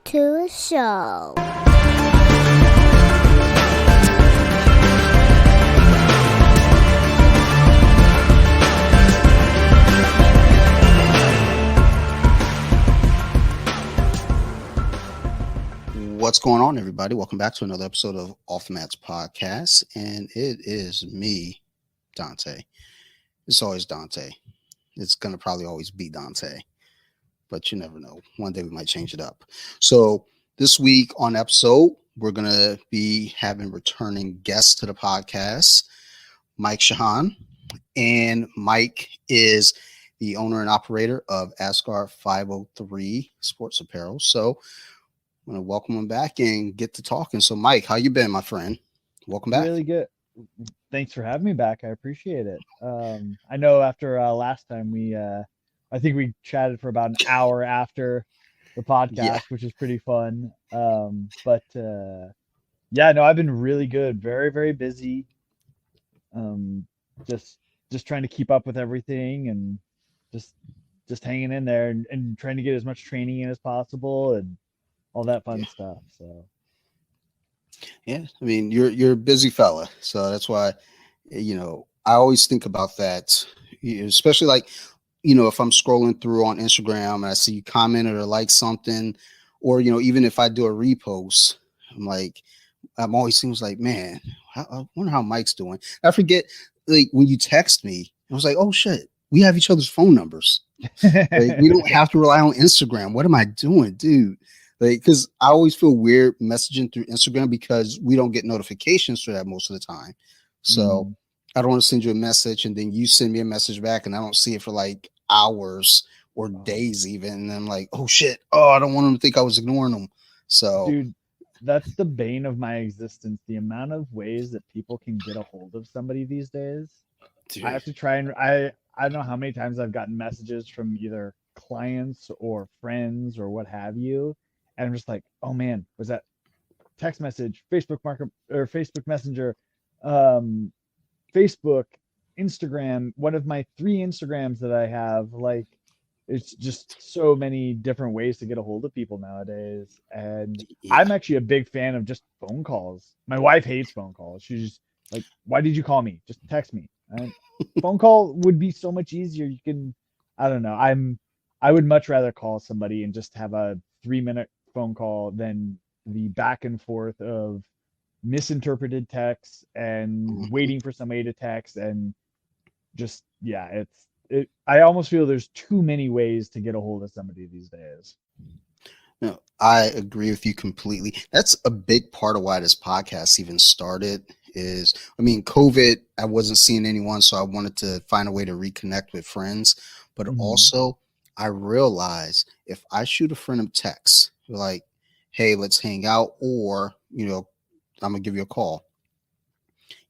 to a show. What's going on, everybody? Welcome back to another episode of Off the Mats Podcast, and it is me, Dante. It's always Dante. It's going to probably always be Dante, but you never know. One day we might change it up. So this week on episode, we're going to be having returning guests to the podcast, Mike Ciochon, and Mike is the owner and operator of Asgard 503 Sports Apparel. So I'm going to welcome him back and get to talking. So, Mike, how you been, my friend? Welcome back. Really good. Thanks for having me back. I appreciate it. I know after last time I think we chatted for about an hour after the podcast, which is pretty fun. But I've been really good. Very, very busy. Just trying to keep up with everything and just hanging in there and trying to get as much training in as possible and all that fun stuff. So yeah, I mean, you're a busy fella, so that's why, I always think about that, especially like, if I'm scrolling through on Instagram and I see you comment or like something, or even if I do a repost, I'm always seems like, man, I wonder how Mike's doing. I forget, like, when you text me, I was like, oh shit, we have each other's phone numbers. Like, we don't have to rely on Instagram. What am I doing, dude? Like, because I always feel weird messaging through Instagram because we don't get notifications for that most of the time. So I don't want to send you a message and then you send me a message back and I don't see it for like hours or days even. And I'm like, oh shit. Oh, I don't want them to think I was ignoring them. So, dude, that's the bane of my existence. The amount of ways that people can get a hold of somebody these days. Dude. I have to try and I don't know how many times I've gotten messages from either clients or friends or what have you. And I'm just like, oh man, was that text message, Facebook Messenger, Facebook, Instagram, one of my 3 Instagrams that I have. Like, it's just so many different ways to get a hold of people nowadays. And I'm actually a big fan of just phone calls. My wife hates phone calls. She's just like, why did you call me? Just text me. And phone call would be so much easier. You can, I don't know. I would much rather call somebody and just have a 3-minute phone call than the back and forth of misinterpreted texts and waiting for somebody to text and just I almost feel there's too many ways to get a hold of somebody these days. No, I agree with you completely. That's a big part of why this podcast even started is, COVID, I wasn't seeing anyone, so I wanted to find a way to reconnect with friends, but also I realized if I shoot a friend a text like, hey, let's hang out, or I'm gonna give you a call,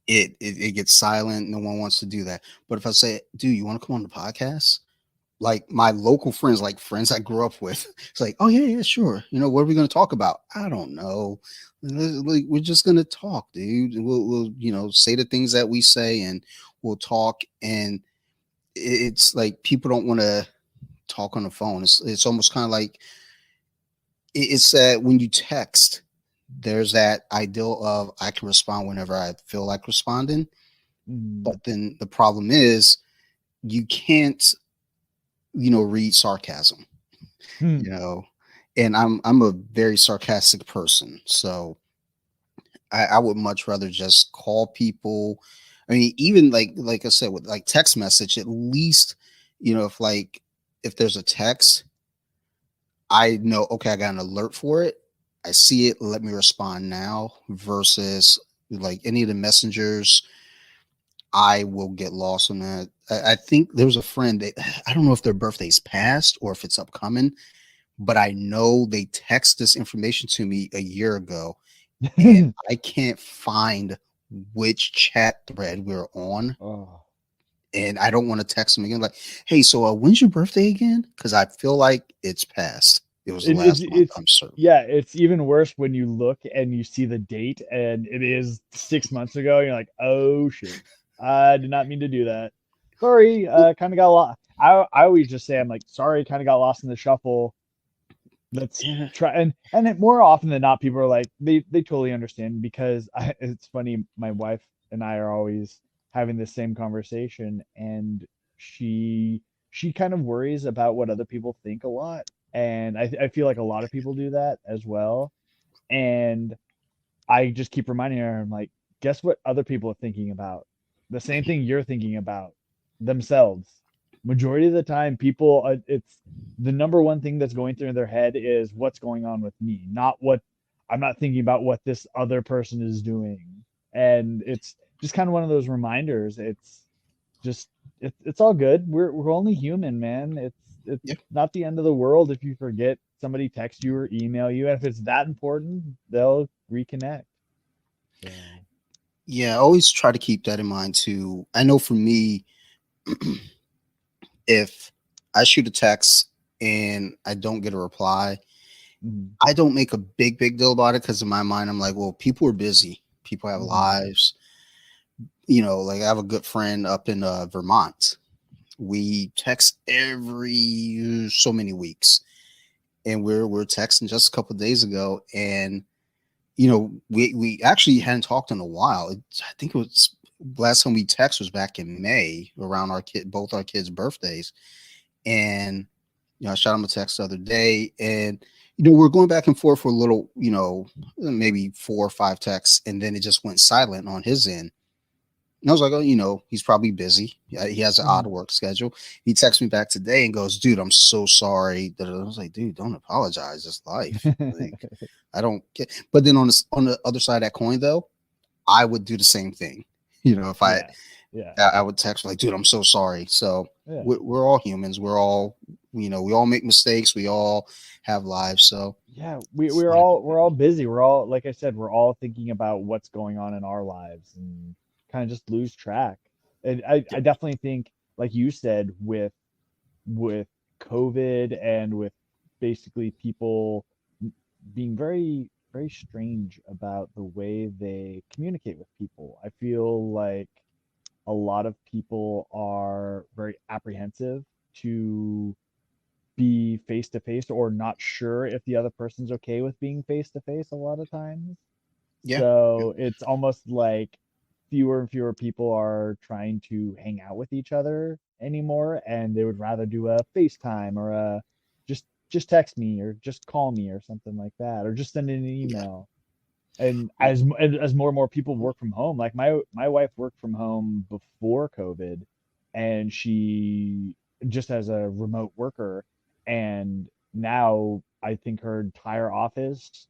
it gets silent. No one wants to do that. But if I say, dude, you want to come on the podcast? Like my local friends, like friends I grew up with, it's like, oh yeah, sure. What are we going to talk about? I don't know. Like, we're just going to talk, dude. We'll say the things that we say and we'll talk. And it's like, people don't want to talk on the phone. It's almost kind of like, it's that when you text, there's that ideal of I can respond whenever I feel like responding. But then the problem is you can't, read sarcasm, and I'm a very sarcastic person. So I would much rather just call people. I mean, even like I said, with like text message, at least, if there's a text, I know, okay, I got an alert for it. I see it. Let me respond now versus like any of the messengers. I will get lost on that. I think there was a friend that I don't know if their birthday's passed or if it's upcoming, but I know they text this information to me a year ago and I can't find which chat thread we're on. And I don't want to text them again. Like, hey, so when's your birthday again? Because I feel like it's passed. It was the last month, I'm certain. Yeah, it's even worse when you look and you see the date and it is 6 months ago. You're like, oh shit, I did not mean to do that. Sorry, kind of got lost. I always just say, I'm like, sorry, kind of got lost in the shuffle. Let's Yeah. try. And it, more often than not, people are like, they totally understand, because it's funny. My wife and I are always having the same conversation, and she she kind of worries about what other people think a lot. And I feel like a lot of people do that as well. And I just keep reminding her, I'm like, guess what other people are thinking about? The same thing you're thinking about, themselves. Majority of the time, people, it's the number one thing that's going through their head is what's going on with me, not what I'm not thinking about what this other person is doing. And it's just kind of one of those reminders. It's just, it's all good. We're only human, man. It's Yeah. not the end of the world if you forget somebody text you or email you. And if it's that important, they'll reconnect. So Yeah, I always try to keep that in mind too. I know for me, if I shoot a text and I don't get a reply, mhm, I don't make a big deal about it, because in my mind, I'm like, well, people are busy. People have mhm, lives. Like I have a good friend up in Vermont. We text every so many weeks, and we're texting just a couple of days ago, and we actually hadn't talked in a while. I think it was last time we text was back in May around both our kids' birthdays, and I shot him a text the other day, and we're going back and forth for a little, maybe 4 or 5 texts, and then it just went silent on his end. And I was like, oh, he's probably busy. He has an odd mhm. work schedule. He texts me back today and goes, dude, I'm so sorry. I was like, dude, don't apologize. It's life. Like, I don't get. But then on the other side of that coin, though, I would do the same thing. If Yeah, yeah, I would text like, dude, I'm so sorry. So yeah, we're all humans. We're all, we all make mistakes. We all have lives. So yeah. it's not a big We're all deal. busy. We're all, like I said, we're all thinking about what's going on in our lives and kind of just lose track. And I Yep. definitely think, like you said, with COVID and with basically people being very strange about the way they communicate with people. I feel like a lot of people are very apprehensive to be face to face, or not sure if the other person's okay with being face to face a lot of times. Yeah. Yep. So it's almost like fewer and fewer people are trying to hang out with each other anymore, and they would rather do a FaceTime or a just text me or just call me or something like that, or just send in an Yeah. email. And Yeah. as more and more people work from home, like my wife worked from home before COVID, and she just as a remote worker, and now I think her entire office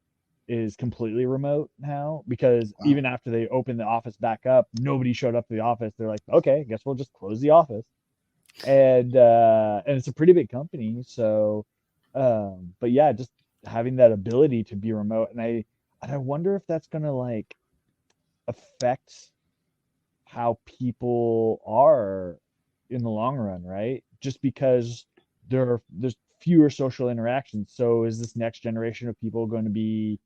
is completely remote now, because Wow. even after they opened the office back up, nobody showed up to the office. They're like, okay, I guess we'll just close the office. And it's a pretty big company, so but yeah, just having that ability to be remote. And I wonder if that's gonna like affect how people are in the long run, right? Just because there's fewer social interactions. So is this next generation of people going to be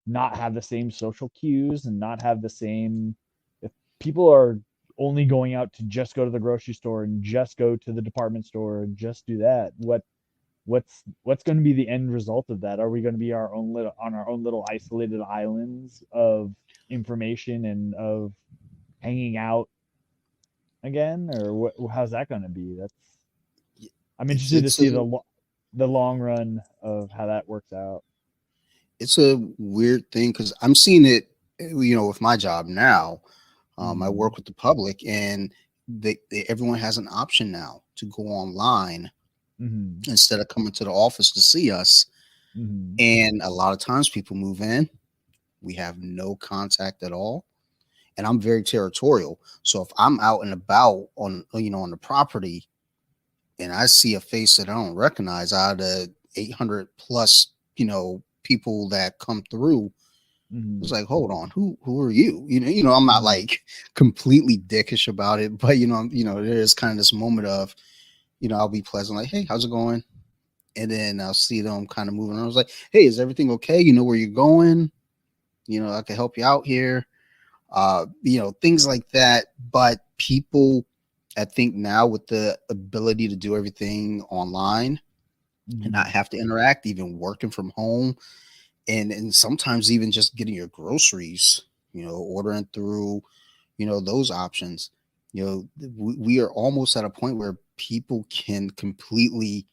not have the same social cues and not have the same, if people are only going out to just go to the grocery store and just go to the department store and just do that, what's going to be the end result of that? Are we going to be our own little on our own little isolated islands of information and of hanging out again, or how's that going to be? That's I'm It's interested to it's a see the long run of how that works out. it's a weird thing, because I'm seeing it, with my job now. I Mm-hmm. work with the public, and everyone has an option now to go online Mm-hmm. instead of coming to the office to see us. Mm-hmm. And a lot of times people move in, we have no contact at all. And I'm very territorial. So if I'm out and about on the property, and I see a face that I don't recognize out of the 800 plus, people that come through, it's Mm-hmm. like, hold on, who are you? I'm not Mm-hmm. like completely dickish about it, but there is kind of this moment of, I'll be pleasant, like, hey, how's it going? And then I'll see them kind of moving around. I was like, hey, is everything okay? You know where you're going? I can help you out here. Things like that. But people, I think now with the ability to do everything online, and not have to interact, even working from home, and sometimes even just getting your groceries, ordering through, those options. We are almost at a point where people can completely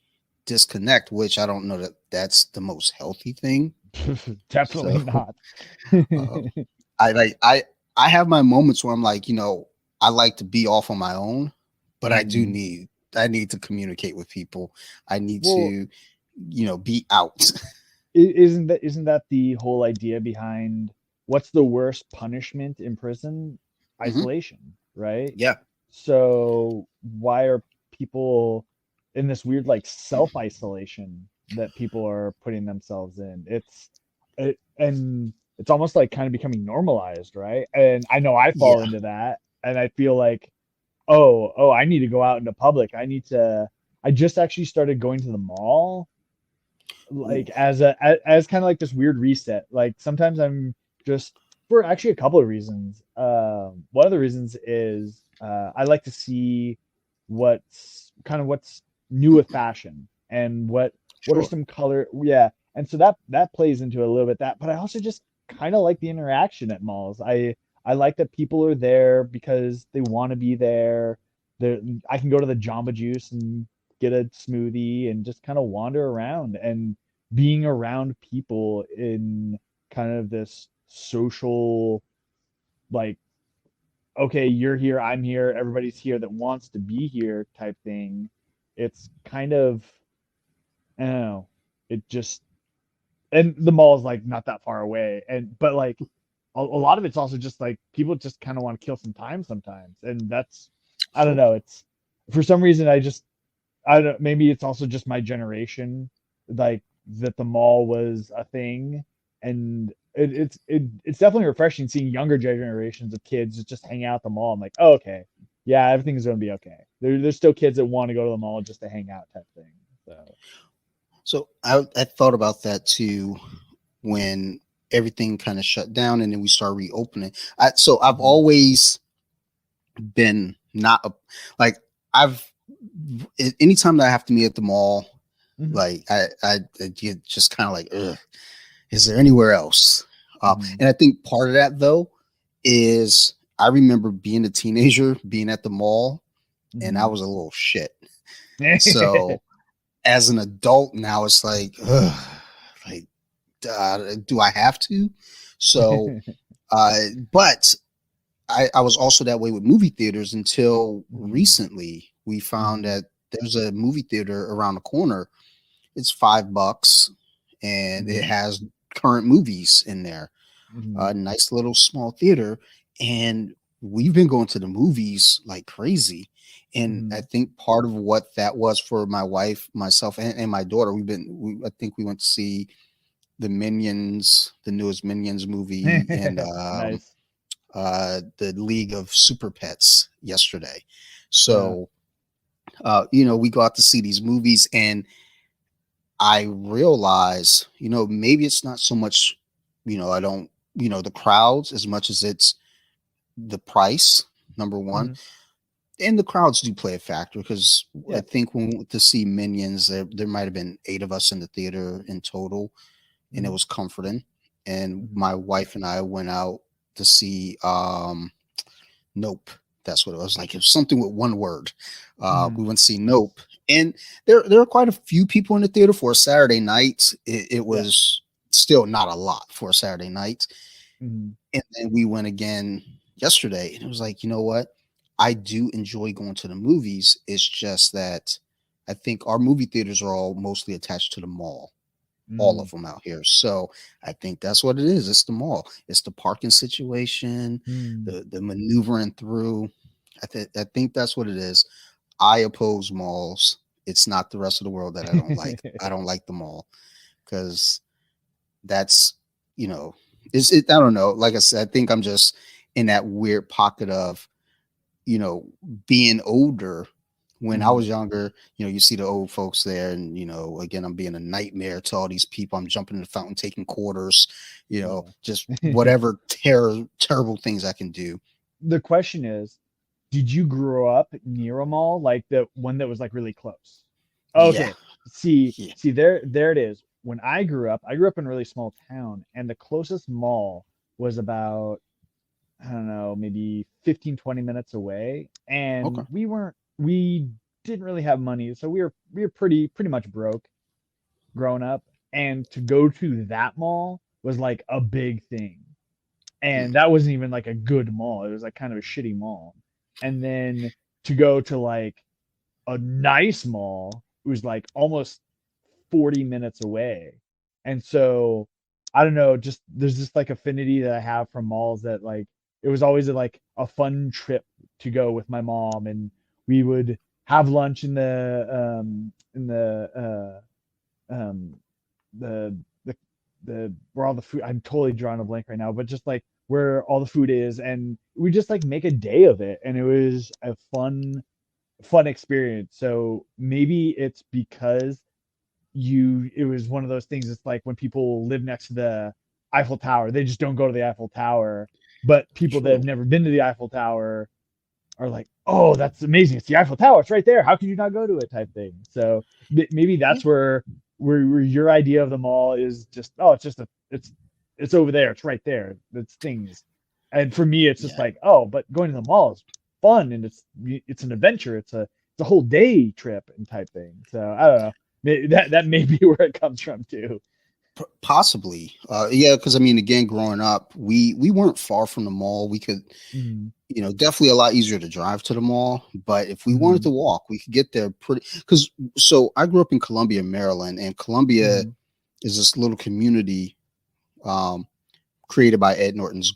disconnect, which I don't know that that's the most healthy thing. Definitely So not. uh, I like I have my moments where I'm like, I like to be off on my own, but I need to communicate with people. I need Well, to, be out. isn't that the whole idea behind what's the worst punishment in prison? Hmm. Isolation, right? Yeah. So why are people in this weird like self-isolation that people are putting themselves in? And it's almost like kind of becoming normalized, right? And I know I fall Yeah. into that, and I feel like, oh, I need to go out into public. I just actually started going to the mall like Ooh. as kind of like this weird reset. Like sometimes I'm just for actually a couple of reasons. One of the reasons is I like to see what's new with fashion and what are Sure. some color. Yeah, and so that plays into a little bit that. But I also just kind of like the interaction at malls. I like that people are there because they want to be there. There, I can go to the Jamba Juice and get a smoothie and just kind of wander around, and being around people in kind of this social, like, okay, you're here, I'm here, everybody's here that wants to be here type thing. It's kind of, I don't know, it just, and the mall is like not that far away. And, but like, a lot of it's also just like people just kind of want to kill some time sometimes. And that's, I don't Sure. know, it's for some reason, I don't, maybe it's also just my generation, like that the mall was a thing, and it's definitely refreshing seeing younger generations of kids just hang out at the mall. I'm like, oh, okay, yeah, everything's gonna be okay. There's still kids that want to go to the mall just to hang out type thing. So, So I thought about that too when everything kind of shut down and then we start reopening. So I've mhm, always been not like I've anytime that I have to meet at the mall, mhm, like I get just kind of like, ugh, is there anywhere else? mhm, And I think part of that though is I remember being a teenager, being at the mall, and I mhm. was a little shit. So as an adult now, it's like, ugh, like, do I have to? So, uh, but I was also that way with movie theaters until Mhm, recently. We found mhm, that there's a movie theater around the corner. It's $5 and it mhm, has current movies in there. mhm, A nice little small theater. And we've been going to the movies like crazy. And I mhm. think part of what that was for my wife, myself, and my daughter, I think we went to see the newest Minions movie, and Nice. the League of Super Pets yesterday. Yeah. So, we go out to see these movies, and I realize, maybe it's not so much, I don't, the crowds as much as it's the price, number one. Mhm. And the crowds do play a factor because I Yeah. think when we went to see Minions, there might have been 8 of us in the theater in total, and it Mhm, was comforting. And mhm. my wife and I went out to see Nope. That's what it was. Like it was something with one word. Mhm. We went to see Nope, and there were quite a few people in the theater for a Saturday night. It Yeah. was still not a lot for a Saturday night. Mhm. And then we went again yesterday, and it was like, you know what? I do enjoy going to the movies. It's just that I think our movie theaters are all mostly attached to the mall, all Mm. of them out here. So I think that's what it is. It's the mall. It's the parking situation, Mm. the maneuvering through. I think that's what it is. I oppose malls. It's not the rest of the world that I don't like. I don't like the mall because that's you know is it. I don't know. Like I said, I think I'm just in that weird pocket of you know being older. When I Mhm. was younger, you see the old folks there, and again, I'm being a nightmare to all these people. I'm jumping in the fountain, taking quarters, just Yeah. whatever terrible things I can do. The question is, did you grow up near a mall, like the one that was like really close? Yeah, Okay. Yeah. There it is. When I grew up in a really small town, and the closest mall was about, I don't know, maybe 15, 20 minutes away. Okay. And we didn't really have money, so we were pretty much broke growing up. And to go to that mall was like a big thing. Mm, And that wasn't even like a good mall. It was like kind of a shitty mall. And then to go to like a nice mall, it was like almost 40 minutes away. And so I don't know, just there's this like affinity that I have from malls, that like it was always like a fun trip to go with my mom. And we would have lunch in um the where all the food, I'm totally drawing a blank right now, but just like where all the food is, and we just like make a day of it. And it was a fun experience. So maybe it's because it was one of those things. It's like when people live next to the Eiffel Tower, they just don't go to the Eiffel Tower. But people that have true. never been to the Eiffel Tower are like, oh, that's amazing, it's the Eiffel Tower, it's right there, how could you not go to it, type thing. So maybe Yeah. that's where your idea of the mall is just, oh, it's just it's over there, it's right there, it's things. And for me, it's just Yeah. like, oh, but going to the mall is fun, and it's an adventure, it's a whole day trip and type thing. So I don't know. That may be where it comes from too. Possibly. Yeah, because I mean, again, growing up, we weren't far from the mall. We could, Mm-hmm. definitely a lot easier to drive to the mall. But if we wanted Mm-hmm. to walk, we could get there pretty. Because so I grew up in Columbia, Maryland, and Columbia Mm-hmm. is this little community um, created by Ed Norton's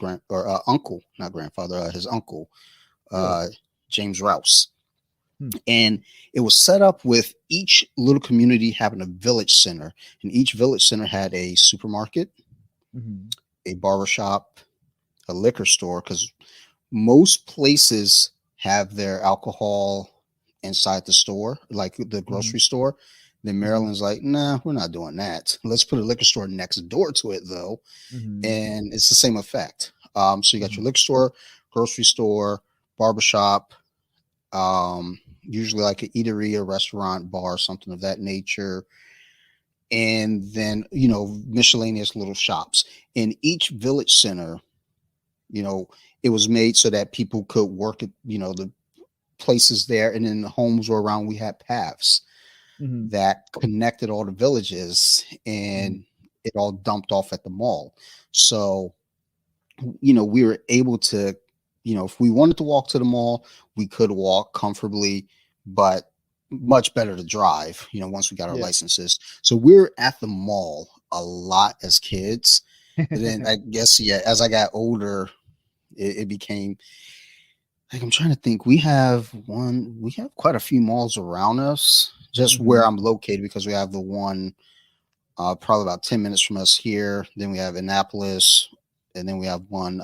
uncle, not grandfather, his uncle, Really. uh, James Rouse. Hmm. And it was set up with each little community having a village center, and each village center had a supermarket, Mm-hmm. a barbershop, a liquor store, because most places have their alcohol inside the store, like the Mm-hmm. grocery store. Then Mm-hmm. Maryland's like, nah, we're not doing that. Let's put a liquor store next door to it, though, Mm-hmm. and it's the same effect. So you got Mm-hmm. your liquor store, grocery store, barbershop, usually like an eatery, a restaurant, bar, something of that nature, and then miscellaneous little shops. In each village center, you know, it was made so that people could work at the places there, and then the homes were around. We had paths Mm-hmm. that connected all the villages, Mm-hmm. and it all dumped off at the mall. So we were able to, if we wanted to walk to the mall, we could walk comfortably, but much better to drive, once we got our Yeah. licenses. So we're at the mall a lot as kids. But then I guess, yeah, as I got older, it became like, I'm trying to think. We have quite a few malls around us, just Mm-hmm. where I'm located, because we have the one probably about 10 minutes from us here. Then we have Annapolis, and then we have one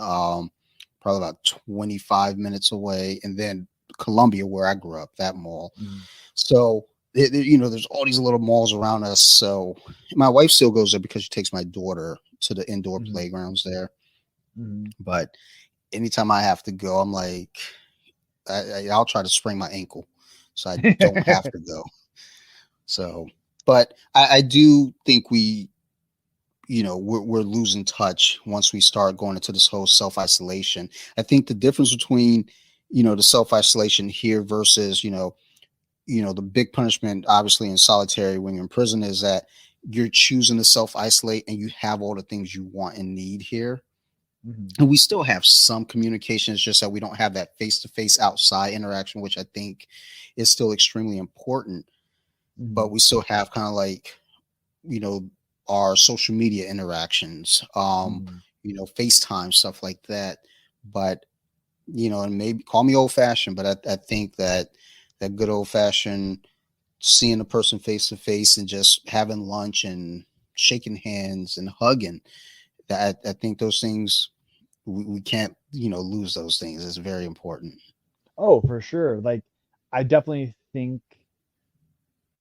probably about 25 minutes away, and then Columbia, where I grew up, that mall. Mm-hmm. So, there's all these little malls around us. So, my wife still goes there because she takes my daughter to the indoor Mm-hmm. playgrounds there. Mm-hmm. But anytime I have to go, I'm like, I'll try to sprain my ankle so I don't have to go. So, but I do think we're losing touch once we start going into this whole self isolation. I think the difference between the self isolation here versus the big punishment, obviously in solitary when you're in prison, is that you're choosing to self isolate and you have all the things you want and need here. Mm-hmm. And we still have some communication. It's just that we don't have that face to face outside interaction, which I think is still extremely important. Mm-hmm. But we still have kind of like, you know, our social media interactions, Mm-hmm. FaceTime, stuff like that. But, and maybe call me old fashioned, but I think that good old fashioned seeing a person face to face and just having lunch and shaking hands and hugging, that I think those things, we can't, lose those things. It's very important. Oh, for sure. Like, I definitely think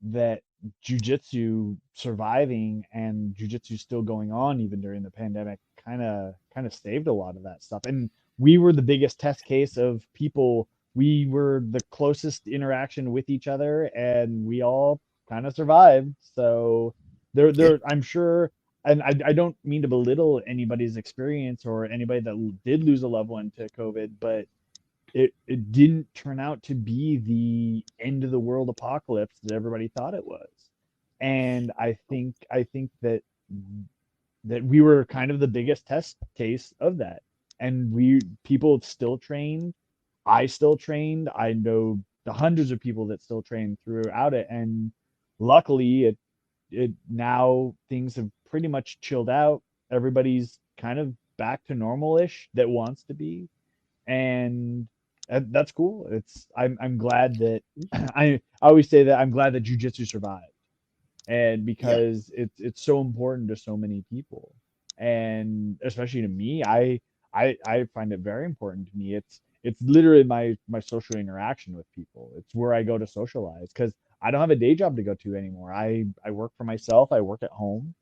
that jujitsu surviving and jujitsu still going on even during the pandemic kind of saved a lot of that stuff. And we were the biggest test case of people. We were the closest interaction with each other, and we all kind of survived. So I'm sure, and I don't mean to belittle anybody's experience or anybody that did lose a loved one to COVID, but it didn't turn out to be the end of the world apocalypse that everybody thought it was. And I think that we were kind of the biggest test case of that. And people still trained. I still trained. I know the hundreds of people that still train throughout it. And luckily it now things have pretty much chilled out. Everybody's kind of back to normal-ish that wants to be. And that's cool. I'm glad that I always say that I'm glad that jujitsu survived, and Yeah. because it's so important to so many people, and especially to me, I find it very important to me. It's literally my social interaction with people. It's where I go to socialize because I don't have a day job to go to anymore. I work for myself. I work at home,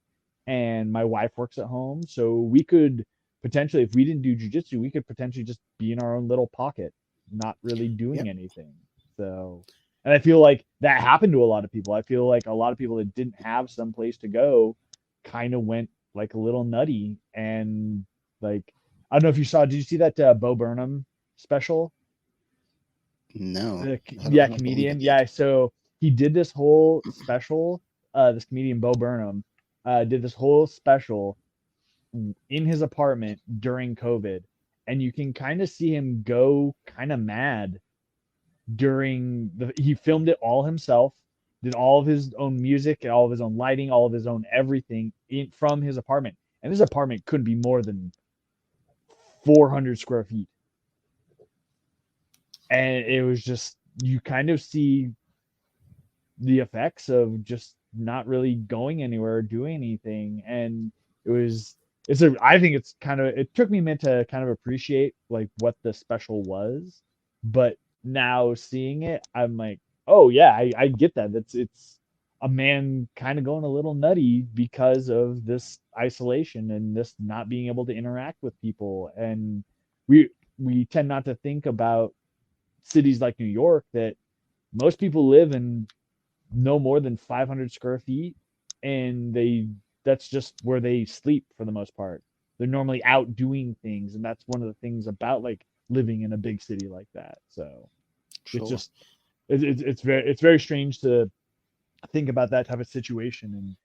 and my wife works at home. So we could potentially, if we didn't do jujitsu, we could potentially just be in our own little pocket, not really Yeah. doing anything. So, and I feel like that happened to a lot of people. I feel like a lot of people that didn't have some place to go kind of went like a little nutty. And like, I don't know if you saw, did you see that Bo Burnham special? No, Yeah, I don't believe I comedian. did. Yeah, so he did this whole special. This comedian Bo Burnham did this whole special in his apartment during COVID, and you can kind of see him go kind of mad during the. He filmed it all himself, did all of his own music, all of his own lighting, all of his own everything from his apartment, and his apartment couldn't be more than 400 square feet, and it was just you kind of see the effects of just not really going anywhere or doing anything. And it was I think it's kind of, it took me a minute to kind of appreciate like what the special was, but now seeing it I'm like, oh yeah, I get that. It's a man kind of going a little nutty because of this isolation and this not being able to interact with people. And we tend not to think about cities like New York, that most people live in no more than 500 square feet, and that's just where they sleep for the most part. They're normally out doing things, and that's one of the things about like living in a big city like that. So it's Sure. just it's very strange to think about that type of situation.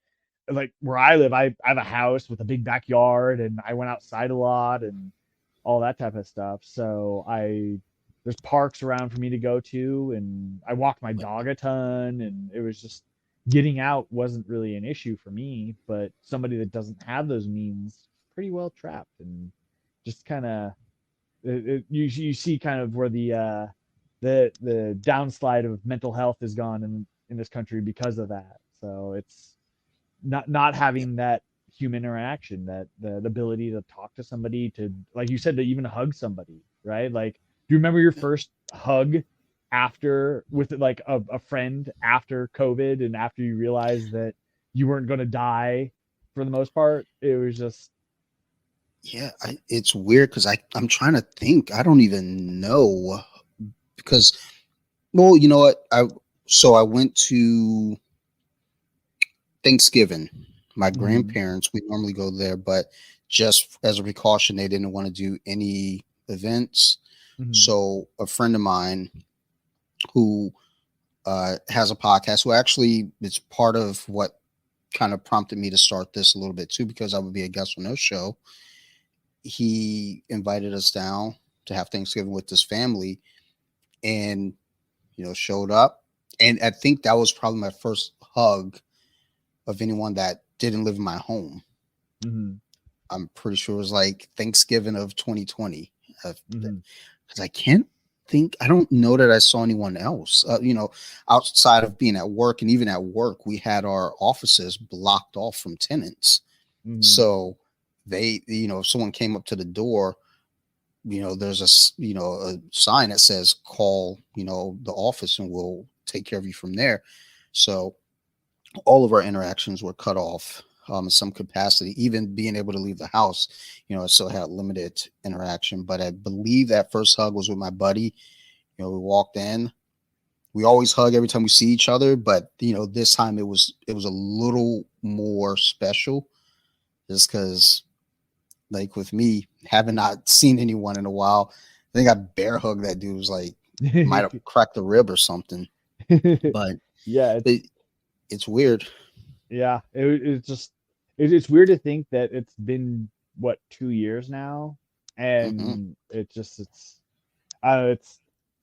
And like where I live, I have a house with a big backyard, and I went outside a lot and all that type of stuff. So there's parks around for me to go to, and I walked my Like, dog a ton, and it was just getting out wasn't really an issue for me. But somebody that doesn't have those means, pretty well trapped, and just kind of you see kind of where the downslide of mental health has gone in this country because of that. So it's not yeah. having that human interaction, that the ability to talk to somebody, to like you said, to even hug somebody, right? Like, do you remember your Yeah. first hug after with like a friend after COVID, and after you realized that you weren't going to die for the most part? It was just Yeah, it's weird because I'm trying to think. I don't even know because, well, you know what? I went to Thanksgiving. My mhm, grandparents, we normally go there, but just as a precaution, they didn't want to do any events. mhm, So a friend of mine who has a podcast, who actually it's part of what kind of prompted me to start this a little bit too, because I would be a guest on their show. He invited us down to have Thanksgiving with his family, and showed up. And I think that was probably my first hug of anyone that didn't live in my home. mhm, I'm pretty sure it was like Thanksgiving of 2020. mhm, Because I can't think, I don't know that I saw anyone else, outside of being at work. And even at work, we had our offices blocked off from tenants. mhm, So if someone came up to the door, there's a sign that says call, the office, and we'll take care of you from there. So all of our interactions were cut off, in some capacity. Even being able to leave the house, I still had limited interaction. But I believe that first hug was with my buddy. We walked in, We always hug every time we see each other, but this time it was a little more special, just because, like, with me having not seen anyone in a while, I think I bear hugged that dude. It was like might have cracked a rib or something, but Yeah, it's weird. it's just it's weird to think that it's been what 2 years now, Hmm. and it's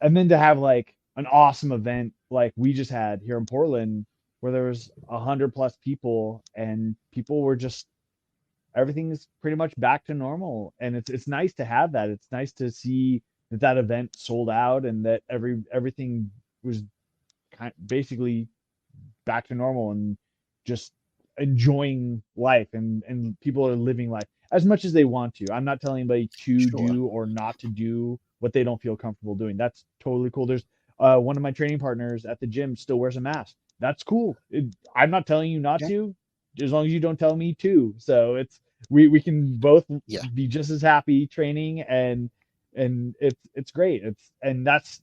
and then to have like an awesome event like we just had here in Portland where there was 100 plus people and people were just everything is pretty much back to normal, and it's nice to have that. It's nice to see that event sold out and that everything was basically back to normal and just enjoying life, and people are living life as much as they want to. I'm not telling anybody to Sure. do or not to do what they don't feel comfortable doing. That's totally cool. There's one of my training partners at the gym still wears a mask. That's cool. I'm not telling you not Yeah. to, as long as you don't tell me to. So we can both Yeah. be just as happy training, and it's great. And that's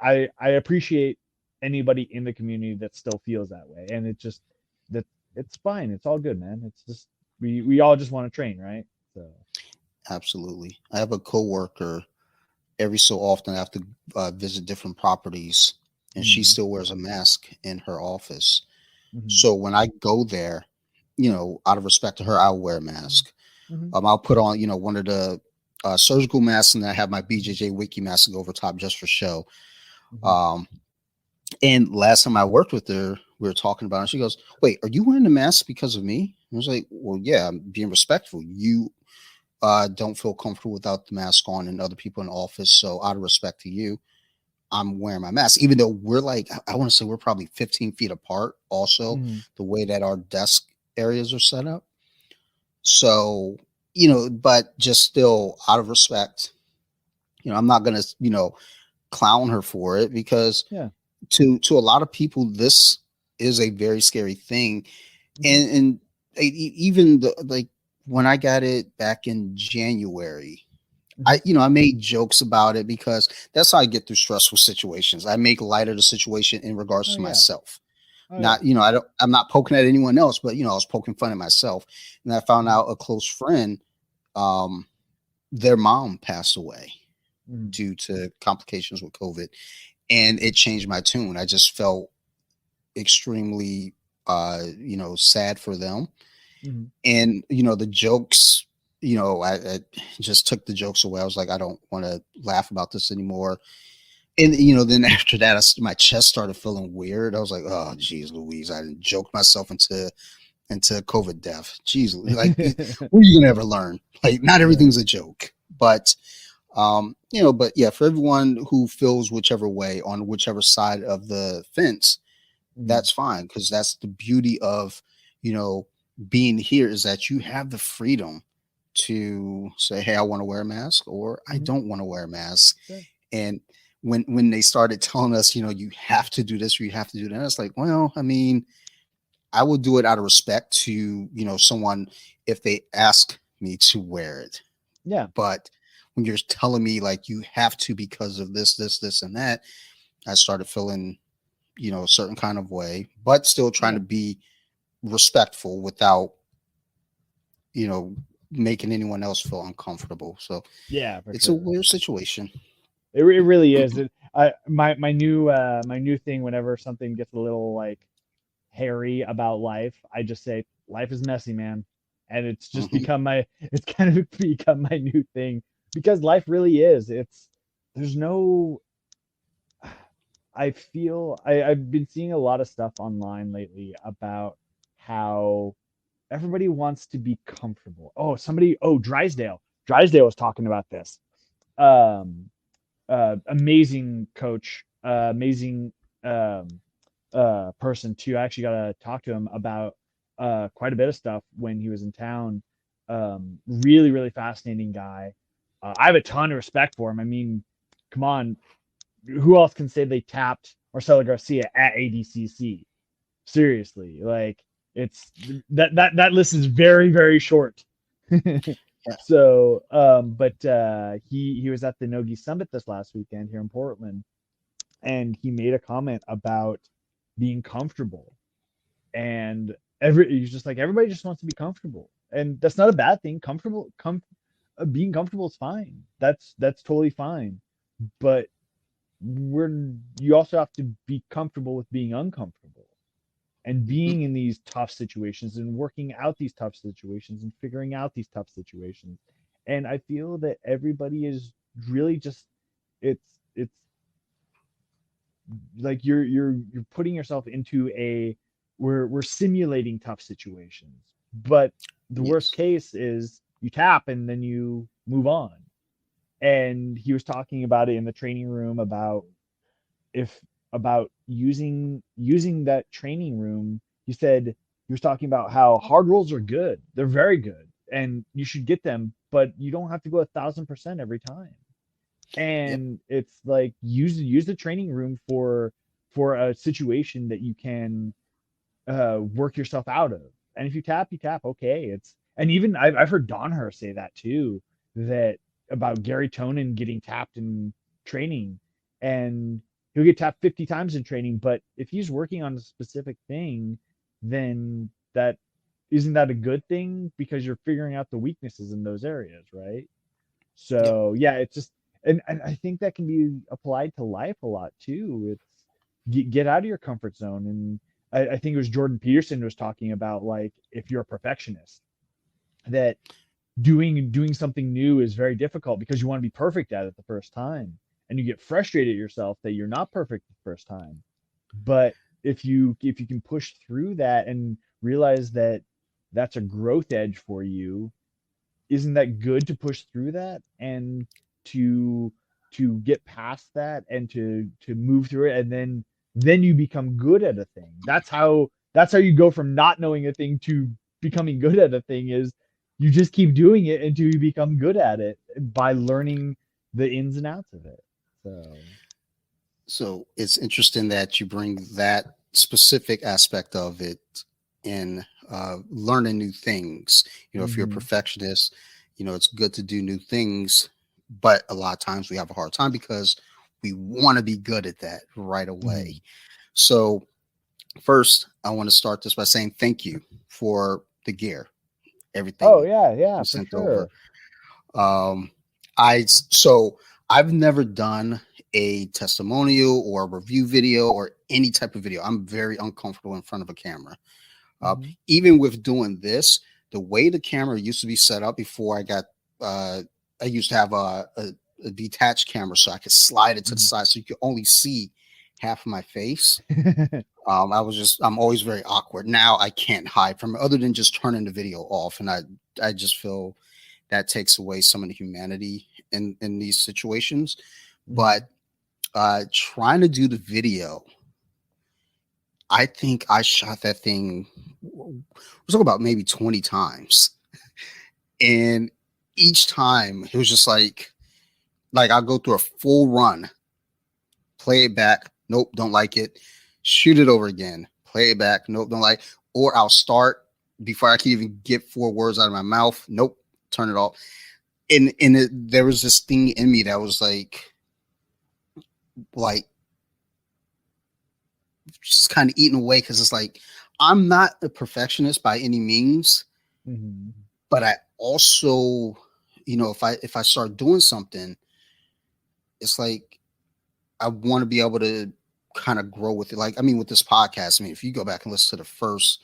I appreciate anybody in the community that still feels that way. And it's just that it's fine. It's all good, man. It's just we all just want to train, right? So Absolutely. I have a coworker. Every so often, I have to visit different properties, and she mm, still wears a mask in her office. mhm, So when I go there, out of respect to her, I'll wear a mask. mhm, I'll put on, one of the surgical masks, and then I have my BJJ Wiki mask to go over top just for show. mhm. Um, and last time I worked with her, we were talking about it. And she goes, "Wait, are you wearing the mask because of me?" I was like, "Well, yeah, I'm being respectful. You don't feel comfortable without the mask on and other people in the office. So out of respect to you, I'm wearing my mask, even though we're like, I want to say we're probably 15 feet apart also, Mhm. the way that our desk areas are set up. So, but just still out of respect, I'm not going to, clown her for it, because Yeah. to a lot of people, this is a very scary thing. Mhm. And even like when I got it back in January, Mhm. I made jokes about it because that's how I get through stressful situations. I make light of the situation in regards Oh to yeah. myself. Oh yeah. Not, I'm not poking at anyone else, but I was poking fun at myself. And I found Mhm. out a close friend, um, their mom passed away Mhm. due to complications with COVID. And it changed my tune. I just felt extremely sad for them. Mhm. And the jokes, I just took the jokes away. I was like, I don't want to laugh about this anymore. And then after that, my chest started feeling weird. I was like, oh geez Louise, I joked myself into COVID death. Jeez, like, what are you gonna ever learn? Like, not Yeah. everything's a joke. But but yeah, for everyone who feels whichever way, on whichever side of the fence, Mhm. that's fine, because that's the beauty of you know being here, is that you have the freedom to say, hey, I want to wear a mask, or I Mhm. don't want to wear a mask. Sure. And when they started telling us, you have to do this or you have to do that, it's like, well, I mean, I will do it out of respect to someone if they ask me to wear it. Yeah. But when you're telling me like you have to because of this and that, I started feeling a certain kind of way, but still trying Yeah. to be respectful without you know making anyone else feel uncomfortable. So Yeah, for it's a sure. weird situation. It really is. My new thing whenever something gets a little like hairy about life, I just say life is messy, man. And it's just Hmm. become my it's kind of become my new thing because life really is. There's no I've been seeing a lot of stuff online lately about how everybody wants to be comfortable. Drysdale was talking about this. Um Amazing coach, amazing um person too. I actually got to talk to him about quite a bit of stuff when he was in town. Really, really fascinating guy. I have a ton of respect for him. I mean, come on, who else can say they tapped Marcelo Garcia at ADCC? Seriously, like it's that list is very, very short. Yeah. So, but he was at the Nogi Summit this last weekend here in Portland, and he made a comment about being comfortable. And he's just like, everybody just wants to be comfortable, and that's not a bad thing. Being comfortable is fine. That's totally fine. But you also have to be comfortable with being uncomfortable, and being in these tough situations, and working out these tough situations, and figuring out these tough situations. And I feel that everybody is really just, it's like you're putting yourself into a, we're simulating tough situations. But the worst Yes. case is you tap and then you move on. And he was talking about it in the training room about, if about using that training room. He said, he was talking about how hard rolls are good. They're very good and you should get them, but you don't have to go 1,000% every time. Yep. And it's like, use the training room for a situation that you can work yourself out of. And if you tap, you tap. Okay, it's, and even I've heard Donner say that too, that about Gary Tonin getting tapped in training, and he'll get tapped 50 times in training, but if he's working on a specific thing, then that isn't that a good thing, because you're figuring out the weaknesses in those areas, right? Yep. So yeah, it's just, and I think that can be applied to life a lot too. It's get out of your comfort zone. And I think it was Jordan Peterson was talking about, like, if you're a perfectionist, that doing something new is very difficult because you want to be perfect at it the first time, and you get frustrated at yourself that you're not perfect the first time. But if you can push through that and realize that that's a growth edge for you, isn't that good to push through that, and to get past that, and to move through it, and then you become good at a thing. That's how you go from not knowing a thing to becoming good at a thing, is you just keep doing it until you become good at it by learning the ins and outs of it. So So it's interesting that you bring that specific aspect of it in learning new things. If you're a mhm. perfectionist, it's good to do new things, but a lot of times we have a hard time because we want to be good at that right away. Mhm. So, first, I want to start this by saying thank you for the gear, Oh everything yeah, yeah, you for sent over. sure. Um, so I've never done a testimonial or a review video or any type of video. I'm very uncomfortable in front of a camera. Uh, Mhm. Even with doing this, the way the camera used to be set up before uh, I used to have a detached camera so I could slide it to the Mhm. side so you could only see half of my face. I'm always very awkward. Now I can't hide from it other than just turning the video off. And I just feel that takes away some of the humanity in these situations. Mhm. But trying to do the video, I think I shot that thing, we're talking about maybe 20 times. And each time it was just like I'll go through a full run, play it back. Nope, don't like it. Shoot it over again. Play it back. Nope, don't like. Or I'll start before I can even get 4 words out of my mouth. Nope, turn it off. There was this thing in me that was like just kind of eating away because it's like I'm not a perfectionist by any means, Mhm. but I also, if I start doing something, it's like I want to be able to kind of grow with it. Like, I mean, with this podcast, I mean, if you go back and listen to the first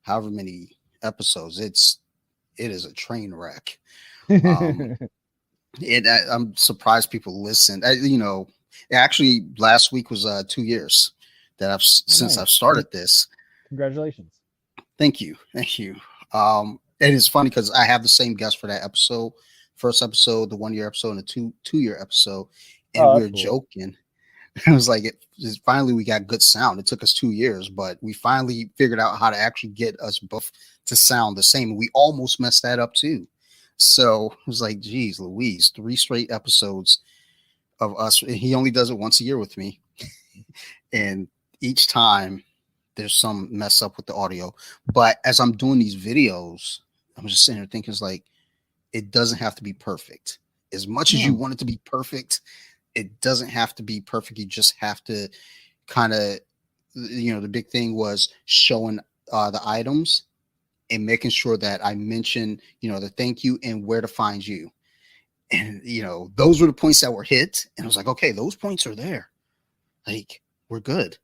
however many episodes, it is a train wreck. Um, I'm surprised people listen. Actually, last week was 2 years that Oh, since I've nice. started this. Congratulations. Thank you. And it's funny because I have the same guest for that episode, first episode, the 1 year episode, and the two-year episode, and Oh, we that's were cool. joking. It was like finally we got good sound. It took us 2 years, but we finally figured out how to actually get us both to sound the same. We almost messed that up too. So it was like, geez, Louise, 3 straight episodes of us. And he only does it once a year with me, and each time there's some mess up with the audio. But as I'm doing these videos, I'm just sitting there thinking, it's like it doesn't have to be perfect. As much as you No. want it to be perfect, it doesn't have to be perfect. You just have to kind of, the big thing was showing the items and making sure that I mention, the thank you and where to find you. And, those were the points that were hit. And I was like, okay, those points are there. Like, we're good.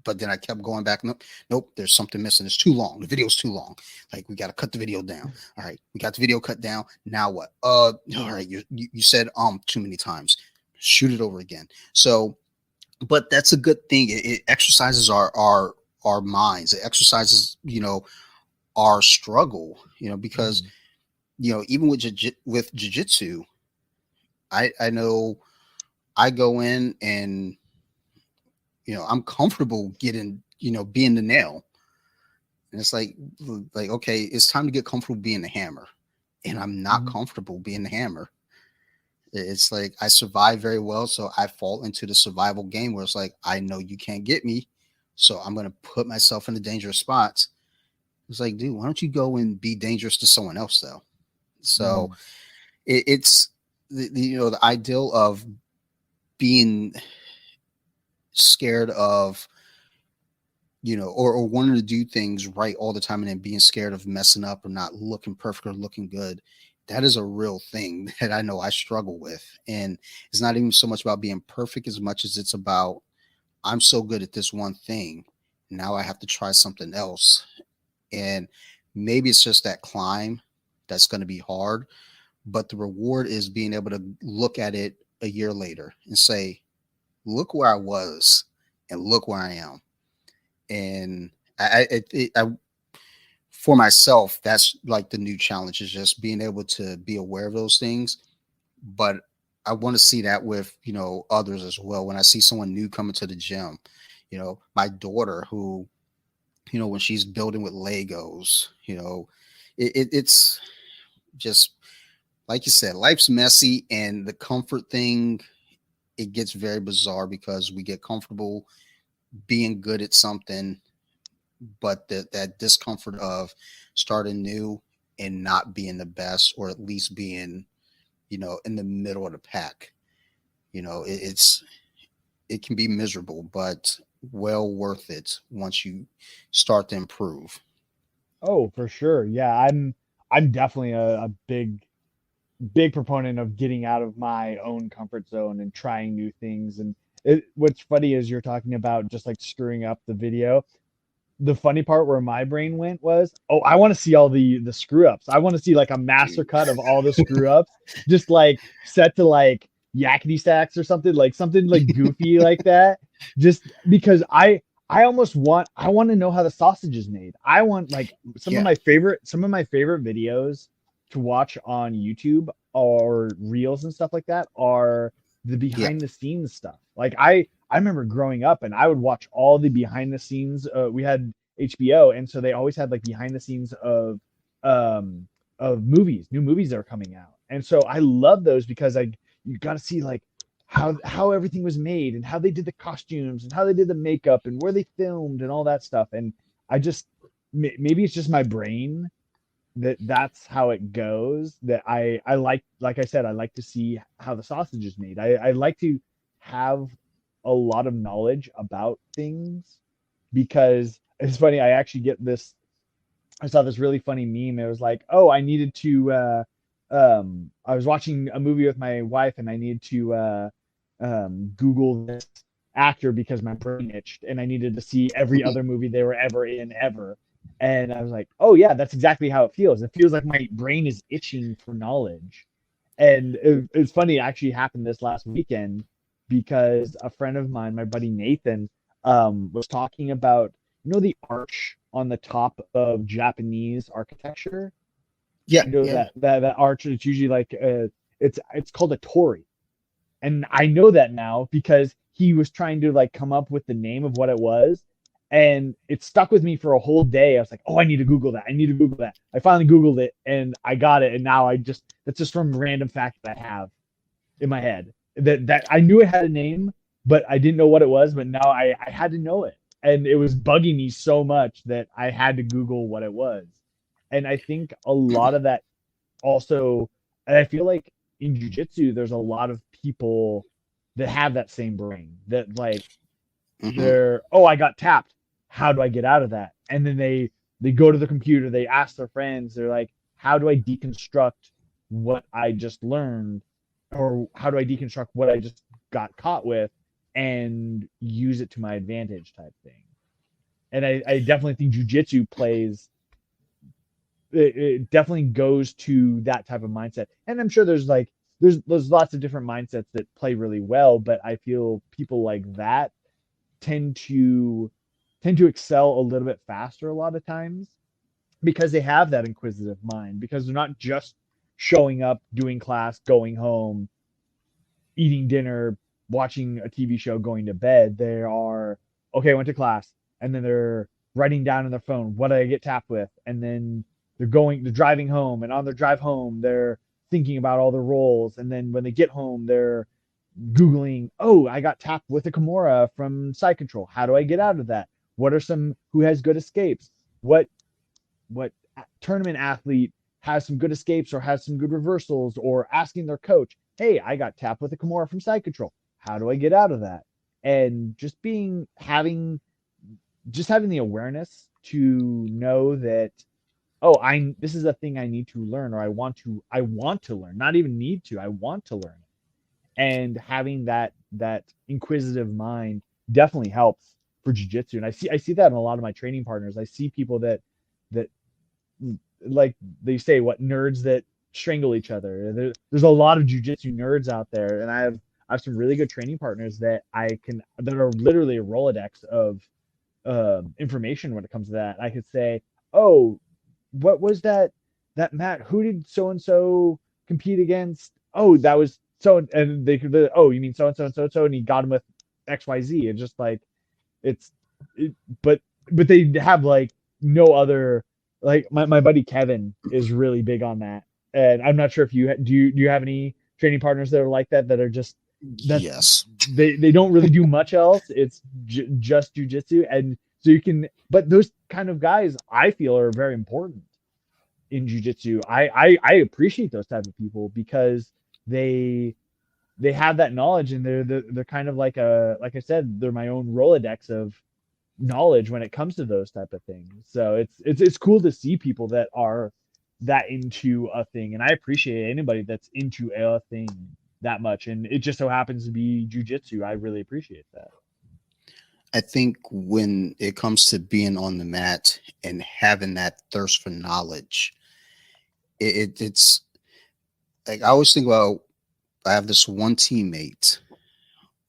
But then I kept going back. Nope, there's something missing. It's too long. The video's too long. Like, we got to cut the video down. All right, we got the video cut down. Now what? All right, you said too many times. Shoot it over again. So, but that's a good thing. It exercises our minds. It exercises, our struggle. Because even with jiu-jitsu, I know I go in and I'm comfortable getting, being the nail. And it's like, okay, it's time to get comfortable being the hammer. And I'm not comfortable being the hammer. It's like I survive very well. So I fall into the survival game where it's like, I know you can't get me. So I'm going to put myself in the dangerous spots. It's like, dude, why don't you go and be dangerous to someone else, though? So it's the ideal of being scared of, or wanting to do things right all the time and then being scared of messing up or not looking perfect or looking good. That is a real thing that I know I struggle with. And it's not even so much about being perfect as much as it's about, I'm so good at this one thing. Now I have to try something else. And maybe it's just that climb that's going to be hard, but the reward is being able to look at it a year later and say, look where I was and look where I am. And I for myself, that's like the new challenge, is just being able to be aware of those things. But I want to see that with, others as well. When I see someone new coming to the gym, my daughter who, when she's building with Legos, it's just, like you said, life's messy, and the comfort thing, it gets very bizarre because we get comfortable being good at something, but that discomfort of starting new and not being the best, or at least being, in the middle of the pack, it can be miserable, but well worth it once you start to improve. Oh, for sure. Yeah, I'm definitely a big proponent of getting out of my own comfort zone and trying new things. And what's funny is you're talking about just like screwing up the video. The funny part where my brain went was, oh, I want to see all the screw ups. I want to see like a master Dude. cut of all the screw ups, just like set to like yakety stacks or something like goofy like that. Just because I want to know how the sausage is made. I want like Yeah. some of my favorite videos to watch on YouTube or reels and stuff like that are the Yeah. behind the scenes stuff. Like I remember growing up and I would watch all the behind the scenes. We had HBO, and so they always had like behind the scenes of movies, new movies that are coming out. And so I love those because you got to see like how everything was made and how they did the costumes and how they did the makeup and where they filmed and all that stuff. And I just maybe it's just my brain that's how it goes. That I like I said, I like to see how the sausage is made. I like to have a lot of knowledge about things because it's funny. I actually get this. I saw this really funny meme. It was like, oh, I needed to. I was watching a movie with my wife, and I needed to Google this actor because my brain itched, and I needed to see every other movie they were ever in ever. And I was like, oh yeah, that's exactly how it feels. It feels like my brain is itching for knowledge. And it's funny, it actually happened this last weekend because a friend of mine, my buddy Nathan, was talking about, the arch on the top of Japanese architecture. Yeah. Yeah. That arch, it's usually like it's called a torii. And I know that now because he was trying to like come up with the name of what it was. And it stuck with me for a whole day. I was like, oh, I need to Google that. I need to Google that. I finally Googled it and I got it. And now that's just some random fact that I have in my head that I knew it had a name, but I didn't know what it was. But now I had to know it. And it was bugging me so much that I had to Google what it was. And I think a lot of that also, and I feel like in jujitsu, there's a lot of people that have that same brain that like Mm-hmm. they're, oh, I got tapped. How do I get out of that? And then they go to the computer, they ask their friends, they're like, how do I deconstruct what I just learned? Or how do I deconstruct what I just got caught with and use it to my advantage type thing? And I definitely think jujitsu plays it definitely goes to that type of mindset. And I'm sure there's like there's lots of different mindsets that play really well, but I feel people like that tend to excel a little bit faster a lot of times because they have that inquisitive mind, because they're not just showing up, doing class, going home, eating dinner, watching a TV show, going to bed. They are, okay, I went to class, and then they're writing down on their phone, what did I get tapped with? And then they're driving home, and on their drive home, they're thinking about all the roles. And then when they get home, they're Googling, oh, I got tapped with a Kimura from side control. How do I get out of that? What are some, who has good escapes? What tournament athlete has some good escapes or has some good reversals, or asking their coach, hey, I got tapped with a Kimura from side control. How do I get out of that? And just having the awareness to know that, oh, I this is a thing I need to learn, or I want to learn, not even need to, I want to learn. And having that inquisitive mind definitely helps for jujitsu. And I see that in a lot of my training partners. I see people that like they say, what, nerds that strangle each other. There's a lot of jujitsu nerds out there, and I have some really good training partners that that are literally a Rolodex of information when it comes to that. I could say, oh, what was that Matt? Who did so and so compete against? Oh, that was so, and they could, oh, you mean so and so and so and so, and he got him with XYZ. And just like it's, it, but they have like no other, like my buddy Kevin is really big on that, and I'm not sure if do you have any training partners that are like that are just that's Yes. they don't really do much else. It's just jujitsu, and so you can. But those kind of guys, I feel, are very important in jujitsu. I appreciate those type of people because they they have that knowledge, and they're kind of like like I said, they're my own Rolodex of knowledge when it comes to those type of things. So it's cool to see people that are that into a thing, and I appreciate anybody that's into a thing that much. And it just so happens to be jujitsu. I really appreciate that. I think when it comes to being on the mat and having that thirst for knowledge, it's like I always think about. I have this one teammate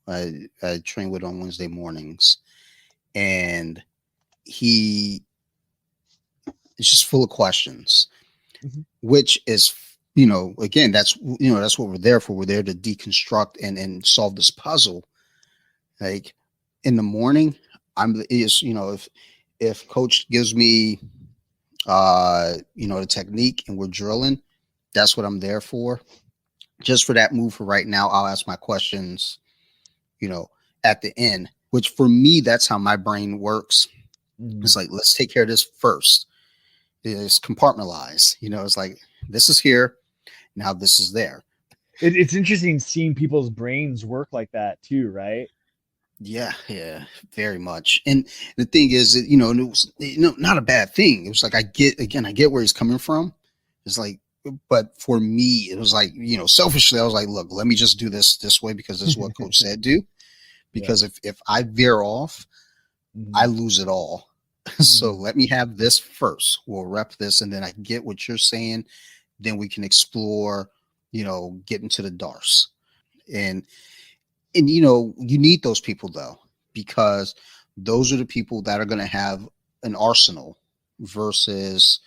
I train with on Wednesday mornings, and he is just full of questions, Mm-hmm. which is, again, that's what we're there for. We're there to deconstruct and solve this puzzle. Like in the morning, if coach gives me the technique and we're drilling, that's what I'm there for. Just for that move for right now, I'll ask my questions, at the end, which for me, that's how my brain works. Mm-hmm. It's like, let's take care of this first. It's compartmentalized. It's like, this is here. Now this is there. It's interesting seeing people's brains work like that too, right? Yeah, very much. And the thing is, it was, not a bad thing. It was like, I get where he's coming from. It's like, but for me, it was like, selfishly, I was like, look, let me just do this way because this is what coach said do. Because if I veer off, Mm-hmm. I lose it all. So Mm-hmm. let me have this first. We'll rep this, and then I get what you're saying. Then we can explore, get into the DARS. And you need those people though, because those are the people that are going to have an arsenal versus,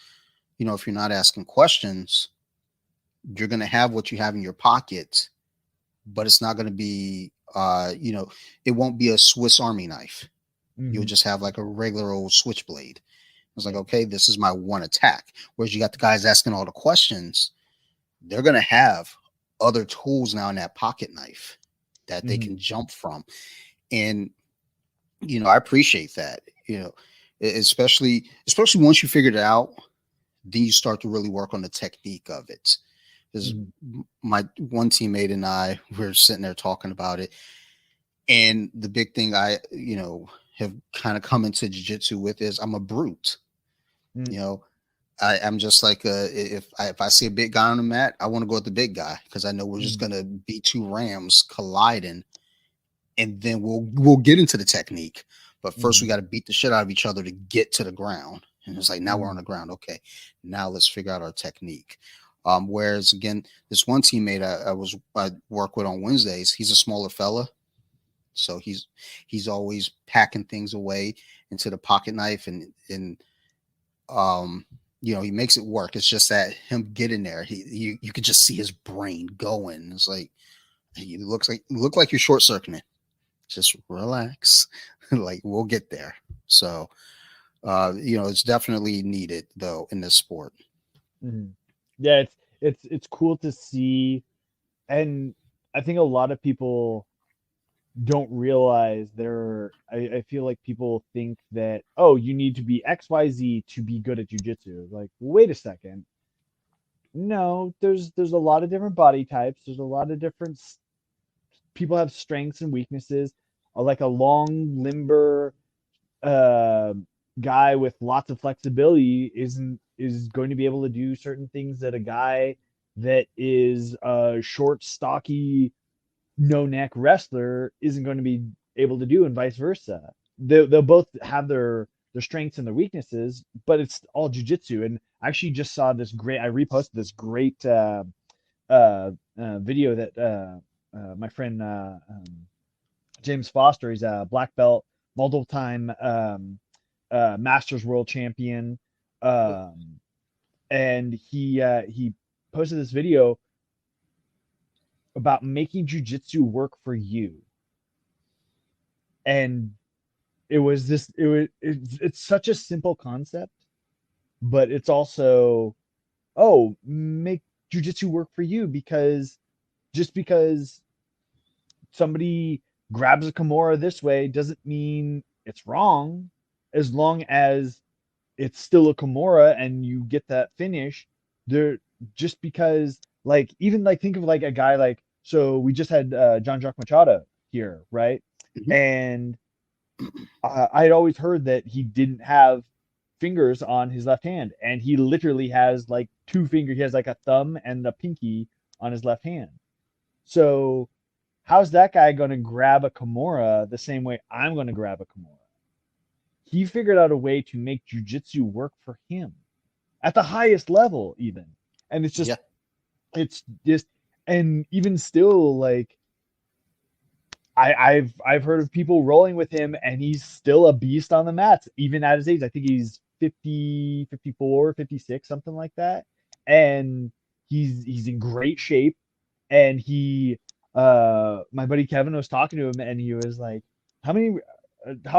if you're not asking questions, you're going to have what you have in your pocket, but it's not going to be, it won't be a Swiss Army knife. Mm-hmm. You'll just have like a regular old switchblade. It's like, Yeah. okay, this is my one attack. Whereas you got the guys asking all the questions, they're going to have other tools now in that pocket knife that they Mm-hmm. can jump from. And, I appreciate that, especially once you figured it out, then you start to really work on the technique of it. Is Mhm. my one teammate and I were sitting there talking about it, and the big thing I have kind of come into jiu-jitsu with is I'm a brute. Mhm. You know, I'm just like if I see a big guy on the mat, I want to go with the big guy because I know we're just Mhm. gonna be two rams colliding, and then we'll get into the technique. But first, we Mhm. got to beat the shit out of each other to get to the ground. And it's like now we're on Mhm. the ground. Okay, now let's figure out our technique. Whereas again, this one teammate I work with on Wednesdays, he's a smaller fella, so he's always packing things away into the pocket knife and um he makes it work. It's just that him getting there, you could just see his brain going. It's like he look like you're short circuiting. Just relax. Like we'll get there. So it's definitely needed though in this sport. Mhm. Yeah, it's cool to see, and I think a lot of people don't realize I feel like people think that, oh, you need to be XYZ to be good at jujitsu. Like, wait a second. No, there's a lot of different body types. There's a lot of different people have strengths and weaknesses. Like a long, limber uh, guy with lots of flexibility is going to be able to do certain things that a guy that is a short, stocky, no neck wrestler isn't going to be able to do, and vice versa. They'll both have their strengths and their weaknesses, but it's all jujitsu. And I actually just saw this great. I reposted this great video that my friend James Foster. He's a black belt, multiple time Masters world champion, um, and he posted this video about making jujitsu work for you. And it's such a simple concept, but it's also, oh, make jujitsu work for you, because just because somebody grabs a Kimura this way doesn't mean it's wrong, as long as it's still a Kimura and you get that finish. There, just because, like, even like think of like a guy like, so we just had John Jacques Machado here, right? Mhm. And I had always heard that he didn't have fingers on his left hand, and he literally has like two fingers. He has like a thumb and a pinky on his left hand. So how's that guy going to grab a Kimura the same way I'm going to grab a Kimura? He figured out a way to make jujitsu work for him at the highest level, even. And Yeah. it's just, and even still, like, I've heard of people rolling with him, and he's still a beast on the mats, even at his age. I think he's 50, 54, 56, something like that. And he's in great shape. And he my buddy Kevin was talking to him, and he was like, how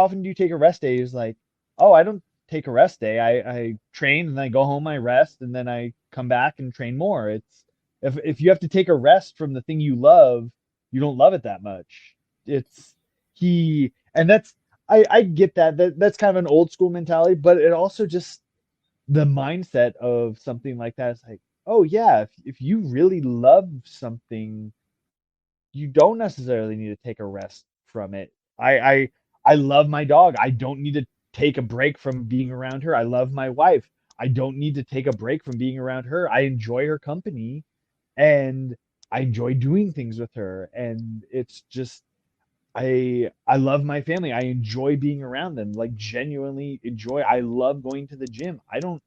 often do you take a rest day? He was like, oh, I don't take a rest day. I train and then I go home, I rest, and then I come back and train more. It's, if you have to take a rest from the thing you love, you don't love it that much. It's he and that's I get that's kind of an old school mentality, but it also just, the mindset of something like that is like, oh yeah, if you really love something, you don't necessarily need to take a rest from it. I love my dog. I don't need to take a break from being around her. I love my wife. I don't need to take a break from being around her. I enjoy her company, and I enjoy doing things with her. And it's just, I love my family. I enjoy being around them. Like, genuinely enjoy. I love going to the gym. I don't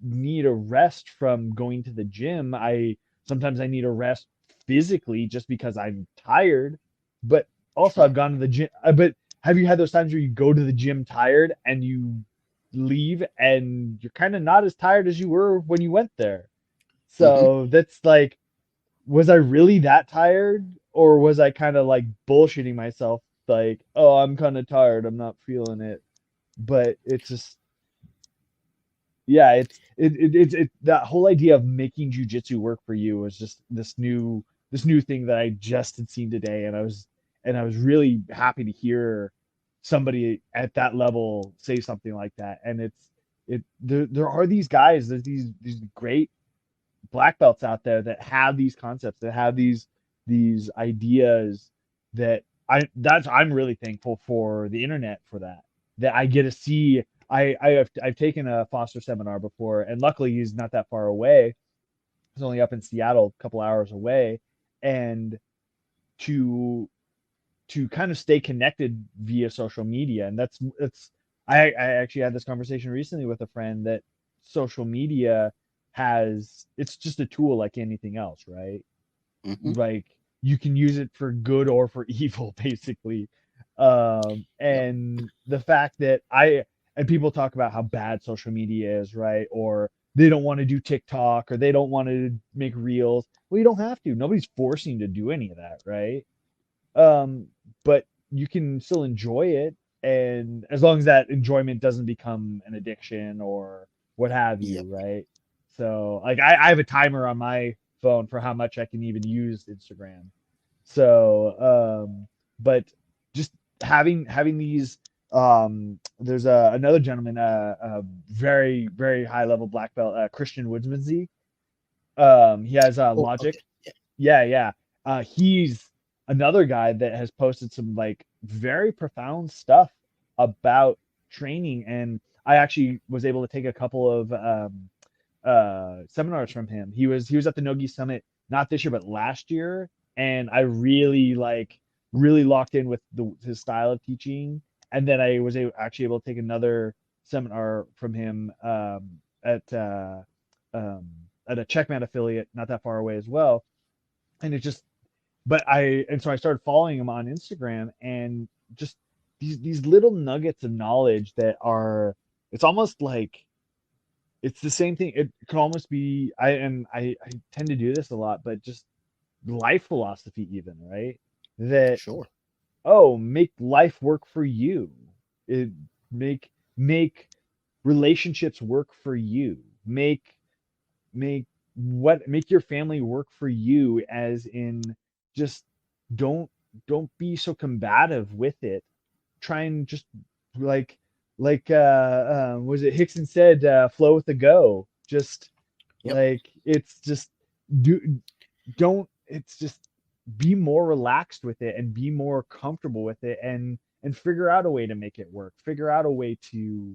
need a rest from going to the gym. I Sometimes I need a rest physically just because I'm tired, but also Sure. I've gone to the gym. But have you had those times where you go to the gym tired and you leave and you're kind of not as tired as you were when you went there? Hmm. So that's like, was I really that tired, or was I kind of like bullshitting myself, like, oh, I'm kind of tired, I'm not feeling it? But it's just, yeah, that whole idea of making jujitsu work for you was just this new thing that I just had seen today, and I was really happy to hear somebody at that level say something like that. And there are these guys, there's these great black belts out there that have these concepts, that have these ideas that I'm really thankful for the internet for that I get to see. I've taken a Foster seminar before, and luckily he's not that far away. He's only up in Seattle, a couple hours away, and to kind of stay connected via social media. And that's I actually had this conversation recently with a friend that social media it's just a tool like anything else, right? Mm-hmm. Like you can use it for good or for evil, basically. Yep. And the fact that and people talk about how bad social media is, right? Or they don't want to do TikTok or they don't want to make reels. Well, you don't have to. Nobody's forcing you to do any of that, right? um, but you can still enjoy it, and as long as that enjoyment doesn't become an addiction or what have you, Yep. right? So like I have a timer on my phone for how much I can even use Instagram. So but just having these there's another gentleman, a very very high level black belt, Christian Woodsmansey. He has Oh, okay. Logic. Yeah, yeah. He's another guy that has posted some like very profound stuff about training, and I actually was able to take a couple of seminars from him. He was at the Nogi Summit not this year but last year, and I really locked in with his style of teaching. And then I was actually able to take another seminar from him um, at a Checkmat affiliate not that far away as well. And it just but so I started following him on Instagram, and just these little nuggets of knowledge that are, it's almost like it's the same thing. It could almost be, I tend to do this a lot, but just life philosophy even, right? That, Sure. make life work for you. It make relationships work for you. Make your family work for you, as in, just don't be so combative with it. Try and just, like was it Hickson said, flow with the go. Just Yep. like, it's just, do don't it's just be more relaxed with it and be more comfortable with it, and figure out a way to make it work. Figure out a way to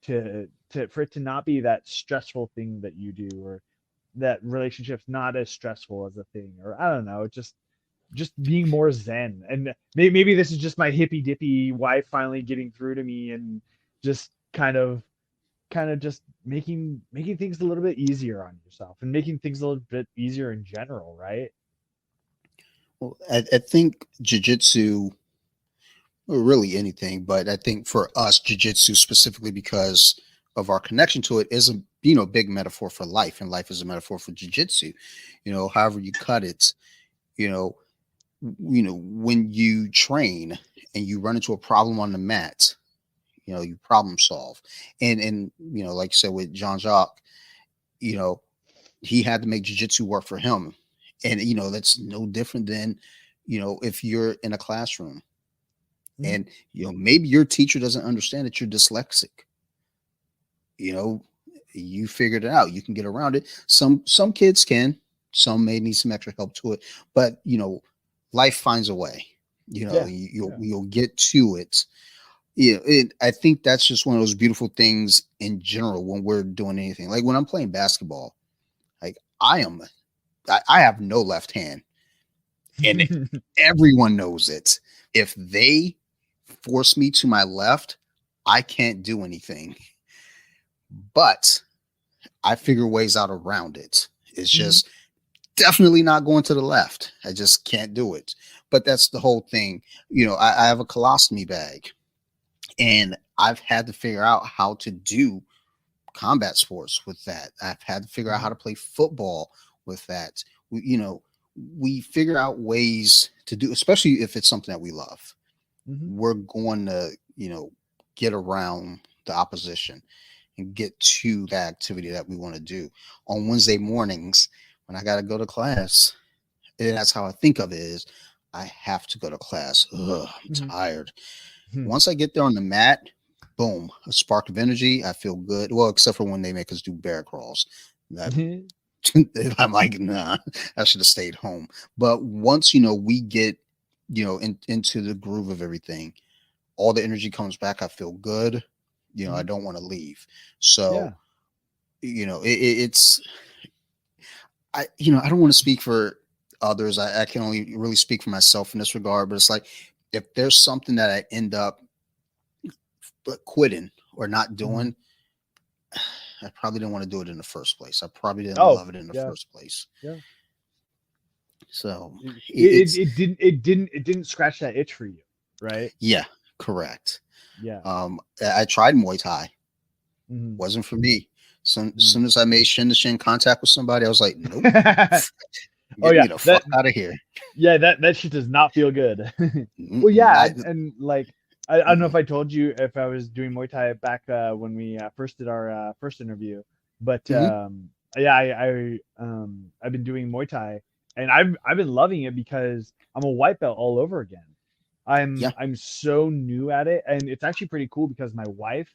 for it to not be that stressful thing that you do, or that relationship's not as stressful as a thing, or I don't know, just being more zen. And maybe this is just my hippy dippy wife finally getting through to me, and just kind of just making things a little bit easier on yourself, and making things a little bit easier in general, right? Well, I think jujitsu, or really anything, but I think for us, jujitsu specifically because of our connection to it, is a big metaphor for life, and life is a metaphor for jujitsu. However you cut it, you know, when you train and you run into a problem on the mat, you problem solve. And like you said with Jean Jacques, you know, he had to make jujitsu work for him. And that's no different than, if you're in a classroom Mhm. and maybe your teacher doesn't understand that you're dyslexic. You know, you figured it out. You can get around it. Some kids can, some may need some extra help to it, but life finds a way. Yeah, You'll yeah. you'll get to it. I think that's just one of those beautiful things in general when we're doing anything. Like when I'm playing basketball, like I have no left hand, and everyone knows it. If they force me to my left, I can't do anything. But I figure ways out around it. It's Mhm. just definitely not going to the left. I just can't do it. But that's the whole thing. I have a colostomy bag, and I've had to figure out how to do combat sports with that. I've had to figure out how Mhm. to play football with that. We figure out ways to do, especially if it's something that we love. Mhm. We're going to, get around the opposition and get to the activity that we want to do. On Wednesday mornings, when I got to go to class, and that's how I think of it, is I have to go to class. Ugh, I'm Mhm. tired. Mhm. Once I get there on the mat, boom, a spark of energy. I feel good. Well, except for when they make us do bear crawls. That Mhm. I'm like, nah, I should have stayed home. But once, we get, into the groove of everything, all the energy comes back. I feel good. I Mhm. don't want to leave. So, Yeah. it's, I don't want to speak for others. I can only really speak for myself in this regard, but it's like, if there's something that I end up quitting or not Mhm. doing, I probably didn't want to do it in the first place. I probably didn't Oh, love it in the yeah. first place. Yeah. So It, it, it's, it didn't scratch that itch for you, right? yeah, correct. Yeah. I tried Muay Thai. Mhm. Wasn't for me. Soon Mhm. as I made shin to shin contact with somebody, I was like, nope, Oh get me yeah, the fuck out of here. that shit does not feel good. Well, Mm-mm, yeah, I, and like I don't know mm-mm, if I told you if I was doing Muay Thai back when we first did our first interview, but mm-hmm, yeah, I've been doing Muay Thai and I've been loving it because I'm a white belt all over again. yeah, I'm so new at it, and it's actually pretty cool because my wife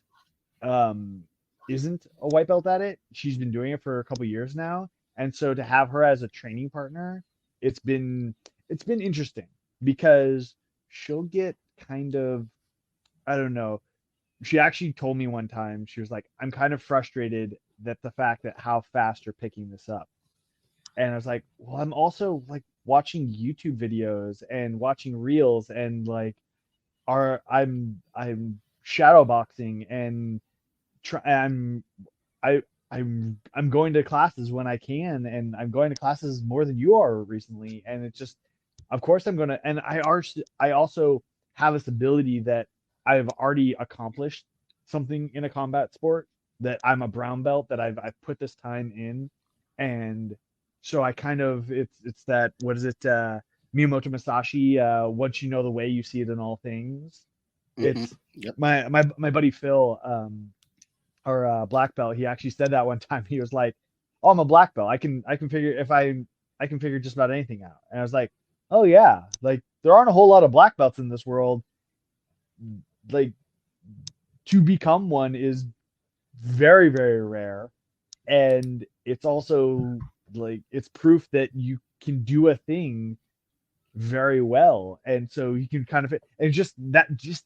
um isn't a white belt at it. She's been doing it for a couple years now. And so to have her as a training partner, it's been it's been interesting because she'll get kind of I don't know. She actually told me one time, she was like, I'm kind of frustrated that the fact that how fast you're picking this up. And I was like, well, I'm also like watching YouTube videos and watching reels and like are I'm shadow boxing and try I I'm going to classes when I can, and I'm going to classes more than you are recently, and it's just, of course, I'm gonna, and I also have this ability that I've already accomplished something in a combat sport that I'm a brown belt that I've put this time in, and so I kind of it's that what is it Miyamoto Musashi once you know the way you see it in all things. mm-hmm, It's yep, my buddy Phil or black belt, he actually said that one time. He was like, "Oh, I'm a black belt. I can figure if I can figure just about anything out." And I was like, "Oh yeah, like there aren't a whole lot of black belts in this world. Like to become one is very rare, and it's also like it's proof that you can do a thing very well, and so you can kind of and just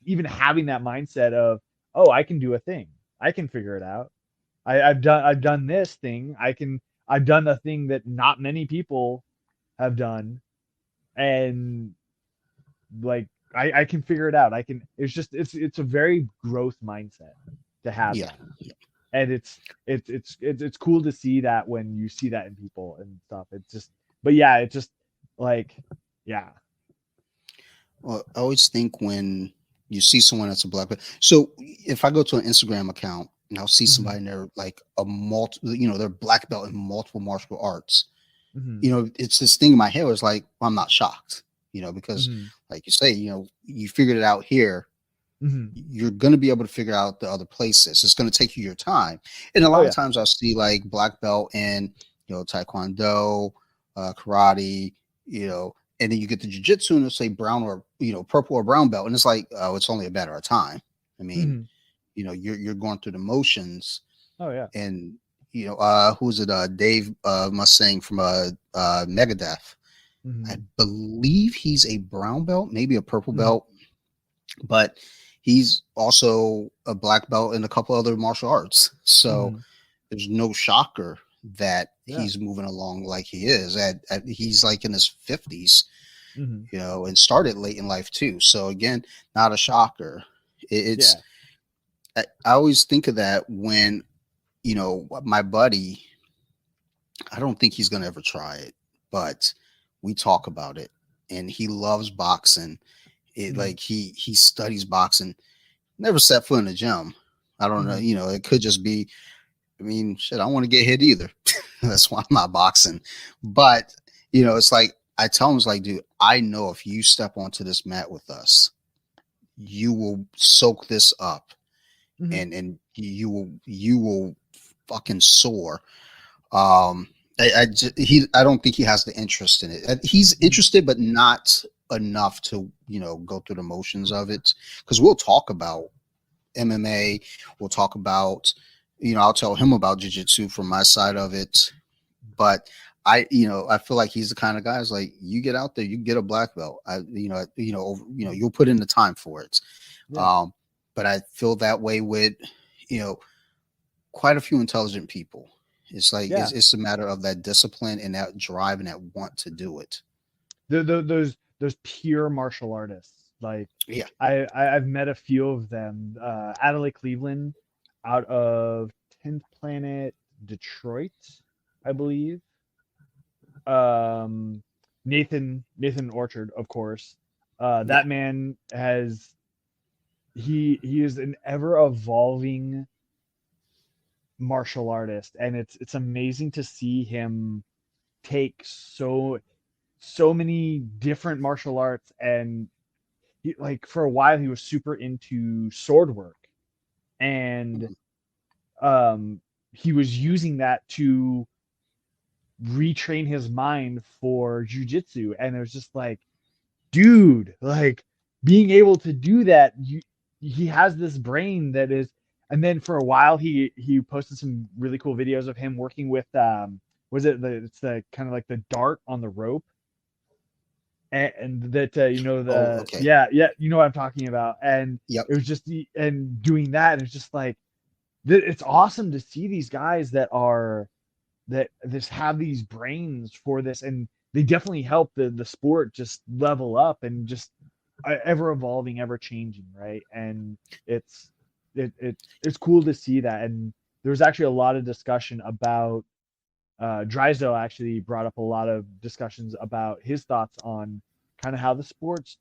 even having that mindset of, oh, I can do a thing, I can figure it out. I've done this thing. I've done a thing that not many people have done, and like I can figure it out. I can. It's just it's a very growth mindset to have yeah, that, yeah. and it's cool to see that when you see that in people and stuff. It's just, but yeah, it's just like yeah. Well, I always think when you see someone that's a black belt. So if I go to an Instagram account and I'll see Mm-hmm. somebody and they're like a they're black belt in multiple martial arts. Mm-hmm. It's this thing in my head where it's like, well, I'm not shocked, because Mm-hmm. like you say, you figured it out here. Mm-hmm. You're going to be able to figure out the other places. It's going to take you your time. And a Oh lot of yeah. times I'll see like black belt in, Taekwondo, karate, and then you get the jujitsu and it'll say brown or, purple or brown belt. And it's like, oh, it's only a matter of time. I mean, Mm-hmm. you're going through the motions Oh yeah. and, who's it? Dave Mustaine from Megadeth. I Mm-hmm. believe he's a brown belt, maybe a purple Mm-hmm. belt, but he's also a black belt in a couple other martial arts. So Mm-hmm. there's no shocker that Yeah. he's moving along like he is. He's like in his 50s, Mm-hmm. and started late in life too. So again, not a shocker. It's Yeah. I always think of that when my buddy. I don't think he's gonna ever try it, but we talk about it, and he loves boxing. It Mm-hmm. like he studies boxing. Never set foot in the gym. I don't know. Mm-hmm. It could just be. I mean, shit. I don't want to get hit either. That's why I'm not boxing. But it's like I tell him, it's like, dude, I know if you step onto this mat with us, you will soak this up, Mm-hmm. and you will fucking soar. Um, I don't think he has the interest in it. He's Mm-hmm. interested, but not enough to go through the motions of it. Because we'll talk about MMA, we'll talk about I'll tell him about jiu-jitsu from my side of it, but I feel like he's the kind of guy who's like, you get out there, you get a black belt. You'll put in the time for it. Yeah. But I feel that way with, quite a few intelligent people. It's like Yeah. it's a matter of that discipline and that drive and that want to do it. Those pure martial artists. Like, Yeah. I've met a few of them. Adelaide Cleveland out of 10th Planet, Detroit, I believe. Nathan Orchard, of course. That man he is an ever evolving martial artist, and it's amazing to see him take so many different martial arts. And like for a while he was super into sword work, and he was using that to retrain his mind for jujitsu. And it was just like, dude, like being able to do that, he has this brain that is. And then for a while he posted some really cool videos of him working with it's the kind of like the dart on the rope, and that Okay. yeah, you know what I'm talking about. And Yep. it was just and doing that, and it's just like it's awesome to see these guys that just have these brains for this, and they definitely help the sport just level up and just ever evolving, ever changing, right? And it's cool to see that. And there was actually a lot of discussion about Drysdale actually brought up a lot of discussions about his thoughts on kind of how the sports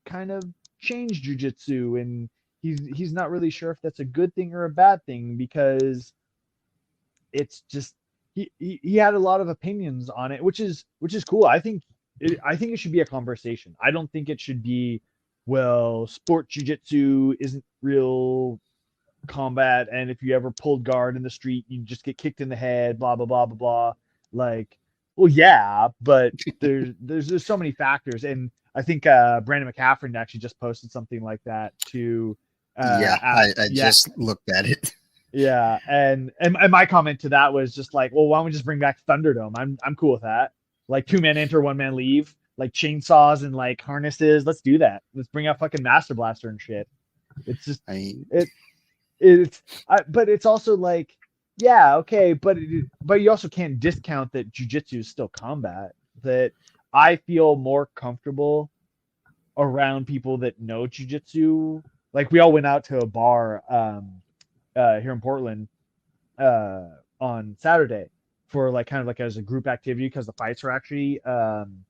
kind of changed jujitsu, and he's not really sure if that's a good thing or a bad thing, because it's just he had a lot of opinions on it, which is cool. I think it should be a conversation. I don't think it should be, well, sport jujitsu isn't real combat, and if you ever pulled guard in the street, you just get kicked in the head, blah blah blah blah blah. Like, well, yeah, but there's so many factors. And I think Brandon McCaffrey actually just posted something like that to I just looked at it. yeah. And my comment to that was just like, well, why don't we just bring back Thunderdome? I'm cool with that. Like 2-man enter, 1-man leave, like chainsaws and like harnesses. Let's do that. Let's bring out fucking Master Blaster and shit. It's just but it's also like, yeah, okay, but you also can't discount that jujitsu is still combat. That I feel more comfortable around people that know jujitsu. Like we all went out to a bar here in Portland on Saturday for like kind of like as a group activity, because the fights were actually on.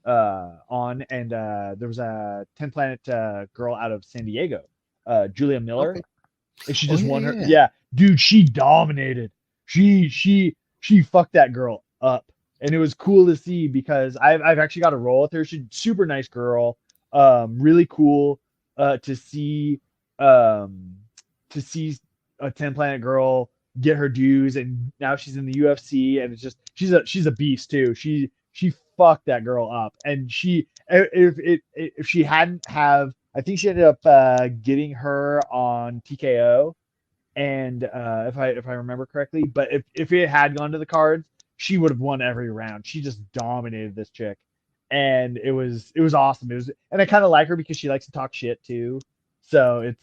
And there was a 10 Planet girl out of San Diego, Julia Miller. Okay. And she just won her. Yeah, dude, she dominated. She fucked that girl up, and it was cool to see, because I've actually got a roll with her. She's a super nice girl. Really cool to see a 10 Planet girl get her dues, and now she's in the UFC, and it's just she's a beast too. She fucked that girl up, and if she hadn't have, I think she ended up getting her on TKO, and if I remember correctly. But if it had gone to the cards, she would have won every round. She just dominated this chick, and it was awesome. And I kind of like her because she likes to talk shit too. So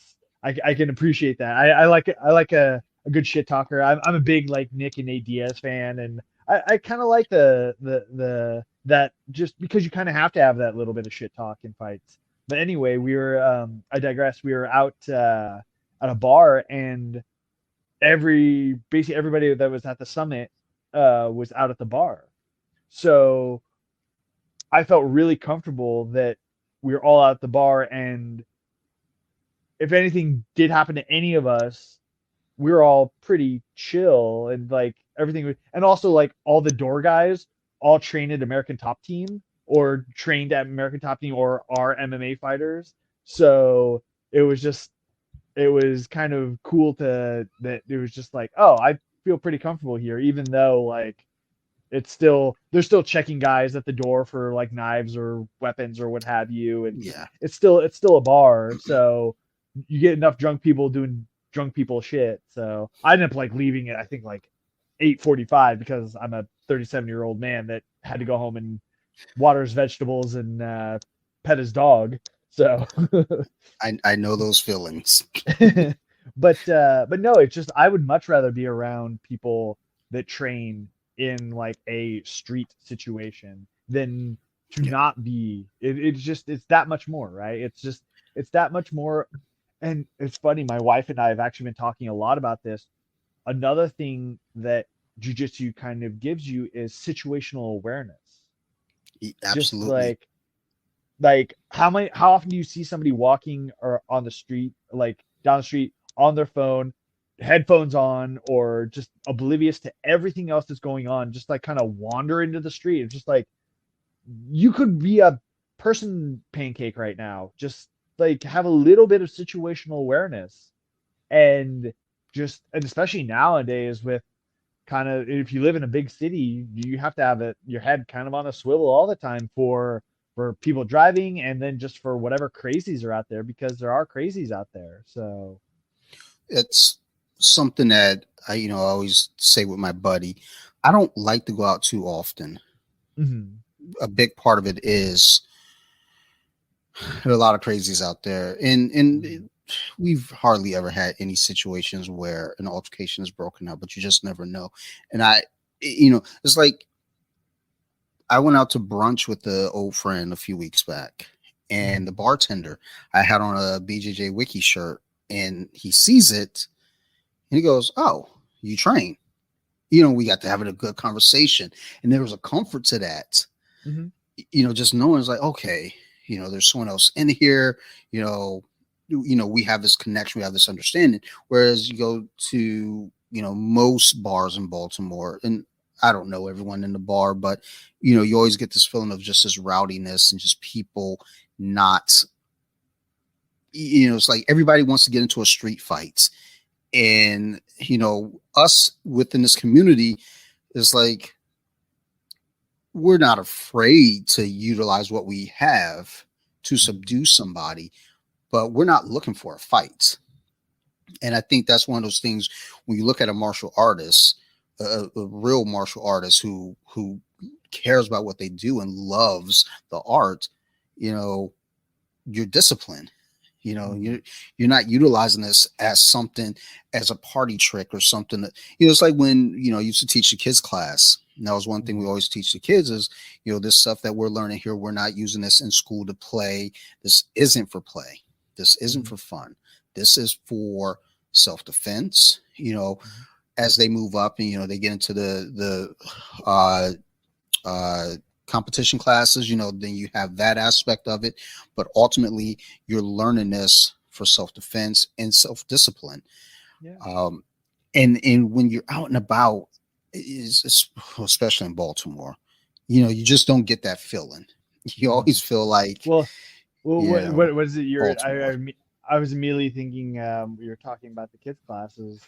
I can appreciate that. I like a good shit talker. I'm a big like Nick and Nate Diaz fan, and I kind of like the that, just because you kind of have to have that little bit of shit talk in fights. But anyway, I digress. We were out at a bar, and basically everybody that was at the summit was out at the bar. So I felt really comfortable that we were all out at the bar, and if anything did happen to any of us, we were all pretty chill, and like everything. And also like all the door guys all trained at American Top Team, or trained at American Top Team, or are MMA fighters. So it was kind of cool that it was just like, oh, I feel pretty comfortable here, even though like they're still checking guys at the door for like knives or weapons or what have you. And Yeah. it's still a bar. So you get enough drunk people doing drunk people shit. So I ended up like leaving it, I think like 8:45 because I'm a 37-year-old man that had to go home and water his vegetables and pet his dog. So I know those feelings. but no, it's just I would much rather be around people that train in like a street situation than to Yeah. not be. It's that much more, right? It's that much more. And it's funny, my wife and I have actually been talking a lot about this. Another thing that jujitsu kind of gives you is situational awareness. Just Absolutely. like how often do you see somebody walking or on the street, like down the street on their phone, headphones on, or just oblivious to everything else that's going on, just like kind of wander into the street? It's just like you could be a person pancake right now. Just like have a little bit of situational awareness. And and especially nowadays with kind of, if you live in a big city, you have to have your head kind of on a swivel all the time for people driving, and then just for whatever crazies are out there, because there are crazies out there. So It's something that I always say with my buddy. I don't like to go out too often. mhm. A big part of it is there are a lot of crazies out there, and we've hardly ever had any situations where an altercation is broken up, but you just never know. And it's like I went out to brunch with the old friend a few weeks back, and the bartender, I had on a BJJ Wiki shirt, and he sees it, and he goes, "Oh, you train?" We got to having a good conversation, and there was a comfort to that. Mhm. Just knowing it's like, okay, there's someone else in here. We have this connection, we have this understanding. Whereas you go to most bars in Baltimore, and I don't know everyone in the bar, but you always get this feeling of just this rowdiness and just people not. It's like everybody wants to get into a street fight, and us within this community is like we're not afraid to utilize what we have to subdue somebody, but we're not looking for a fight. And I think that's one of those things when you look at a martial artist, a real martial artist who cares about what they do and loves the art, you're disciplined. You're not utilizing this as something, as a party trick or something that, it's like when, I used to teach the kids class. And that was one thing we always teach the kids is, this stuff that we're learning here, we're not using this in school to play. This isn't for play. This isn't for fun. This is for self-defense, as they move up and, they get into the competition classes, then you have that aspect of it. But ultimately, you're learning this for self-defense and self-discipline. Yeah. And when you're out and about, especially in Baltimore, you just don't get that feeling. You always feel like, Well, what was it? Baltimore. I was immediately thinking you were talking about the kids classes,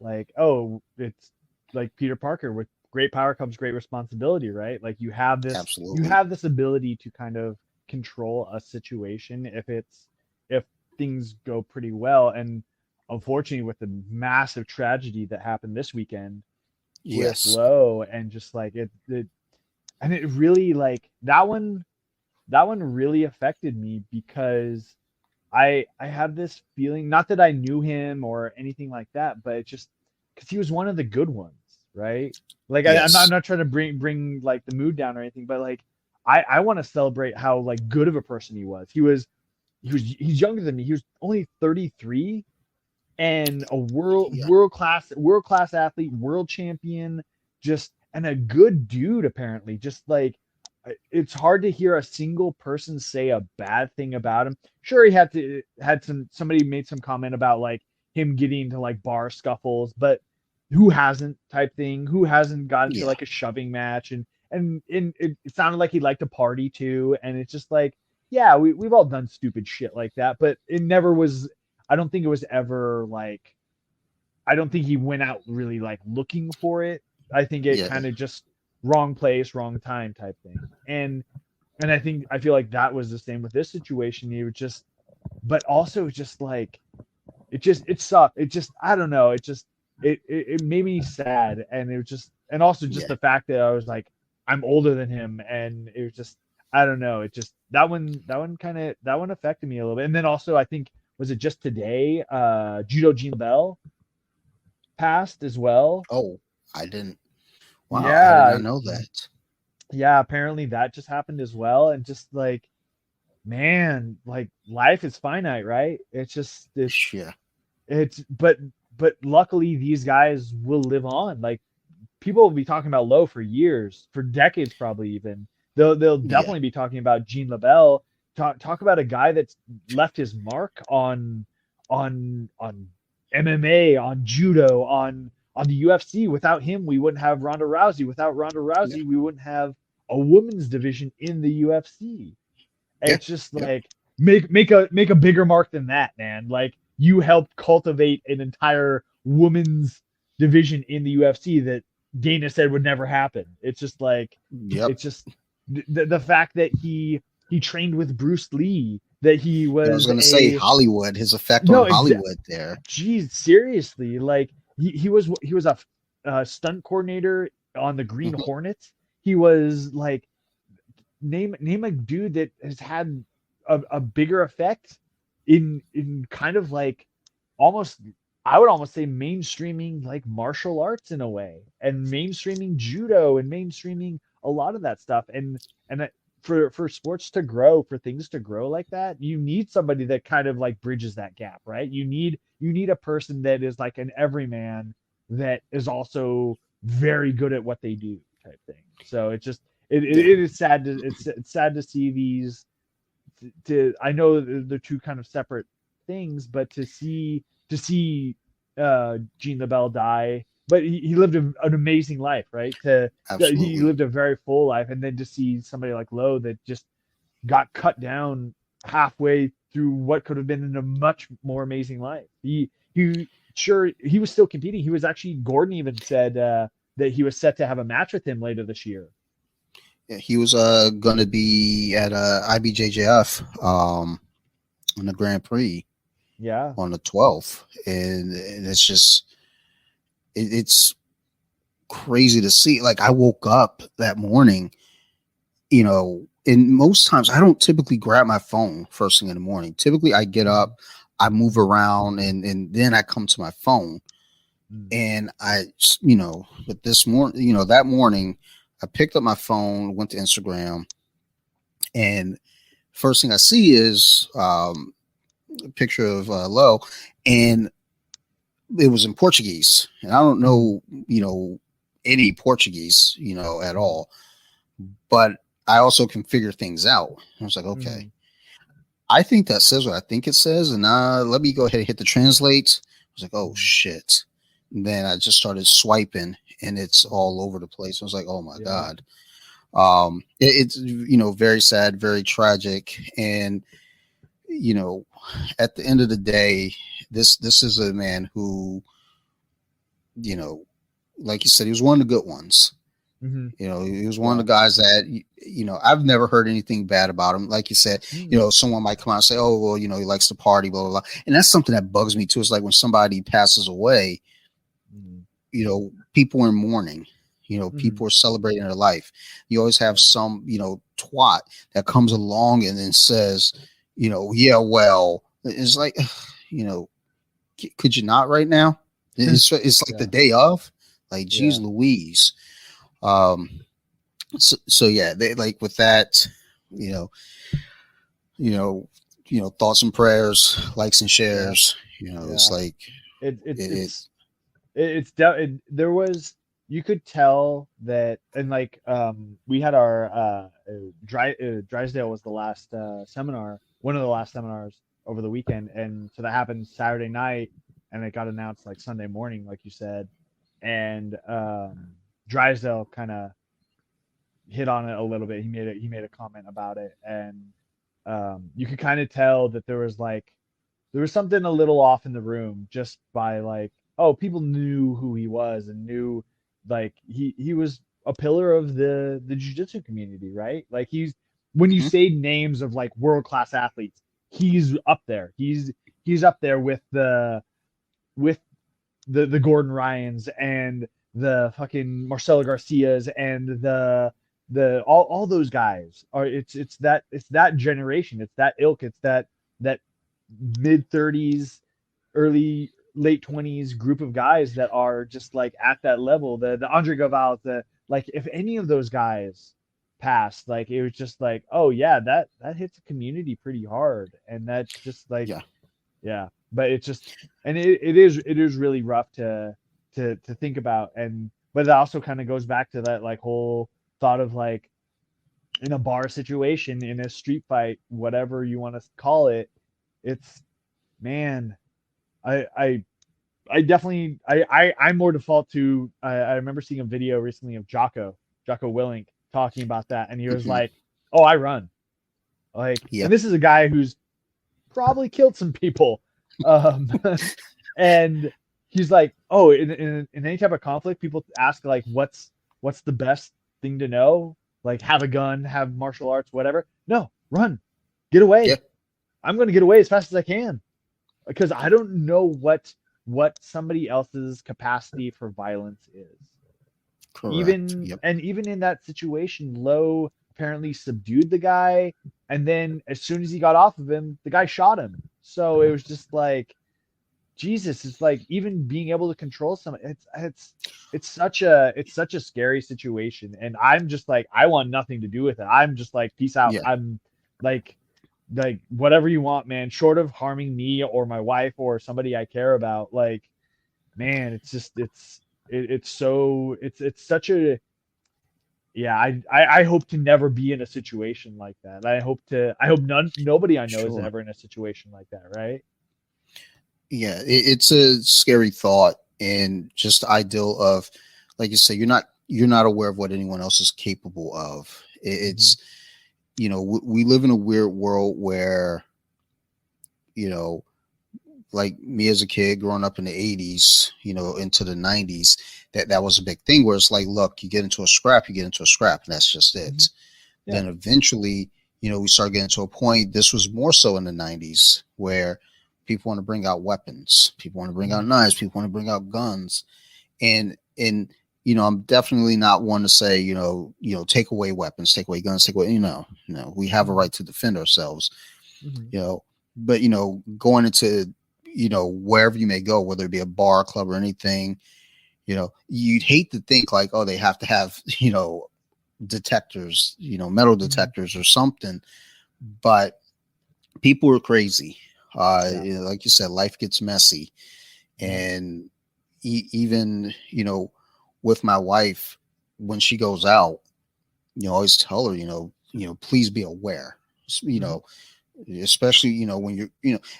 like, oh, it's like Peter Parker, with great power comes great responsibility, right? Like you Absolutely. have this ability to kind of control a situation if things go pretty well. And unfortunately, with the massive tragedy that happened this weekend with Yes. Lowe, and just like it really, like that one really affected me, because I had this feeling, not that I knew him or anything like that, but it just because he was one of the good ones, right? Like I'm Yes. not trying to bring like the mood down or anything, but like I want to celebrate how like good of a person he was. He's younger than me. He was only 33, and a Yeah. world class athlete, world champion, just, and a good dude apparently. Just like it's hard to hear a single person say a bad thing about him. Sure, he had somebody made some comment about like him getting into like bar scuffles, but who hasn't, type thing? Who hasn't gotten to Yeah. like a shoving match? And it sounded like he liked to party too. And it's just like, yeah, we've all done stupid shit like that, but it never was. I don't think it was ever like. I don't think he went out really like looking for it. I think it Yeah. kind of just wrong place, wrong time type thing. And I feel like that was the same with this situation. He was but also just like it sucked. It just, I don't know. It just, it made me sad, and it was just, and also just Yeah. the fact that I was like, I'm older than him, and it was just, I don't know, it just, that one affected me a little bit. And then also I think, was it just today, Judo Jean Bell passed as well. Oh, I didn't. Wow, I did Yeah, not know that. yeah, apparently that just happened as well. And just like, man, like life is finite, right? It's just, Yeah. it's but luckily these guys will live on. Like, people will be talking about Lowe for years, for decades, probably even. They'll Yeah. definitely be talking about Gene LaBelle. Talk about a guy that's left his mark on MMA, on judo, on the UFC. Without him, we wouldn't have Ronda Rousey. Without Ronda Yeah. Rousey, we wouldn't have a women's division in the UFC. Yeah. It's just Yeah. like, make a bigger mark than that, man. Like, you helped cultivate an entire women's division in the UFC that Dana said would never happen. It's just like, Yep. it's just the fact that he trained with Bruce Lee, that he Yeah, I was was gonna say a, Hollywood, his effect on no, Hollywood there. geez, seriously, like, he was a stunt coordinator on the Green Mhm. Hornets. He was like, name a dude that has had a bigger effect in kind of like, almost, I would almost say mainstreaming like martial arts in a way, and mainstreaming judo, and mainstreaming a lot of that stuff. And for sports to grow, for things to grow like that, you need somebody that kind of like bridges that gap, right? You need a person that is like an everyman, that is also very good at what they do, type thing. So it just, Yeah. it is sad to, it's sad to see these, I know they're two kind of separate things, but to see Gene LaBelle die, but he lived an amazing life, right? He Absolutely. lived a very full life, and then to see somebody like Lowe that just got cut down halfway through what could have been a much more amazing life. He sure, he was still competing. He was actually, Gordon even said that he was set to have a match with him later this year. Yeah, he was gonna be at IBJJF on the Grand Prix Yeah. on the 12th, and it's just it's crazy to see. Like, I woke up that morning, and most times I don't typically grab my phone first thing in the morning. Typically, I get Mhm. up, I move around, and then I come to my phone. Mm. And but this morning, that morning, I picked up my phone, went to Instagram, and first thing I see is a picture of Lowe, and it was in Portuguese, and I don't Mhm. know, any Portuguese, at Mhm. all, but I also can figure things out. I was like, okay, Mhm. I think that says what I think it says, and let me go ahead and hit the translate. I was like, oh Mhm. shit. And then I just started swiping, and it's all over the place. I was like, oh my Yeah. god. It's very sad, very tragic, and you know at the end of the day, this is a man who, you know like you said, he was one of the good ones. Mhm. He was one of Yeah. the guys that, I've never heard anything bad about him. Like you said, Mm. someone might come out and say, oh, well, he likes to party, blah, blah, blah. And that's something that bugs me too. It's like when somebody passes away, Mhm. people are in mourning, Mhm. people are celebrating their life. You always have Right. some, twat that comes along and then says, yeah, well, it's like, you know, could you not right now? It's like the Yeah. day of, like, geez Yeah. Louise. Um, so yeah, they, like, with that, you know, you know, thoughts and prayers, likes and Yeah. shares. It's Yeah. like It it's it. it's there was, you could tell that. And like, we had our Drysdale was the last seminar, one of the last seminars over the weekend, and so that happened Saturday night, and it got announced like Sunday morning, like you said. And Drysdale kind of hit on it a little bit. He made a comment about it, and you could kind of tell that there was something a little off in the room, just by like, oh, people knew who he was, and knew, like, he was a pillar of the jiu-jitsu community, right? Like, when you Mhm. say names of like world class athletes, he's up there. He's up there with the with the Gordon Ryans and the fucking Marcelo Garcias and the all those guys are it's that generation, it's that ilk, it's that mid 30s, early late 20s group of guys that are just like at that level. The Andre Galval, the like if any of those guys passed, like it was just like, oh yeah, that hits a community pretty hard, and that's just like Yeah. yeah. But it's just and it is really rough to think about, and but it also kind of goes back to that like whole thought of like in a bar situation, in a street fight, whatever you want to call it, it's man, I I I definitely I'm more default to I remember seeing a video recently of Jocko Willink talking about that, and he was Hmm. like, "Oh, I run." Like, Yeah. and this is a guy who's probably killed some people, um, and he's like, "Oh, in any type of conflict, people ask like, what's the best thing to know? Like, have a gun, have martial arts, whatever. No, run, get Yeah. away. I'm going to get away as fast as I can." Because I don't know what somebody else's capacity for violence is. Correct. Even Yep. and even in that situation, Lowe apparently subdued the guy, and then as soon as he got off of him, the guy shot him. So it was just like Jesus. It's like even being able to control someone. It's such a scary situation, and I'm just like I want nothing to do with it. I'm just like peace out. Yeah. I'm like whatever you want, man, short of harming me or my wife or somebody I care about. Like, man, it's just it's so it's such a yeah. I hope to never be in a situation like that. I hope nobody I know is Sure. ever in a situation like that, right? Yeah. It's a scary thought, and just the ideal of, like you say, you're not aware of what anyone else is capable of. Mm-hmm. It's we live in a weird world where you know like me as a kid growing up in the 80s, into the 90s, that was a big thing where it's like, look, you get into a scrap, you get into a scrap, and that's just Mm-hmm. it. Yeah. Then eventually, we start getting to a point, this was more so in the 90s, where people want to bring out weapons, people want to bring Mm-hmm. out knives, people want to bring out guns. And I'm definitely not one to say, take away weapons, take away guns, take away, we have a Mm-hmm. right to defend ourselves, Mm-hmm. you know, but going into wherever you may go, whether it be a bar, club, or anything, you'd hate to think like, oh, they have to have detectors, metal Mm-hmm. detectors or something, but people are crazy. Yeah. Like you said, life gets messy, Yeah. and even with my wife, when she goes out, I always tell her, please be aware, you Mm-hmm. know especially when you're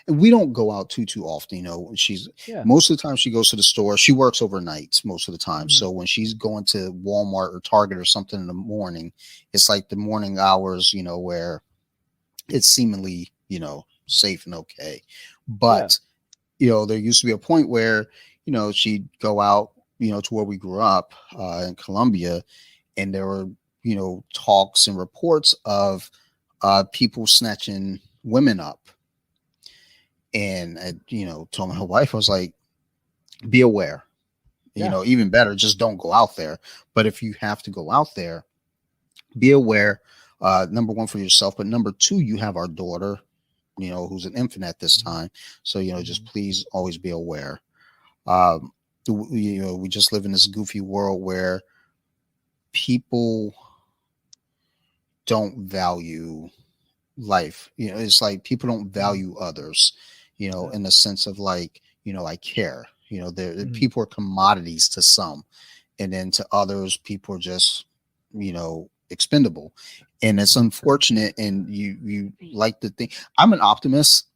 and we don't go out too often. She's Yeah. most of the time she goes to the store, she works overnights most of the time, Mm-hmm. so when she's going to Walmart or Target or something in the morning, it's like the morning hours, where it's seemingly safe and okay. Yeah. But there used to be a point where she'd go out to where we grew up in Colombia, and there were talks and reports of people snatching women up. And I, told my wife, I was like, be aware. Yeah. Even better, just don't go out there. But if you have to go out there, be aware. Number one, for yourself, but number two, you have our daughter, who's an infant at this Mm-hmm. time. So just Mm-hmm. please always be aware. Um, we just live in this goofy world where people don't value life. It's like people don't Mm-hmm. value others, Yeah. in the sense of like, I care. Mm-hmm. People are commodities to some, and then to others, people are just, expendable. And it's Mm-hmm. unfortunate. And you like to think I'm an optimist,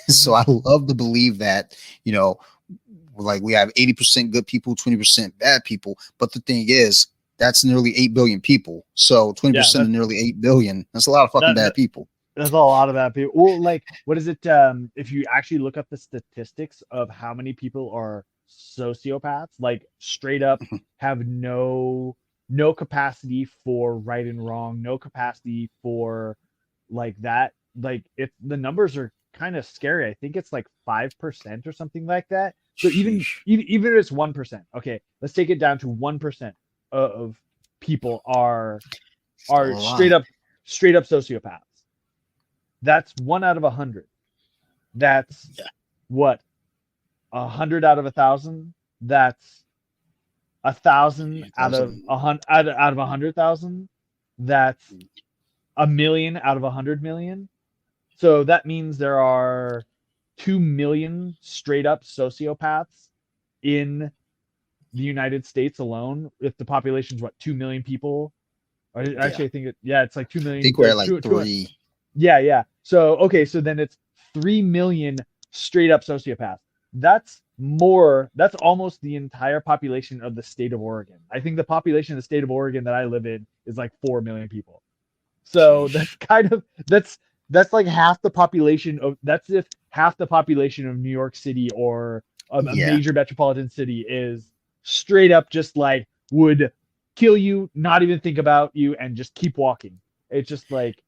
so Mm-hmm. I love to believe that, like we have 80% good people, 20% bad people. But the thing is, that's nearly 8 billion people. So Yeah. 20% of nearly 8 billion, that's a lot of fucking That bad people. There's a lot of that people. Well, like, what is it? If you actually look up the statistics of how many people are sociopaths, like straight up have no capacity for right and wrong, no capacity for like that. Like, the numbers are kind of scary. I think it's like 5% or something like that So even Sheesh. even if it's 1%, okay, let's take it down to 1% of people Still are a lot. straight up sociopaths. That's 1 out of 100. That's Yeah. what 100 out of 1,000. That's 1,000 out of 1,000. out of 100,000. That's 1,000,000 out of 100 million. So that means there are 2 million straight up sociopaths in the United States alone. If the population's what 2 million people, or Yeah. actually I think it's like 2 I million. think we're at like 3. Yeah. So okay, so then it's 3 million straight up sociopaths. That's more. That's almost the entire population of the state of Oregon. I think the population of the state of Oregon that I live in is like 4 million people. So Sheesh. that's like half the population of that's if half the population of New York City or a Yeah. major metropolitan city is straight up just like would kill you, not even think about you, and just keep walking. It's just like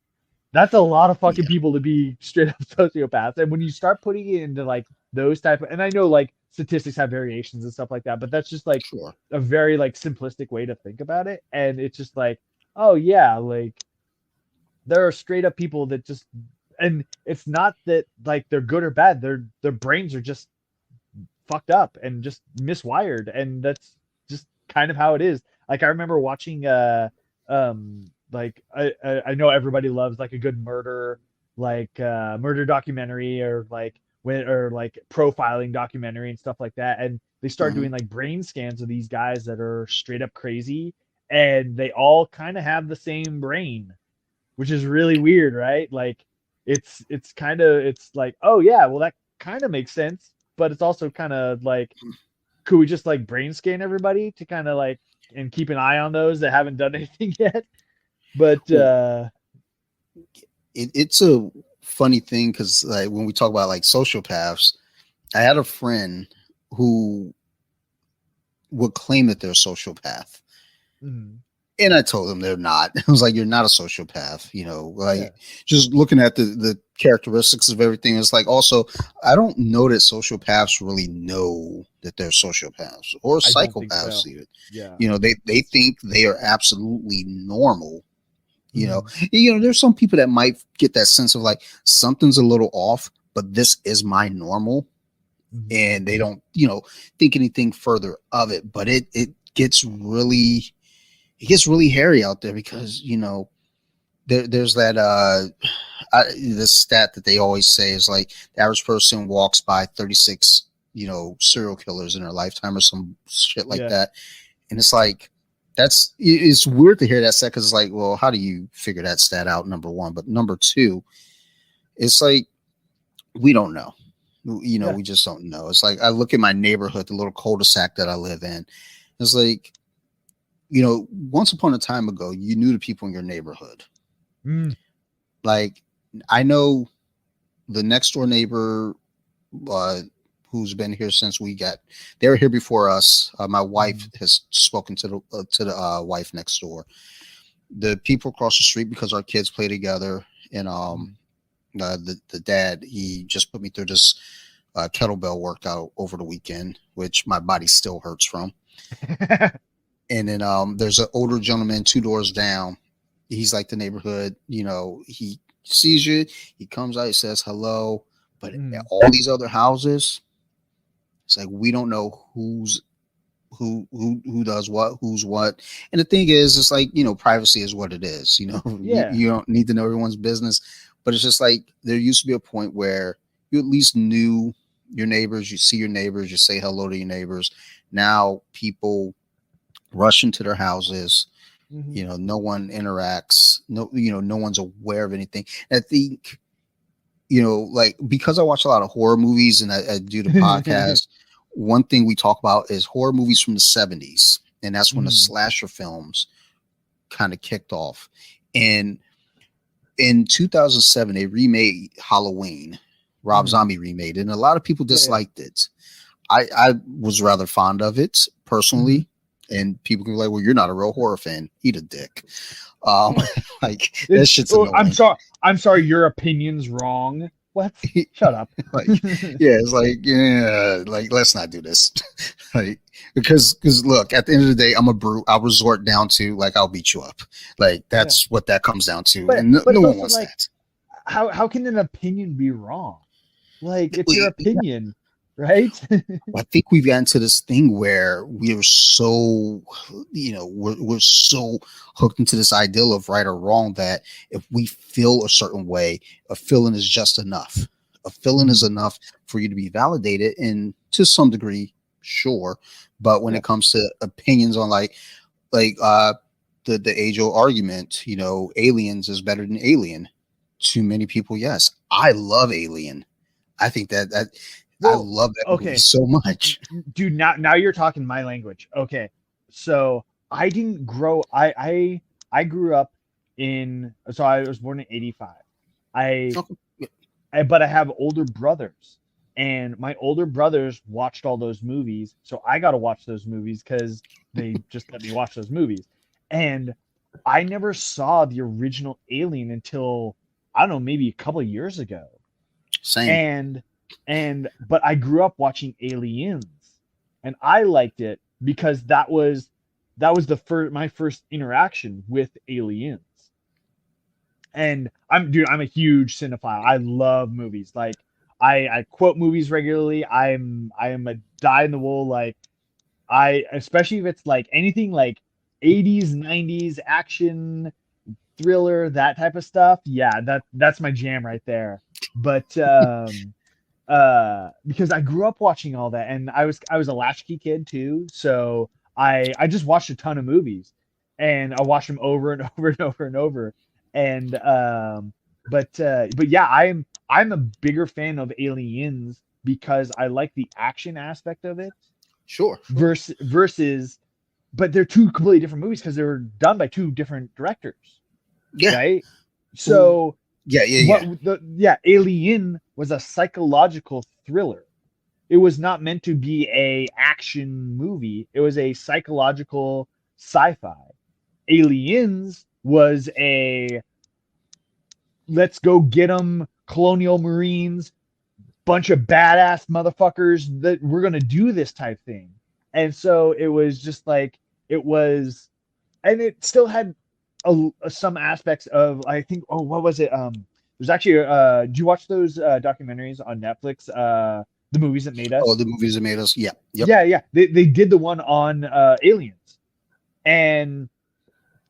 that's a lot of fucking Yeah. people to be straight up sociopaths. And when you start putting it into like those type of, and I know like statistics have variations and stuff like that, but that's just like Sure. a very like simplistic way to think about it. And it's just like, oh yeah, like there are straight up people that just, and it's not that like they're good or bad. Their brains are just fucked up and just miswired, and that's just kind of how it is. Like I remember watching like I know everybody loves like a good murder documentary, or like or like profiling documentary and stuff like that, and they start Hmm. doing like brain scans of these guys that are straight up crazy, and they all kind of have the same brain, which is really weird, right? Like it's kind of it's like, oh yeah, well that kind of makes sense, but it's also kind of like, could we just like brain scan everybody to kind of like and keep an eye on those that haven't done anything yet? But Well, it's a funny thing because like when we talk about like sociopaths, I had a friend who would claim that they're a sociopath. mm, And I told them they're not. I was like, you're not a sociopath, like yeah, just looking at the characteristics of everything. It's like, also, I don't know that sociopaths really know that they're sociopaths or I don't think psychopaths so. even. Yeah. They think they are absolutely normal. Mm, There's some people that might get that sense of like something's a little off, but this is my normal. mm, And they don't, think anything further of it. But it gets really hairy out there because there's that the stat that they always say is like the average person walks by 36 serial killers in their lifetime or some shit like yeah. that. And it's like it's weird to hear that stat because it's like, well, how do you figure that stat out? Number one, but number two, it's like we don't know. Yeah. We just don't know. It's like I look at my neighborhood, the little cul-de-sac that I live in. It's like, once upon a time ago, you knew the people in your neighborhood. Mm, Like, I know the next door neighbor who's been here since they were here before us. My wife has spoken to the wife next door. The people across the street, because our kids play together, and the dad, he just put me through this kettlebell workout over the weekend, which my body still hurts from. And then there's an older gentleman 2 doors down. He's like the neighborhood, he sees you, he comes out, he says hello. But mm, all these other houses, it's like we don't know who does what, who's what. And the thing is, it's like, privacy is what it is. yeah. You don't need to know everyone's business. But it's just like there used to be a point where you at least knew your neighbors, you see your neighbors, you say hello to your neighbors. Now people rush into their houses. Hmm. No one interacts. No one's aware of anything. And I think, like because I watch a lot of horror movies and I do the podcast, one thing we talk about is horror movies from the 70s. And that's when the Mm, slasher films kind of kicked off. And in 2007, they remade Halloween. Rob mm, Zombie remade it, and a lot of people yeah. disliked it. I was rather fond of it Hmm. personally. And people can be like, well, you're not a real horror fan. Eat a dick. Um, like that shit's I'm annoying. sorry. I'm sorry. Your opinion's wrong. What? Shut up. Like, yeah, it's like, yeah, like, let's not do this. Like, because look, at the end of the day, I'm a brute. I'll resort down to, like, I'll beat you up. Like, that's what that comes down to. But And but no it's one also wants like, that. how can an opinion be wrong? Like, it's your opinion, right? I think we've gotten to this thing where we're so, we're so hooked into this ideal of right or wrong that if we feel a certain way, a feeling is just enough. A feeling is enough for you to be validated, and to some degree, sure. But when it comes to opinions on the age old argument, aliens is better than Alien. To many people, yes. I love Alien. I think that I love that movie so much. Dude, now you're talking my language. Okay. So I didn't grow I grew up so I was born in 85. But I have older brothers, and my older brothers watched all those movies, so I got to watch those movies because they just let me watch those movies. And I never saw the original Alien until, I don't know, maybe a couple of years ago. Same. But I grew up watching Aliens, and I liked it because that was my first interaction with aliens. And I'm a huge cinephile. I love movies. Like, I quote movies regularly. I am a die in the wool. Like, especially if it's like anything like 80s, 90s action, thriller, that type of stuff. Yeah, that's my jam right there. But because I grew up watching all that, and I was a latchkey kid too, so I just watched a ton of movies, and I watched them over and over and over and over. And but yeah, I'm a bigger fan of Aliens because I like the action aspect of it. Sure. Versus, but they're two completely different movies because they were done by two different directors. Yeah. Right. So yeah. Alien was a psychological thriller. It was not meant to be a action movie. It was a psychological sci-fi. Aliens was a let's go get them colonial marines, bunch of badass motherfuckers that we're gonna do this type thing. And so it was just like and it still had some aspects of, I think, what was it? There's actually did you watch those documentaries on Netflix? The movies that made us. Oh, the movies that made us. Yeah. Yep. Yeah. They did the one on aliens, and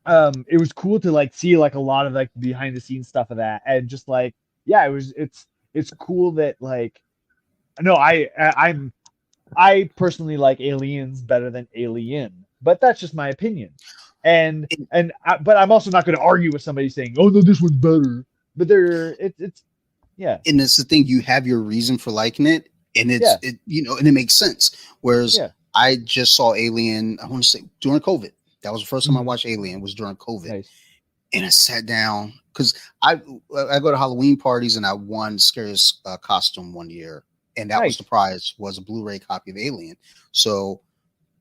it was cool to like see like a lot of like behind the scenes stuff of that, and just like, yeah, it's cool that like, no, I personally like Aliens better than Alien, but that's just my opinion. But I'm also not going to argue with somebody saying, "Oh no, this one's better." But it's yeah. And it's the thing, you have your reason for liking it, and and it makes sense. Whereas I just saw Alien, I want to say during COVID. That was the first time I watched Alien, was during COVID. Nice. And I sat down because I go to Halloween parties, and I won scariest costume one year, and that was the prize, was a Blu-ray copy of Alien. So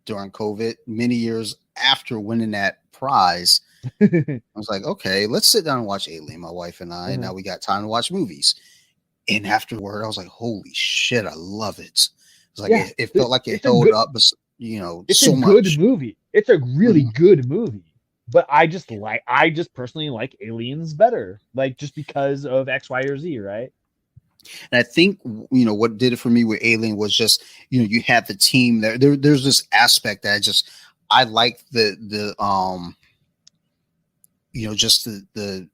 during COVID, many years after winning that prize, I was like, okay, let's sit down and watch Alien, my wife and I. And now we got time to watch movies. And afterward, I was like, holy shit, I love it. It's like it felt like it held up, it's so much. It's a good movie. It's a really good movie. But I just personally like Aliens better, like just because of X, Y, or Z, right? And I think, what did it for me with Alien was just, you have the team there. There's this aspect that I like just the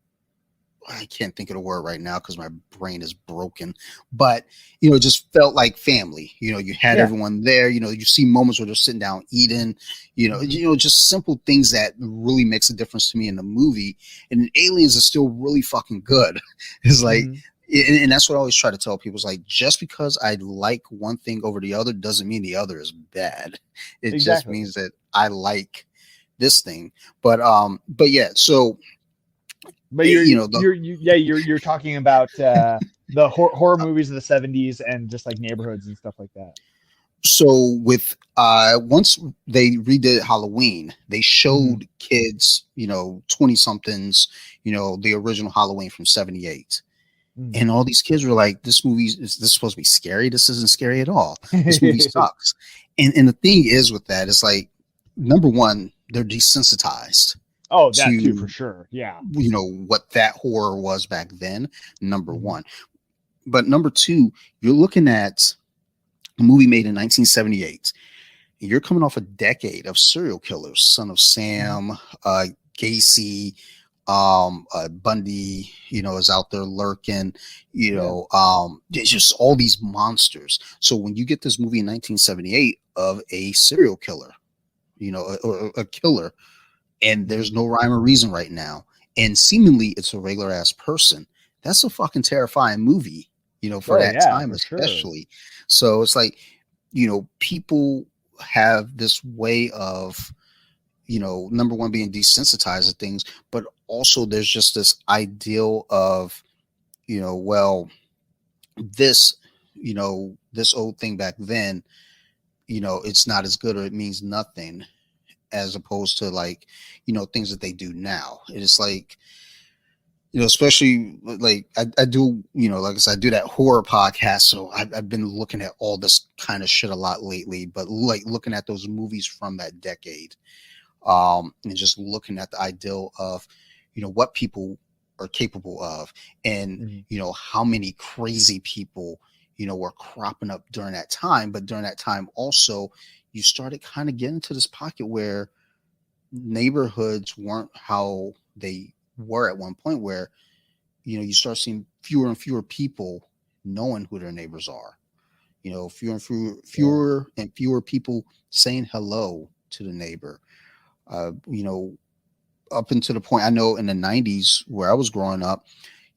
I can't think of the word right now because my brain is broken, but it just felt like family. You had everyone there. You see moments where they're sitting down eating. Just simple things that really makes a difference to me in the movie. And Aliens is still really fucking good. It's like, and that's what I always try to tell people. It's like, just because I like one thing over the other doesn't mean the other is bad. It just means that I like this thing. But yeah. So. But you're talking about the horror movies of the 70s and just like neighborhoods and stuff like that. So with once they redid Halloween, they showed kids, 20 somethings, the original Halloween from 78. Mm. And all these kids were like, is this supposed to be scary? This isn't scary at all. This movie sucks. And the thing is with that, is like, number one, they're desensitized Oh, that too, for to, sure. Yeah. what that horror was back then, number Mhm. one. But number two, you're looking at a movie made in 1978. You're coming off a decade of serial killers, Son of Mhm. Sam, Gacy, Bundy, is out there lurking, Yeah. there's just all these monsters. So when you get this movie in 1978 of a serial killer, or a killer, and there's Mhm. no rhyme or reason right now, and seemingly it's a regular ass person, that's a fucking terrifying movie, for Oh that yeah, time for sure. especially. So it's like, people have this way of, number one, being desensitized to things, but also there's just this ideal of, well, this, this old thing back then, it's not as good, or it means nothing, as opposed to, like, things that they do now. It's like, especially like I do, like I said, I do that horror podcast. So I've been looking at all this kind of shit a lot lately, but like looking at those movies from that decade, and just looking at the ideal of, what people are capable of, and, Mhm. how many crazy people, were cropping up during that time. But during that time also, you started kind of getting to this pocket where neighborhoods weren't how they were at one point, where, you start seeing fewer and fewer people knowing who their neighbors are, Yeah. fewer and fewer people saying hello to the neighbor. uh, you know Up until the point, I know in the 90s where I was growing up,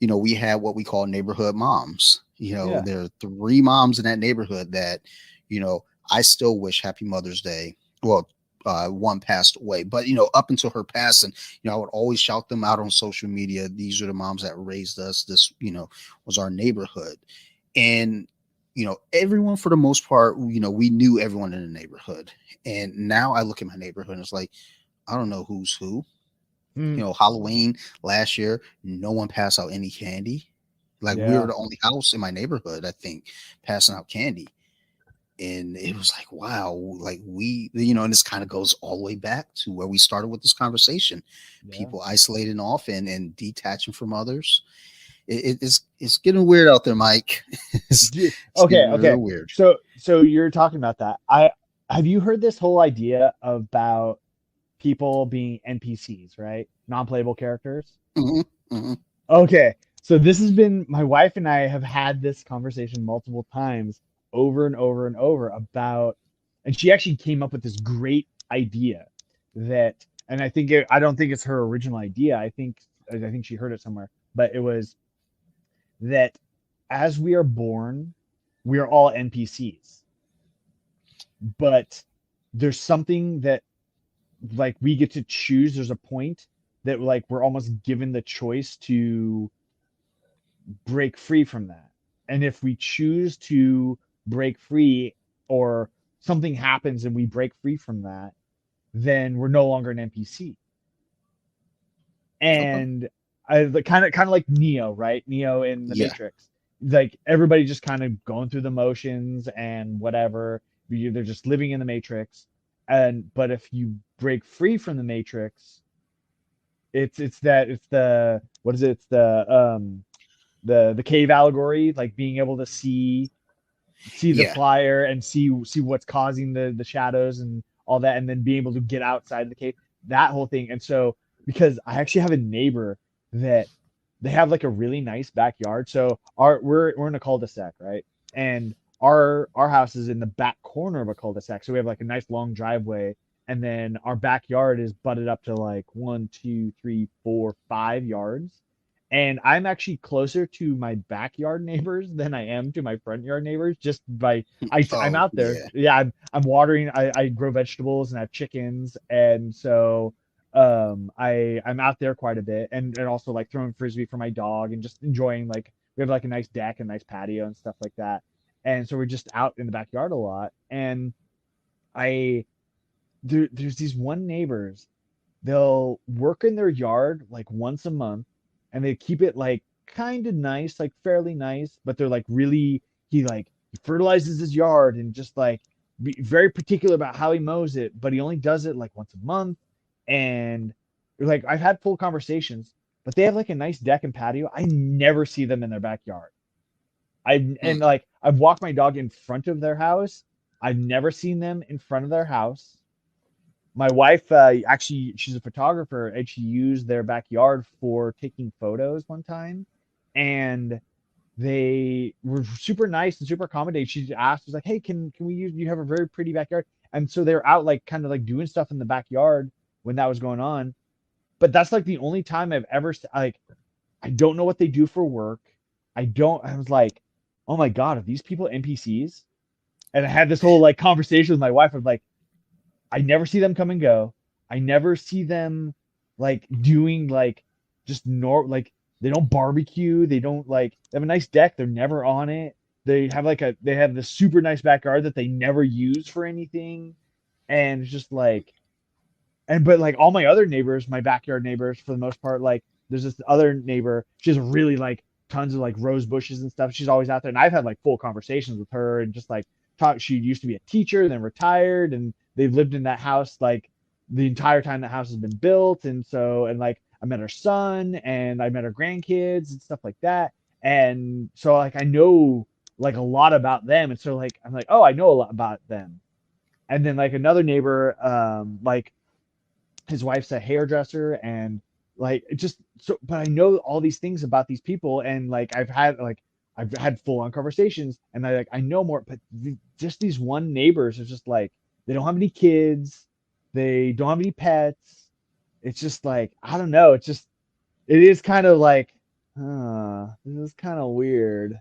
we had what we call neighborhood moms. Yeah. There are three moms in that neighborhood that, you know, I still wish happy Mother's Day. Well, one passed away, but, up until her passing, I would always shout them out on social media. These are the moms that raised us. This, was our neighborhood. And, everyone, for the most part, we knew everyone in the neighborhood. And now I look at my neighborhood and it's like, I don't know who's who. Mm. Halloween last year, no one passed out any candy. Like, we were Yeah. the only house in my neighborhood, I think, passing out candy. And it was like, wow, like and this kind of goes all the way back to where we started with this conversation. Yeah. People isolating off and detaching from others. It's getting weird out there, Mike. It's Okay, getting okay. real weird. So you're talking about that. I have you heard this whole idea about people being NPCs, right? Non-playable characters. Hmm. Hmm. Okay. So this has been my wife and I have had this conversation multiple times over and over and over about, and she actually came up with this great idea that, and I don't think it's her original idea. I think she heard it somewhere, but it was that as we are born, we are all NPCs, but there's something that like we get to choose. There's a point that like we're almost given the choice to break free from that. And if we choose to break free or something happens and we break free from that, then we're no longer an NPC. Okay. And I kind of like Neo, right? Neo in the Yeah. Matrix. Like everybody just kind of going through the motions and whatever. They're just living in the Matrix. And but if you break free from the Matrix, it's the what is it? It's the cave allegory, like being able to see the Yeah. flyer and see what's causing the shadows and all that, and then being able to get outside the cave, that whole thing. And so because I actually have a neighbor that they have like a really nice backyard. So we're in a cul-de-sac, right? And our house is in the back corner of a cul-de-sac. So we have like a nice long driveway, and then our backyard is butted up to like 1, 2, 3, 4, 5 yards. And I'm actually closer to my backyard neighbors than I am to my front yard neighbors. Just by I'm Oh, out there. yeah. Yeah, I'm watering. I grow vegetables and I have chickens, and so I'm out there quite a bit, and also like throwing frisbee for my dog and just enjoying, like we have like a nice deck and nice patio and stuff like that. And so we're just out in the backyard a lot. And I there's these one neighbors, they'll work in their yard like once a month, and they keep it like kind of nice, like fairly nice, but they're like really, he fertilizes his yard and just like very particular about how he mows it, but he only does it like once a month. And like I've had full conversations, but they have like a nice deck and patio. I never see them in their backyard. And like I've walked my dog in front of their house. I've never seen them in front of their house. My wife, actually, she's a photographer, and she used their backyard for taking photos one time. And they were super nice and super accommodating. She asked, was like, "Hey, can we use? You have a very pretty backyard." And so they're out like kind of like doing stuff in the backyard when that was going on. But that's like the only time I've ever like. I don't know what they do for work. I was like, "Oh my God, are these people NPCs?" And I had this whole like conversation with my wife of like, I never see them come and go. I never see them like doing like just like they don't barbecue. They don't like they have a nice deck. They're never on it. They have this super nice backyard that they never use for anything. And it's just like, but like all my other neighbors, my backyard neighbors for the most part, like there's this other neighbor. She has really like tons of like rose bushes and stuff. She's always out there. And I've had like full conversations with her and just like talk. She used to be a teacher, then retired, and they've lived in that house like the entire time the house has been built. And so, and like I met her son and I met her grandkids and stuff like that. And so like I know like a lot about them. And so like I'm like, oh, I know a lot about them. And then like another neighbor, like his wife's a hairdresser, and like it just so, but I know all these things about these people, and like I've had full on conversations, and I know more, but just these one neighbors are just like, they don't have any kids. They don't have any pets. It's just like, I don't know. It is kind of like, this is kind of weird.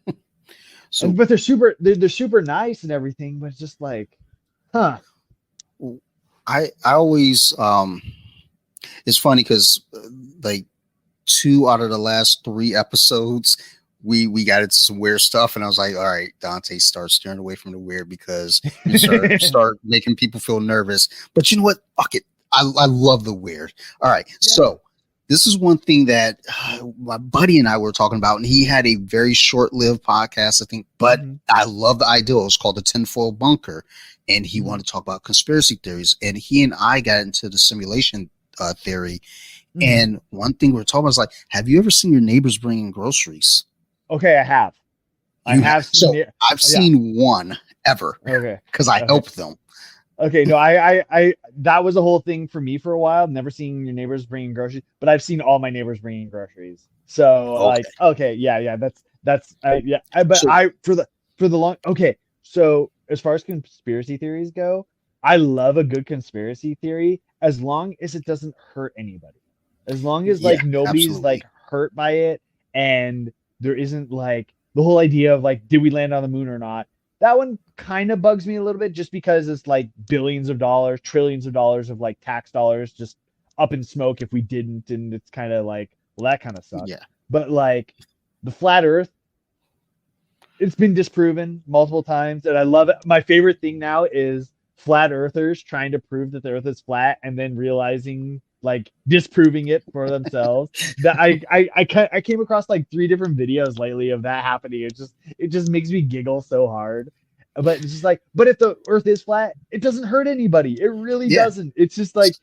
But they're super nice and everything, but it's just like, I always, it's funny because like 2 out of the last 3 episodes, we got into some weird stuff, and I was like, all right, Dante, start steering away from the weird because you start making people feel nervous. But you know what? Fuck it. I love the weird. All right. Yeah. So this is one thing that my buddy and I were talking about, and he had a very short-lived podcast, I think, but I love the idea. It was called the Tinfoil Bunker, and he wanted to talk about conspiracy theories, and he and I got into the simulation theory. And one thing we were talking about is like, have you ever seen your neighbors bringing groceries? Okay, I have. I've seen one ever. Okay, because I helped them. Okay, no, I that was a whole thing for me for a while. Never seeing your neighbors bringing groceries, but I've seen all my neighbors bringing groceries. So like, okay, yeah, that's for the long. Okay, so as far as conspiracy theories go, I love a good conspiracy theory as long as it doesn't hurt anybody. As long as like nobody's like hurt by it, and there isn't like the whole idea of like, did we land on the moon or not? That one kind of bugs me a little bit just because it's like billions of dollars, trillions of dollars of like tax dollars just up in smoke if we didn't. And it's kind of like, well, that kind of sucks. Yeah. But like the flat earth, it's been disproven multiple times. And I love it. My favorite thing now is flat earthers trying to prove that the earth is flat and then realizing like disproving it for themselves. That I came across like 3 different videos lately of that happening. It just makes me giggle so hard. But it's just like, but if the earth is flat, it doesn't hurt anybody. It really doesn't. It's just like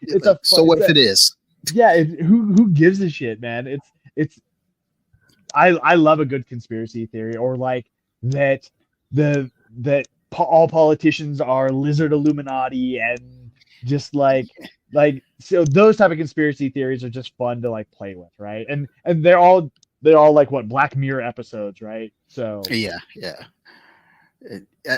so what if it is? Yeah, who gives a shit, man? I love a good conspiracy theory, or like that all politicians are lizard Illuminati, and just like so those type of conspiracy theories are just fun to like play with, right? And they're all like what, Black Mirror episodes, right? So yeah.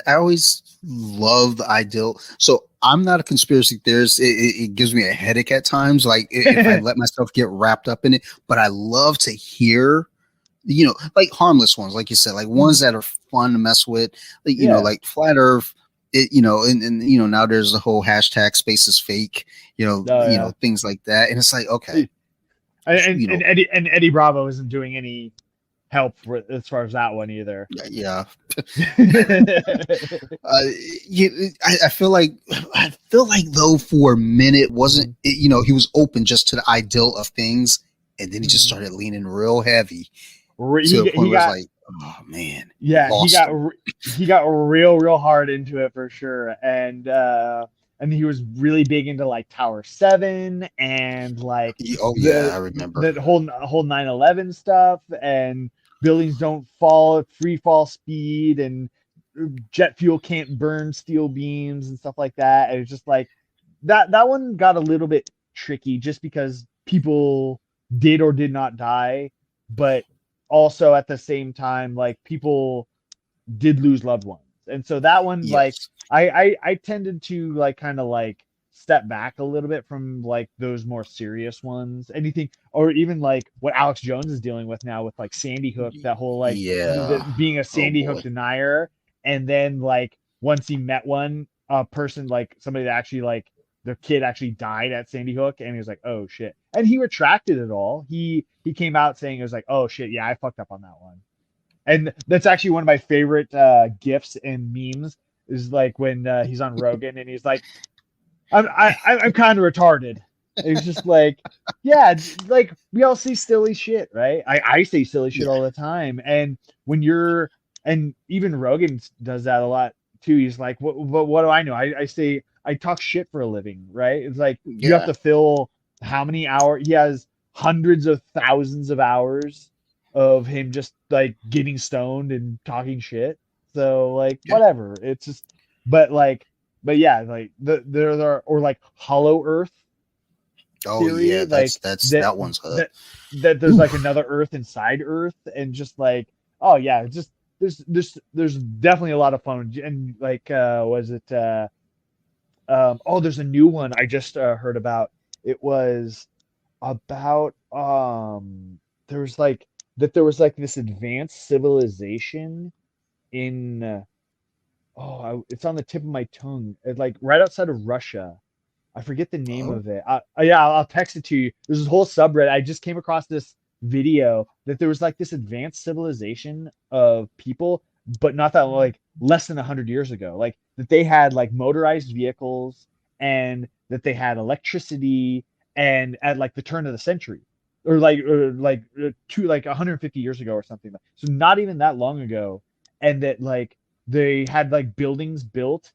I always love the ideal. So I'm not a conspiracy theorist. It gives me a headache at times, like if I let myself get wrapped up in it. But I love to hear, like harmless ones, like you said, like ones that are fun to mess with, like, like flat Earth. And now there's the whole hashtag space is fake, things like that. And it's like, okay. And Eddie Bravo isn't doing any help as far as that one either. Yeah. I feel like though for a minute he was open just to the ideal of things, and then he just started leaning real heavy to a point He where it's got like, oh man, yeah, lost him. he got real hard into it for sure, and he was really big into like Tower 7 and like Oh yeah, I remember. the whole 9/11 stuff and buildings don't fall, free fall speed, and jet fuel can't burn steel beams and stuff like that. And it's just like that one got a little bit tricky just because people did or did not die, but also at the same time, like people did lose loved ones. And so that one, like Yes. I tended to like kind of like step back a little bit from like those more serious ones. Anything, or even like what Alex Jones is dealing with now with like Sandy Hook, that whole like Yeah. being a Oh Sandy Hook boy. denier, and then like once he met one person, like somebody that actually like their kid actually died at Sandy Hook, and he was like, oh shit, and he retracted it all. He came out saying it was like, oh shit, yeah, I fucked up on that one. And that's actually one of my favorite gifs and memes is like when he's on Rogan and he's like, I'm kind of retarded. It's just like, yeah, like we all see silly shit, right? I say silly shit Yeah. all the time, and when you're, and even Rogan does that a lot too. He's like, what do I know? I say I talk shit for a living, right? It's like you have Yeah. to fill how many hours? He has hundreds of thousands of hours of him just like getting stoned and talking shit. So like Yeah. whatever. It's just, but like, but yeah, like there are, or like Hollow Earth Oh theory, yeah. like That's that that one's that that there's like oof. another Earth inside Earth, and just like, oh yeah, just there's definitely a lot of fun. And like was it oh, there's a new one I just heard about. It was about there was like there was like this advanced civilization in it's on the tip of my tongue. It's like right outside of Russia. I forget the name Oh, of it. Yeah, I'll text it to you. There's this whole subreddit. I just came across this video that there was like this advanced civilization of people, but not that like less than 100 years ago. Like that they had like motorized vehicles and that they had electricity, and at like the turn of the century, to like 150 years ago or something. So not even that long ago, and that like they had like buildings built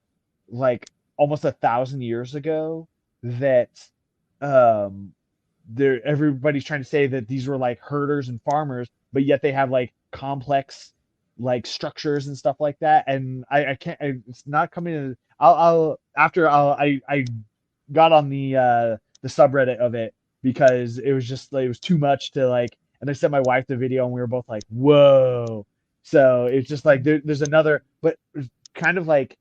like almost 1,000 years ago that um they're everybody's trying to say that these were like herders and farmers, but yet they have like complex like structures and stuff like that. And I can't, it's not coming to, I'll after I got on the subreddit of it because it was just like it was too much to like, and I sent my wife the video and we were both like, whoa. So it's just like there's another, but kind of like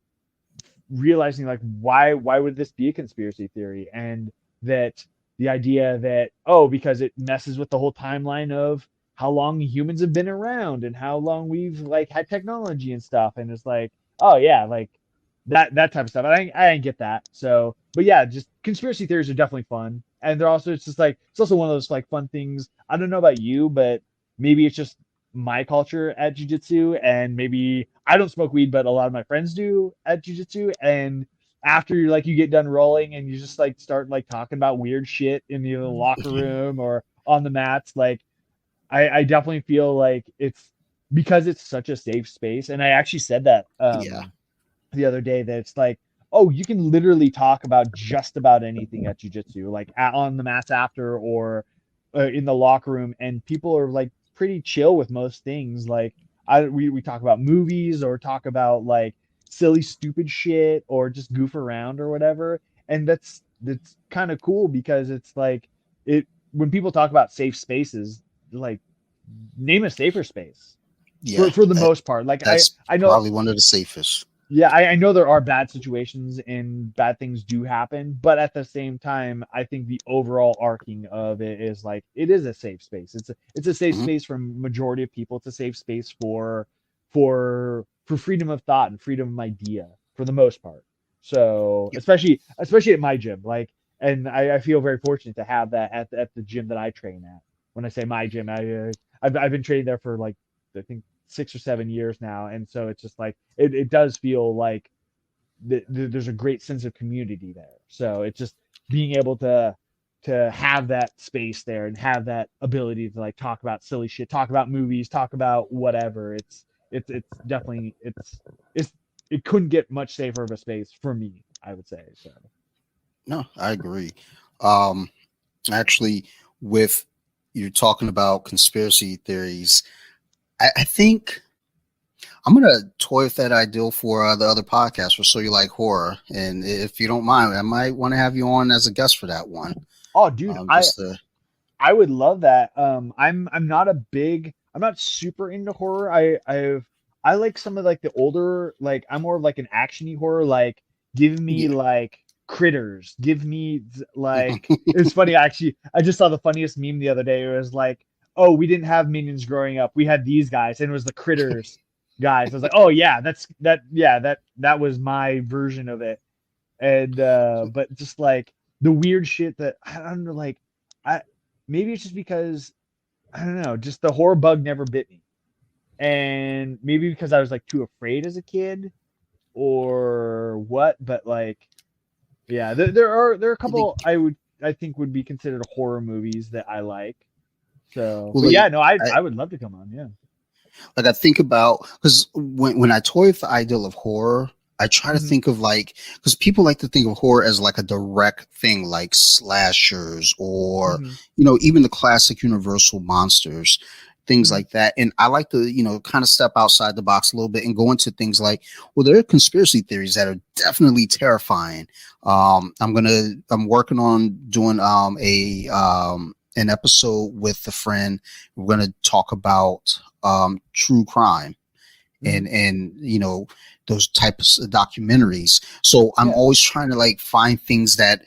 realizing like why would this be a conspiracy theory, and that the idea that, oh, because it messes with the whole timeline of how long humans have been around and how long we've like had technology and stuff, and it's like, oh yeah, like that type of stuff. I didn't get that. So but yeah, just conspiracy theories are definitely fun, and they're also, it's just like it's also one of those like fun things. I don't know about you, but maybe it's just my culture at jiu-jitsu, and maybe I don't smoke weed, but a lot of my friends do at jiu-jitsu. And after you get done rolling and you just like start like talking about weird shit in the locker room or on the mats, like I definitely feel like it's because it's such a safe space. And I actually said that yeah. the other day, that it's like, oh, you can literally talk about just about anything at jiu-jitsu, like on the mats after, or in the locker room, and people are like pretty chill with most things. Like we talk about movies or talk about like silly stupid shit or just goof around or whatever. And that's kind of cool because it's like, it when people talk about safe spaces, like name a safer space Yeah. for the most part. Like That's I know, probably one of the safest. yeah, I know there are bad situations and bad things do happen, but at the same time, I think the overall arcing of it is like it is a safe space. It's a safe Hmm. space for majority of people. It's a safe space for freedom of thought and freedom of idea for the most part. So Yeah. especially at my gym, like, and I feel very fortunate to have that at the gym that I train at. When I say my gym, I've been training there for like, I think 6 or 7 years now, and so it's just like it does feel like there's a great sense of community there. So it's just being able to have that space there and have that ability to like talk about silly shit, talk about movies, talk about whatever. It's definitely it's it couldn't get much safer of a space for me, I would say. So No, I agree. Um, Actually, with you're talking about conspiracy theories, I think I'm gonna toy with that ideal for the other podcast for So You Like Horror, and if you don't mind, I might want to have you on as a guest for that one. oh dude, Just to, I would love that. I'm not super into horror. I like some of like the older, like I'm more of like an actiony horror. Like give me yeah. like Critters. Give me like it's funny actually. I just saw the funniest meme the other day. It was like, oh, we didn't have minions growing up. We had these guys, and it was the Critters guys. I was like, oh yeah, that was my version of it. And but just like the weird shit that I don't know, like I maybe it's just because I don't know, just the horror bug never bit me. And maybe because I was like too afraid as a kid or what, but like yeah, there are a I think, couple I think would be considered horror movies that I like. So, well, but yeah, no, I, I would love to come on. Yeah. like I think about because when I toy with the ideal of horror, I try to Mm-hmm. think of like because people like to think of horror as like a direct thing, like slashers or Mm-hmm. even the classic Universal monsters, things Mm-hmm. like that. And I like to kind of step outside the box a little bit and go into things like, well, there are conspiracy theories that are definitely terrifying. I'm working on doing a an episode with a friend. We're gonna talk about true crime Mm-hmm. and those types of documentaries. So I'm Yeah. always trying to like find things that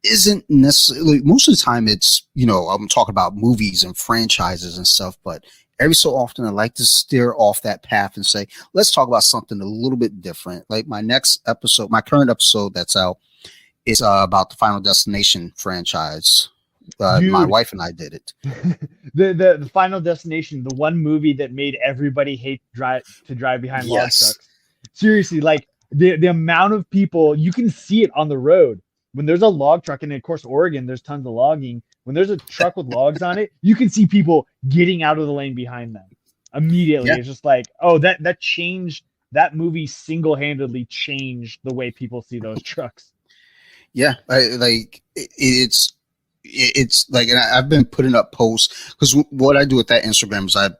isn't necessarily, most of the time it's I'm talking about movies and franchises and stuff, but every so often I like to steer off that path and say, let's talk about something a little bit different. Like my current episode that's out is about the Final Destination franchise. My Dude, wife and I did it. the Final Destination, the one movie that made everybody hate drive behind log Yes. trucks. Seriously, like the amount of people you can see it on the road when there's a log truck, and of course Oregon, there's tons of logging. When there's a truck with logs on it, you can see people getting out of the lane behind them immediately. Yeah. It's just like, oh, that changed that movie single handedly changed the way people see those trucks. Yeah. It's like, and I've been putting up posts because what I do with that Instagram is I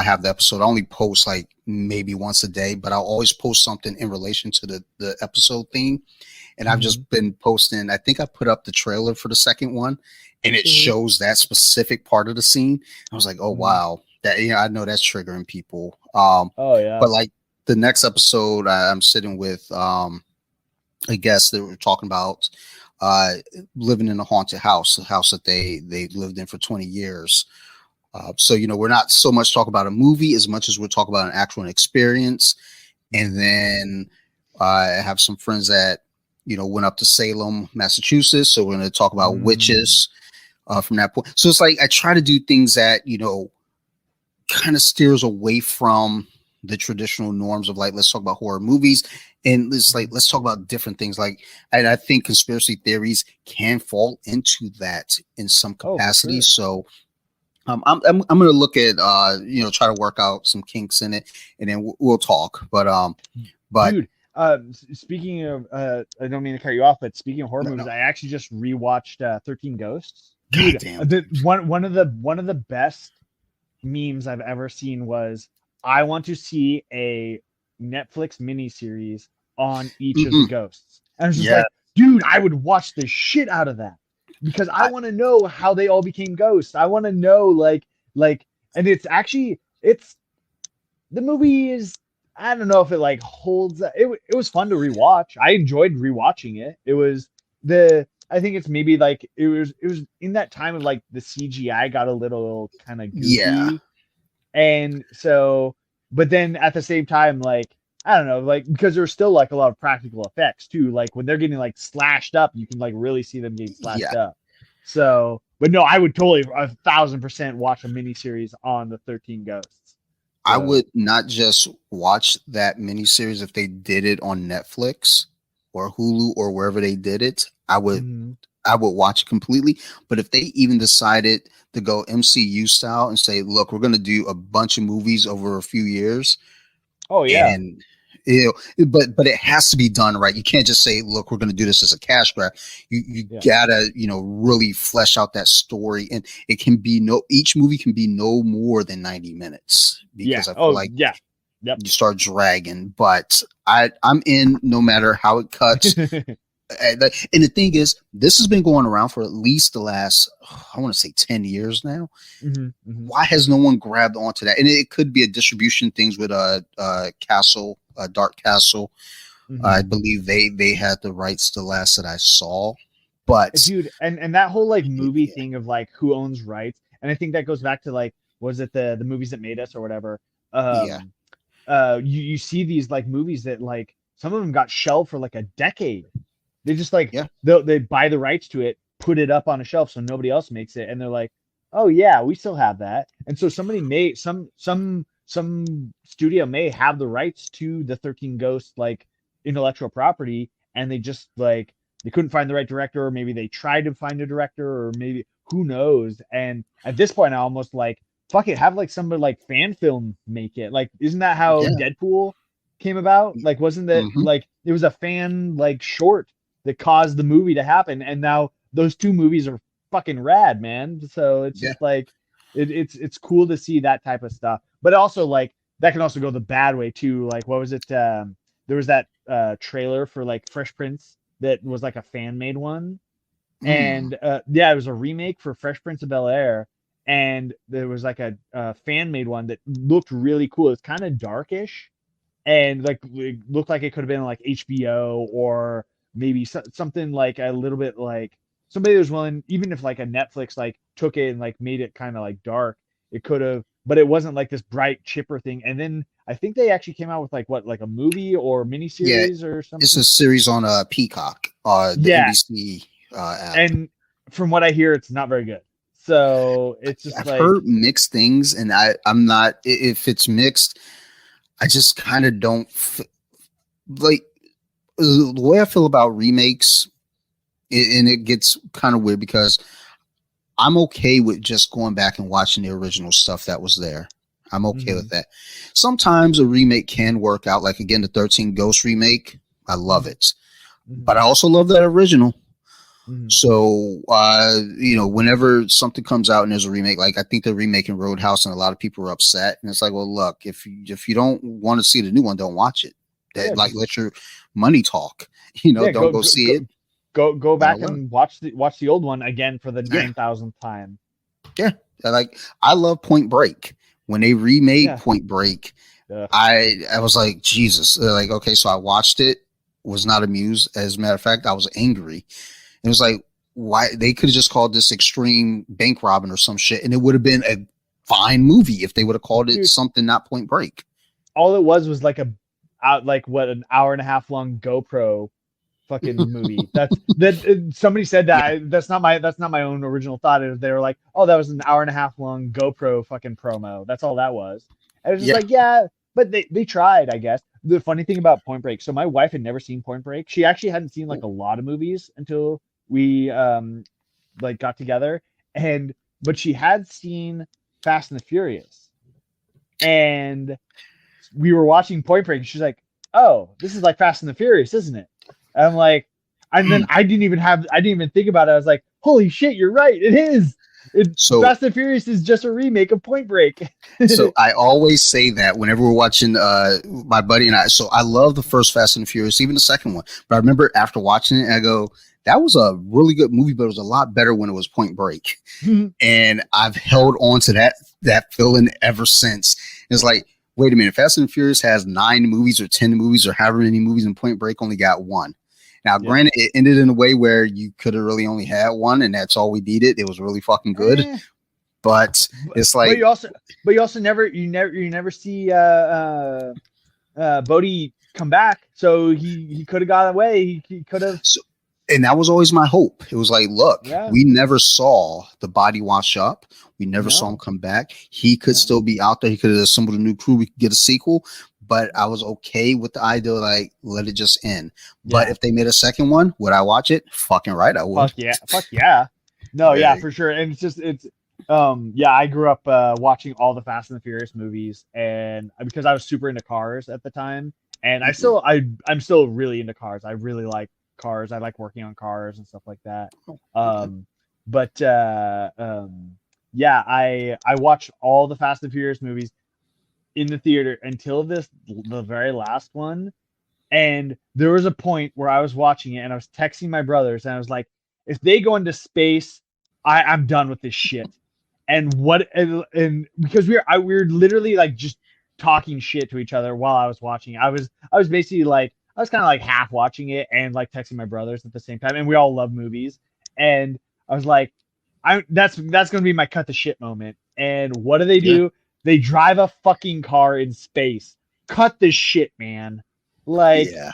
have the episode. I only post like maybe once a day, but I'll always post something in relation to the episode theme. And I've just been posting. I think I put up the trailer for the second one, and it shows that specific part of the scene. I was like, oh wow, that I know that's triggering people. Oh yeah. But like the next episode, I'm sitting with a guest that we're talking about living in a haunted house, a house that they lived in for 20 years. So we're not so much talking about a movie as much as we're talking about an actual experience. And then I have some friends that went up to Salem, Massachusetts. So we're going to talk about witches from that point. So it's like I try to do things that kind of steers away from the traditional norms of like, let's talk about horror movies, and let's talk about different things. Like, and I think conspiracy theories can fall into that in some capacity. Sure. So I'm going to look at try to work out some kinks in it, and then we'll talk. But Dude, speaking of, I don't mean to cut you off, but speaking of horror movies, I actually just rewatched 13 Ghosts. Dude, one of the best memes I've ever seen was, I want to see a Netflix miniseries on each of the ghosts. And I was just like, dude, I would watch the shit out of that because I want to know how they all became ghosts. I want to know like, and it's the movie is, I don't know if it like holds. It was fun to rewatch. I enjoyed rewatching it. I think it's maybe like it was in that time of like the CGI got a little kind of goofy. Yeah. And so, but then at the same time, like, I don't know, like, because there's still like a lot of practical effects too. Like when they're getting like slashed up, you can like really see them getting slashed up. So, but no, I would totally 1,000% watch a miniseries on the 13 Ghosts. I would not just watch that miniseries if they did it on Netflix or Hulu or wherever they did it. I would I would watch it completely. But if they even decided to go MCU style and say, look, we're going to do a bunch of movies over a few years, Oh yeah, and but it has to be done right. You can't just say, look, we're going to do this as a cash grab. You gotta, really flesh out that story, and it can be each movie can be no more than 90 minutes, because I feel like Yep. you start dragging. But I'm in no matter how it cuts. And the thing is, this has been going around for at least the last, I want to say 10 years now. Why has no one grabbed onto that? And it could be a distribution things with Castle, Dark Castle. I believe they had the rights the last that I saw. But dude, and that whole like movie thing of like who owns rights, and I think that goes back to like, was it the movies that made us or whatever? You see these like movies that like some of them got shelved for like a decade. They just like they buy the rights to it, put it up on a shelf so nobody else makes it, and they're like, oh yeah, we still have that. And so somebody may some studio may have the rights to the 13 Ghosts like intellectual property, and they just like they couldn't find the right director, or maybe they tried to find a director, or maybe who knows. And at this point I almost like, fuck it, have like somebody like fan film make it. Like, isn't that how Deadpool came about? Like, wasn't that like it was a fan like short that caused the movie to happen, and now those two movies are fucking rad, man. So it's just like it's cool to see that type of stuff. But also like that can also go the bad way too. Like, what was it? There was that trailer for like Fresh Prince that was like a fan made one, and it was a remake for Fresh Prince of Bel-Air, and there was like a fan made one that looked really cool. It's kind of darkish, and like it looked like it could have been like HBO, or maybe something like a little bit like somebody was willing, even if like a Netflix like took it and like made it kind of like dark, it could have, but it wasn't like this bright chipper thing. And then I think they actually came out with like a movie or miniseries or something. It's a series on Peacock, the NBC app. And from what I hear, it's not very good. So it's just I've heard mixed things, and I'm not, if it's mixed, I just kind of don't like the way I feel about remakes, and it gets kind of weird because I'm okay with just going back and watching the original stuff that was there. I'm okay with that. Sometimes a remake can work out, like again, the 13 Ghosts remake. I love it, but I also love that original. So, whenever something comes out and there's a remake, like I think they're remaking Roadhouse, and a lot of people are upset. And it's like, well, look, if you don't want to see the new one, don't watch it. Let your money talk. Don't go see it. Go back and watch the old one again for the 9,000th time. Yeah, I love Point Break. When they remade Point Break, I was like, Jesus. Like, okay, so I watched it, was not amused. As a matter of fact, I was angry. It was like, why they could have just called this Extreme Bank Robbing or some shit, and it would have been a fine movie if they would have called it something not Point Break. All it was like an hour and a half long GoPro fucking movie. Somebody said that. That's not my own original thought. They were like, oh, that was an hour and a half long GoPro fucking promo. That's all that was. And it was just like, but they tried, I guess. The funny thing about Point Break, so my wife had never seen Point Break. She actually hadn't seen like a lot of movies until we got together, but she had seen Fast and the Furious, and we were watching Point Break, and she's like, oh, this is like Fast and the Furious, isn't it? And I'm like, and then I didn't even think about it. I was like, holy shit, you're right, it is. Fast and Furious is just a remake of Point Break. So I always say that whenever we're watching my buddy and I. So I love the first Fast and Furious, even the second one. But I remember after watching it, I go, that was a really good movie, but it was a lot better when it was Point Break. And I've held on to that feeling ever since. It's like, wait a minute, Fast and Furious has 9 movies or 10 movies or however many movies, and Point Break only got 1. Now, granted, it ended in a way where you could have really only had 1, and that's all we needed. It was really fucking good. But it's like, but you also never see Bodhi come back. So he could have got away. He could have. And that was always my hope. It was like, look, we never saw the body wash up. We never saw him come back. He could still be out there. He could have assembled a new crew. We could get a sequel. but I was okay with the idea, like, let it just end. But Yeah. if they made a second one, would I watch it? Fucking right, I would. Fuck yeah. No, yeah, Yeah. for sure. And yeah, I grew up watching all the Fast and the Furious movies, and because I was super into cars at the time, and I'm still really into cars. I really like cars. I like working on cars and stuff like that. But yeah, I watched all the Fast and Furious movies in the theater until the very last one. And there was a point where I was watching it and I was texting my brothers and I was like, if they go into space, I'm done with this shit. And because we were literally like just talking shit to each other while I was watching it. I was basically like, I was kind of like half watching it and like texting my brothers at the same time. And we all love movies. And I was like, that's gonna be my cut the shit moment. And what do? Yeah. They drive a fucking car in space. Cut this shit, man. Like Yeah.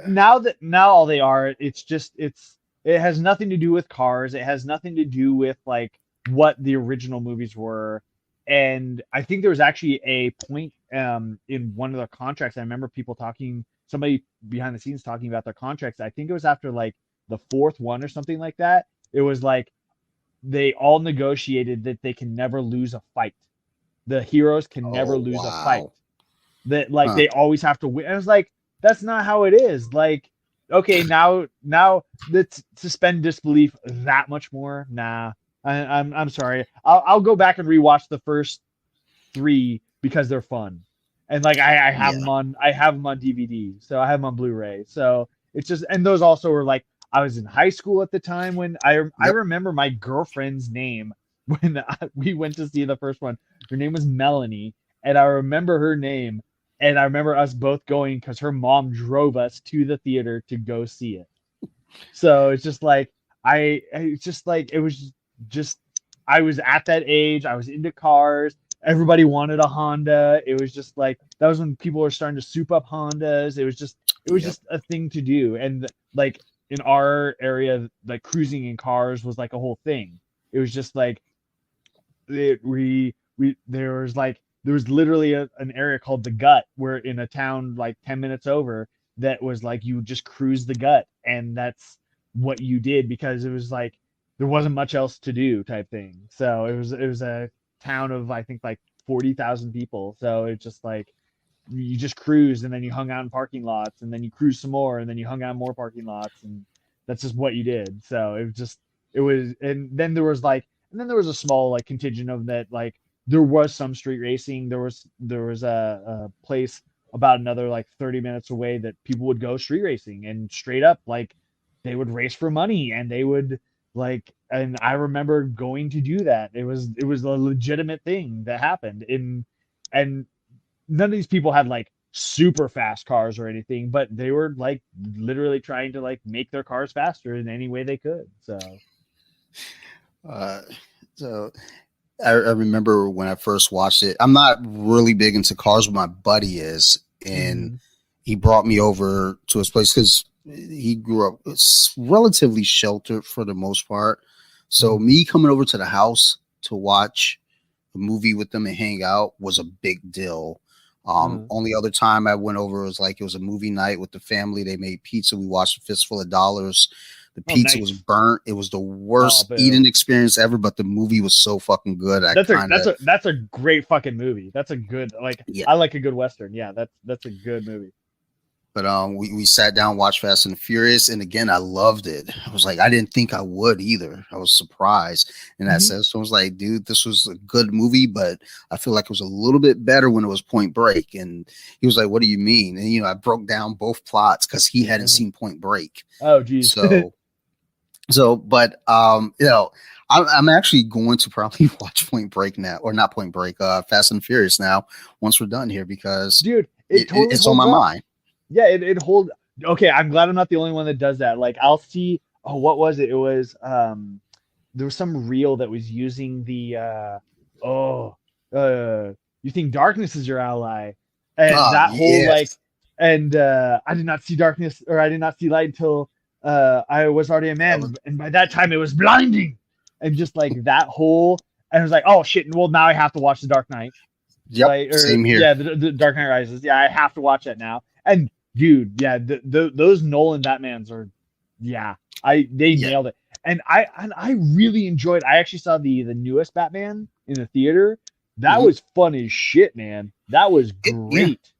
now all they are, it has nothing to do with cars. It has nothing to do with like what the original movies were. And I think there was actually a point in one of the contracts. I remember somebody behind the scenes talking about their contracts. I think it was after like the fourth one or something like that. It was like they all negotiated that they can never lose a fight. The heroes can never lose a fight. That like they always have to win. I was like, that's not how it is. Like, okay, now let's suspend disbelief that much more. Nah, I'm sorry. I'll go back and rewatch the first 3 because they're fun, and like I have them on DVD, so I have them on Blu-ray. So it's just, and those also were like, I was in high school at the time when I remember my girlfriend's name when we went to see the first one. Her name was Melanie, and I remember her name. And I remember us both going because her mom drove us to the theater to go see it. So it's just like I was at that age. I was into cars. Everybody wanted a Honda. It was just like that was when people were starting to soup up Hondas. It was just a thing to do. And like in our area, like cruising in cars was like a whole thing. It was just like there was literally an area called the Gut, where in a town like 10 minutes over, that was like you just cruise the Gut, and that's what you did because it was like there wasn't much else to do type thing. So it was a town of I think like 40,000 people. So it's just like you just cruised and then you hung out in parking lots and then you cruised some more and then you hung out in more parking lots, and that's just what you did. So and then there was a small like contingent of that, like there was some street racing. There was a place about another like 30 minutes away that people would go street racing, and straight up like they would race for money, and they would like, and I remember going to do that. It was a legitimate thing that happened and none of these people had like super fast cars or anything, but they were like literally trying to like make their cars faster in any way they could. So I remember when I first watched it. I'm not really big into cars, but my buddy is, and he brought me over to his place because he grew up relatively sheltered for the most part. So me coming over to the house to watch a movie with them and hang out was a big deal. Only other time I went over was like it was a movie night with the family. They made pizza. We watched A Fistful of Dollars. The pizza was burnt. It was the worst eating experience ever, but the movie was so fucking good. That's a great fucking movie. That's a good I like a good Western. Yeah, that's a good movie. But we sat down, watched Fast and the Furious, and again I loved it. I was like, I didn't think I would either. I was surprised in that sense. So I was like, dude, this was a good movie, but I feel like it was a little bit better when it was Point Break. And he was like, what do you mean? And I broke down both plots because he hadn't seen Point Break. Oh geez. But I'm actually going to probably watch Point Break now, or not Point Break, Fast and Furious now once we're done here, because dude, it's on my mind. Yeah, it holds. Okay, I'm glad I'm not the only one that does that. Like I'll see. Oh, what was it? It was there was some reel that was using the you think darkness is your ally, and that whole like, and I did not see darkness, or I did not see light until I was already a man, and by that time it was blinding, and just like that whole, and I was like, oh shit, well now I have to watch The Dark Knight. Yep, same here. Yeah, the Dark Knight Rises. Yeah, I have to watch that now. And dude, yeah, those Nolan Batmans are, yeah, they Yeah. nailed it. And I really enjoyed. I actually saw the newest Batman in the theater. That was fun as shit, man. That was great.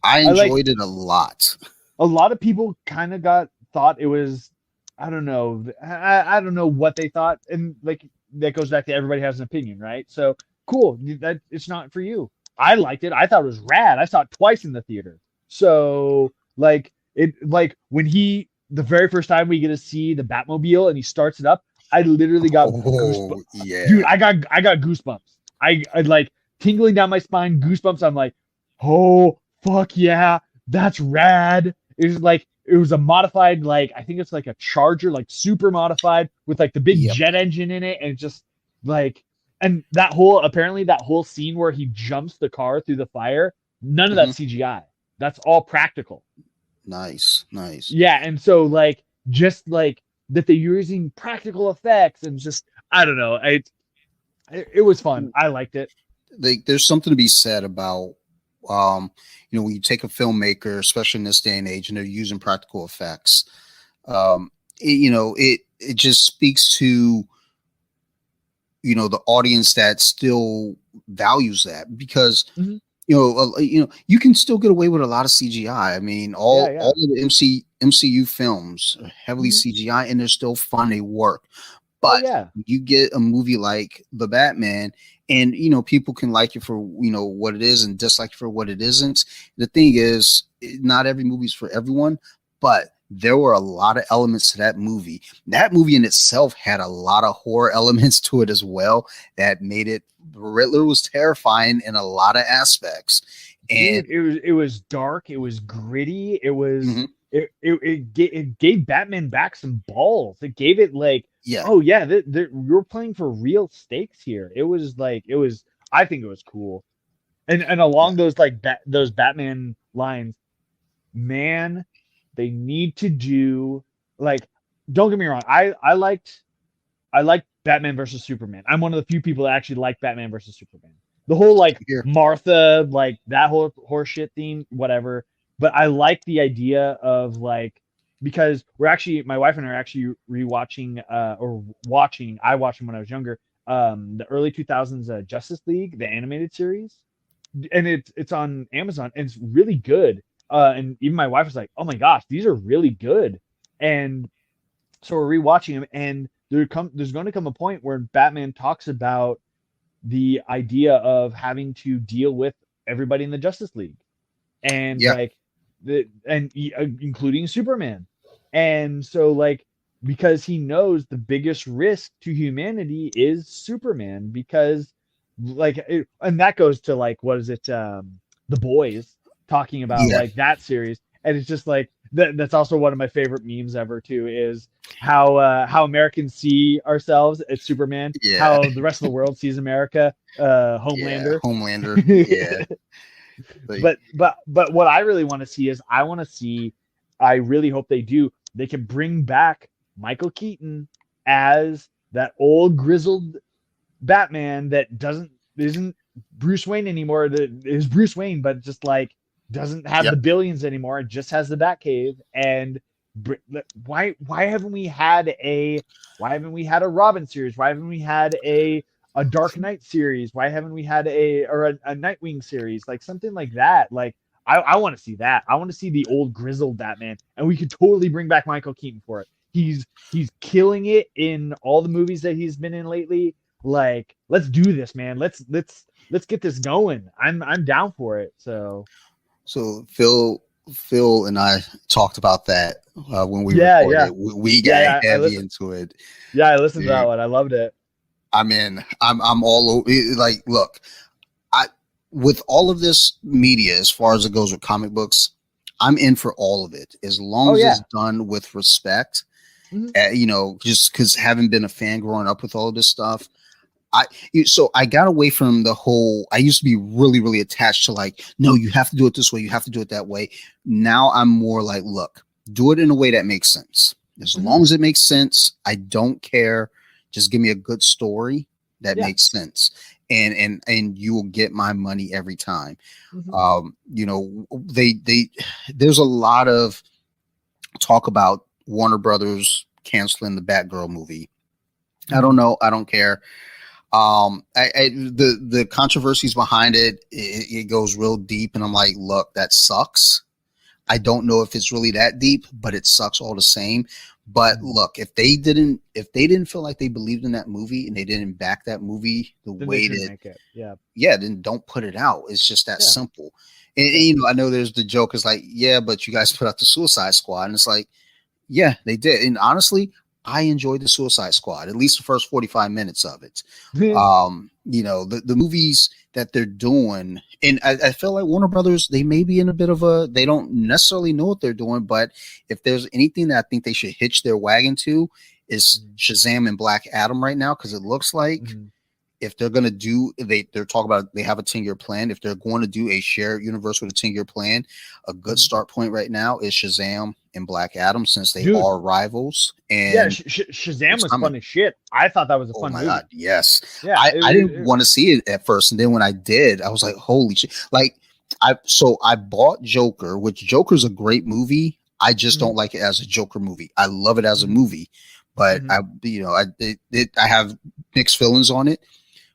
I enjoyed it a lot. A lot of people kind of thought it was, I don't know, I don't know what they thought, and like that goes back to everybody has an opinion, right? So cool, that it's not for you. I liked it. I thought it was rad. I saw it twice in the theater. So like when the very first time we get to see the Batmobile and he starts it up, I literally got goosebumps. Yeah, dude, I got goosebumps. I like tingling down my spine, goosebumps. I'm like, oh fuck yeah, that's rad. It was a modified, like I think it's like a Charger, like super modified with like the big jet engine in it, and just like, and that whole scene where he jumps the car through the fire, none of that CGI. That's all practical. Nice. Yeah, and so like just like that they're using practical effects, and just I don't know, it was fun. I liked it. There's something to be said about when you take a filmmaker, especially in this day and age, and they're using practical effects, it just speaks to the audience that still values that, because you can still get away with a lot of CGI. I mean, all of the MCU films are heavily CGI, and they're still fun. They work. But you get a movie like The Batman, and people can like it for what it is and dislike it for what it isn't. The thing is, not every movie's for everyone, but there were a lot of elements to that movie. That movie in itself had a lot of horror elements to it as well that made it. Riddler was terrifying in a lot of aspects, and it was dark. It was gritty. It was it gave Batman back some balls. It gave it like, you're playing for real stakes here. It was I think it was cool, and along those those Batman lines, man, they need to do like. Don't get me wrong. I liked Batman versus Superman. I'm one of the few people that actually like Batman versus Superman. The whole Martha, like that whole horseshit theme, whatever. But I like the idea of because my wife and I are actually rewatching or watching. I watched them when I was younger. The early 2000s Justice League, the animated series, and it's on Amazon, and it's really good. And even my wife was like, "Oh my gosh, these are really good." And so we're rewatching them, and there's going to come a point where Batman talks about the idea of having to deal with everybody in the Justice League, and including Superman. And so because he knows the biggest risk to humanity is Superman, because and that goes to what is it, The Boys, talking about that series. And it's just that's also one of my favorite memes ever too, is how Americans see ourselves as Superman, how the rest of the world sees America, Homelander. But what I really want to see is I really hope they can bring back Michael Keaton as that old grizzled Batman that isn't Bruce Wayne anymore, that is Bruce Wayne, but just doesn't have the billions anymore. It just has the Batcave. And why haven't we had a Robin series? Why haven't we had a Dark Knight series? Why haven't we had a Nightwing series? Something like that. I want to see that. I want to see the old grizzled Batman, and we could totally bring back Michael Keaton for it. He's killing it in all the movies that he's been in lately. Let's do this, man. Let's get this going. I'm down for it. So Phil and I talked about that when we recorded. We got heavy into it. Yeah, I listened to that one. I loved it. I'm in. I'm all over. Look, with all of this media, as far as it goes with comic books, I'm in for all of it, as long as it's done with respect. Just because having been a fan growing up with all of this stuff, I got away from the whole. I used to be really, really attached to no, you have to do it this way, you have to do it that way. Now I'm more look, do it in a way that makes sense. As long as it makes sense, I don't care. Just give me a good story that makes sense. and you will get my money every time. Mm-hmm. You know, there's a lot of talk about Warner Brothers canceling the Batgirl movie. I don't know. I don't care. The controversies behind it goes real deep, and I'm like, look, that sucks. I don't know if it's really that deep, but it sucks all the same. But look, if they didn't feel like they believed in that movie and they didn't back that movie the Then way they should that, make it. Yeah. then don't put it out. It's just that Yeah. simple. And you know, I know there's the joke is like, yeah, but you guys put out the Suicide Squad, and it's like, yeah, they did. And honestly, I enjoyed the Suicide Squad, at least the first 45 minutes of it. You know, the movies that they're doing, and I feel like Warner Brothers, they may be in a bit of they don't necessarily know what they're doing, but if there's anything that I think they should hitch their wagon to is Shazam and Black Adam right now, because it looks like if they're going to do, they're talking about, they have a 10-year plan. If they're going to do a shared universe with a 10-year plan, a good start point right now is Shazam and Black Adam, since they are rivals. And yeah, Shazam was fun as shit. I thought that was a fun movie. God, yes. Yeah, I didn't want to see it at first, and then when I did, I was like, holy shit. Like, I bought Joker, which Joker's a great movie. I just don't like it as a Joker movie. I love it as a movie, but I have mixed feelings on it.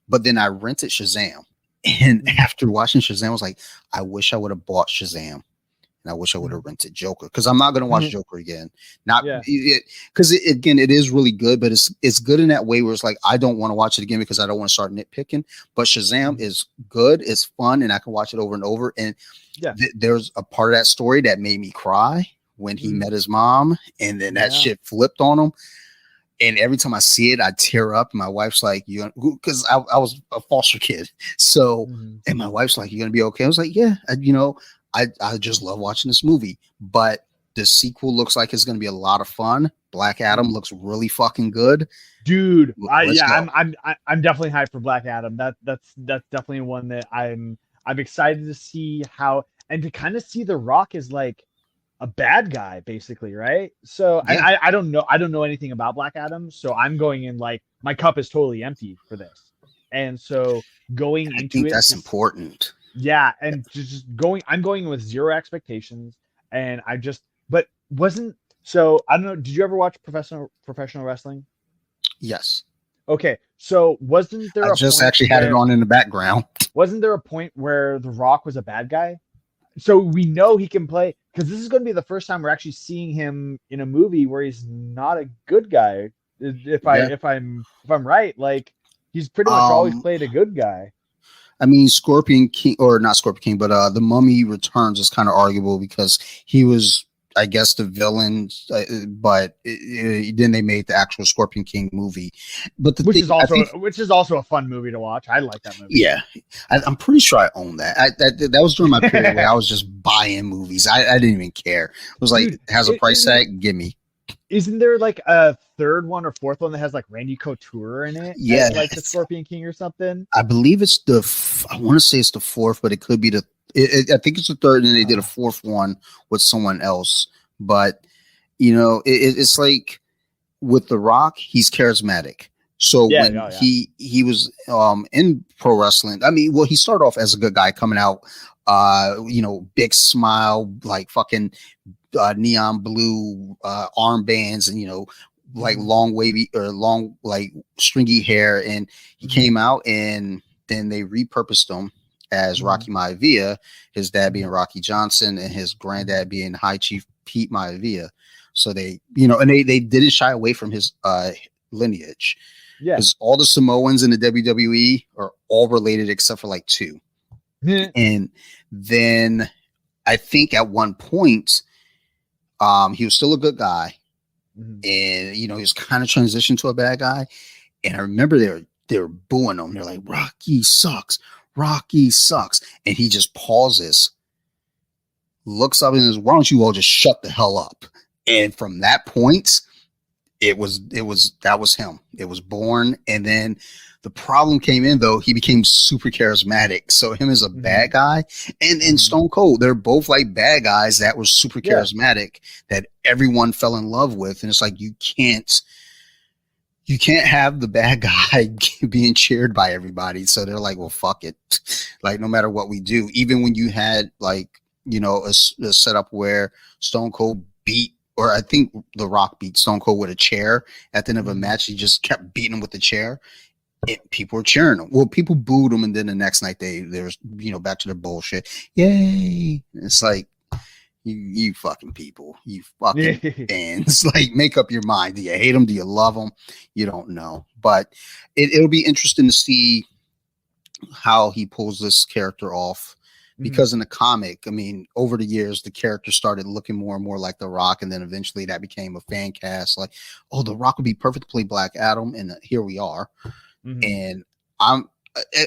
But then I rented Shazam, and after watching Shazam, I was like, I wish I would have bought Shazam, and I wish I would have rented Joker, because I'm not going to watch Joker again. Because again, it is really good, but it's good in that way where it's like, I don't want to watch it again because I don't want to start nitpicking. But Shazam is good, it's fun, and I can watch it over and over. And there's a part of that story that made me cry when he met his mom, and then that shit flipped on him. And every time I see it, I tear up. And my wife's like, because I was a foster kid. So, and my wife's like, you going to be okay? I was like, yeah, I just love watching this movie. But the sequel looks like it's going to be a lot of fun. Black Adam looks really fucking good. Dude, I'm definitely hyped for Black Adam. That's definitely one that I'm excited to see how, and to kind of see The Rock as like a bad guy, basically, right? So I don't know anything about Black Adam, so I'm going in like my cup is totally empty for this, and so going into it, I think that's important. Yeah, and I'm going with zero expectations, and I don't know. Did you ever watch professional wrestling? Yes. Okay, so wasn't there? I just actually had it on in the background. Wasn't there a point where The Rock was a bad guy? So we know he can play, because this is going to be the first time we're actually seeing him in a movie where he's not a good guy. If I'm right, like he's pretty much always played a good guy. I mean, Scorpion King, or not Scorpion King, but The Mummy Returns is kind of arguable because he was, I guess, the villain, but then they made the actual Scorpion King movie. But which is also a fun movie to watch. I like that movie. Yeah, I'm pretty sure I own that. That was during my period where I was just buying movies. I didn't even care. It was like, it has a price tag, give me. Isn't there like a third one or fourth one that has like Randy Couture in it? Yeah, like the Scorpion King or something. I believe it's I want to say it's the fourth, but it could be I think it's the third, and they did a fourth one with someone else. But it's like with The Rock, he's charismatic. So he was in pro wrestling. I mean, well, he started off as a good guy coming out, big smile, like fucking neon blue armbands, and like long wavy or long like stringy hair, and he came out, and then they repurposed him as Rocky Maivia, his dad being Rocky Johnson and his granddad being High Chief Pete Maivia. So they didn't shy away from his lineage. Yeah, because all the Samoans in the WWE are all related except for like two. And then I think at one point he was still a good guy, and he was kind of transitioned to a bad guy. And I remember they were booing him. They're like, Rocky sucks. And he just pauses, looks up, and says, why don't you all just shut the hell up? And from that point, that was him. It was born. And then the problem came in, though. He became super charismatic. So him as a bad guy and Stone Cold, they're both like bad guys that were super charismatic that everyone fell in love with. And it's like, you can't You can't have the bad guy being cheered by everybody. So they're like, well, fuck it. Like, no matter what we do, even when you had like, a setup where Stone Cold beat, or I think The Rock beat Stone Cold with a chair at the end of a match. He just kept beating him with the chair. People were cheering him. Well, people booed him, and then the next night they was back to their bullshit. Yay! It's like, you fucking people, you fucking fans, like, make up your mind. Do you hate them? Do you love them? You don't know. But it'll be interesting to see how he pulls this character off. Because in the comic, I mean, over the years, the character started looking more and more like The Rock, and then eventually that became a fan cast. Like, oh, The Rock would be perfect to play Black Adam, and here we are. And I'm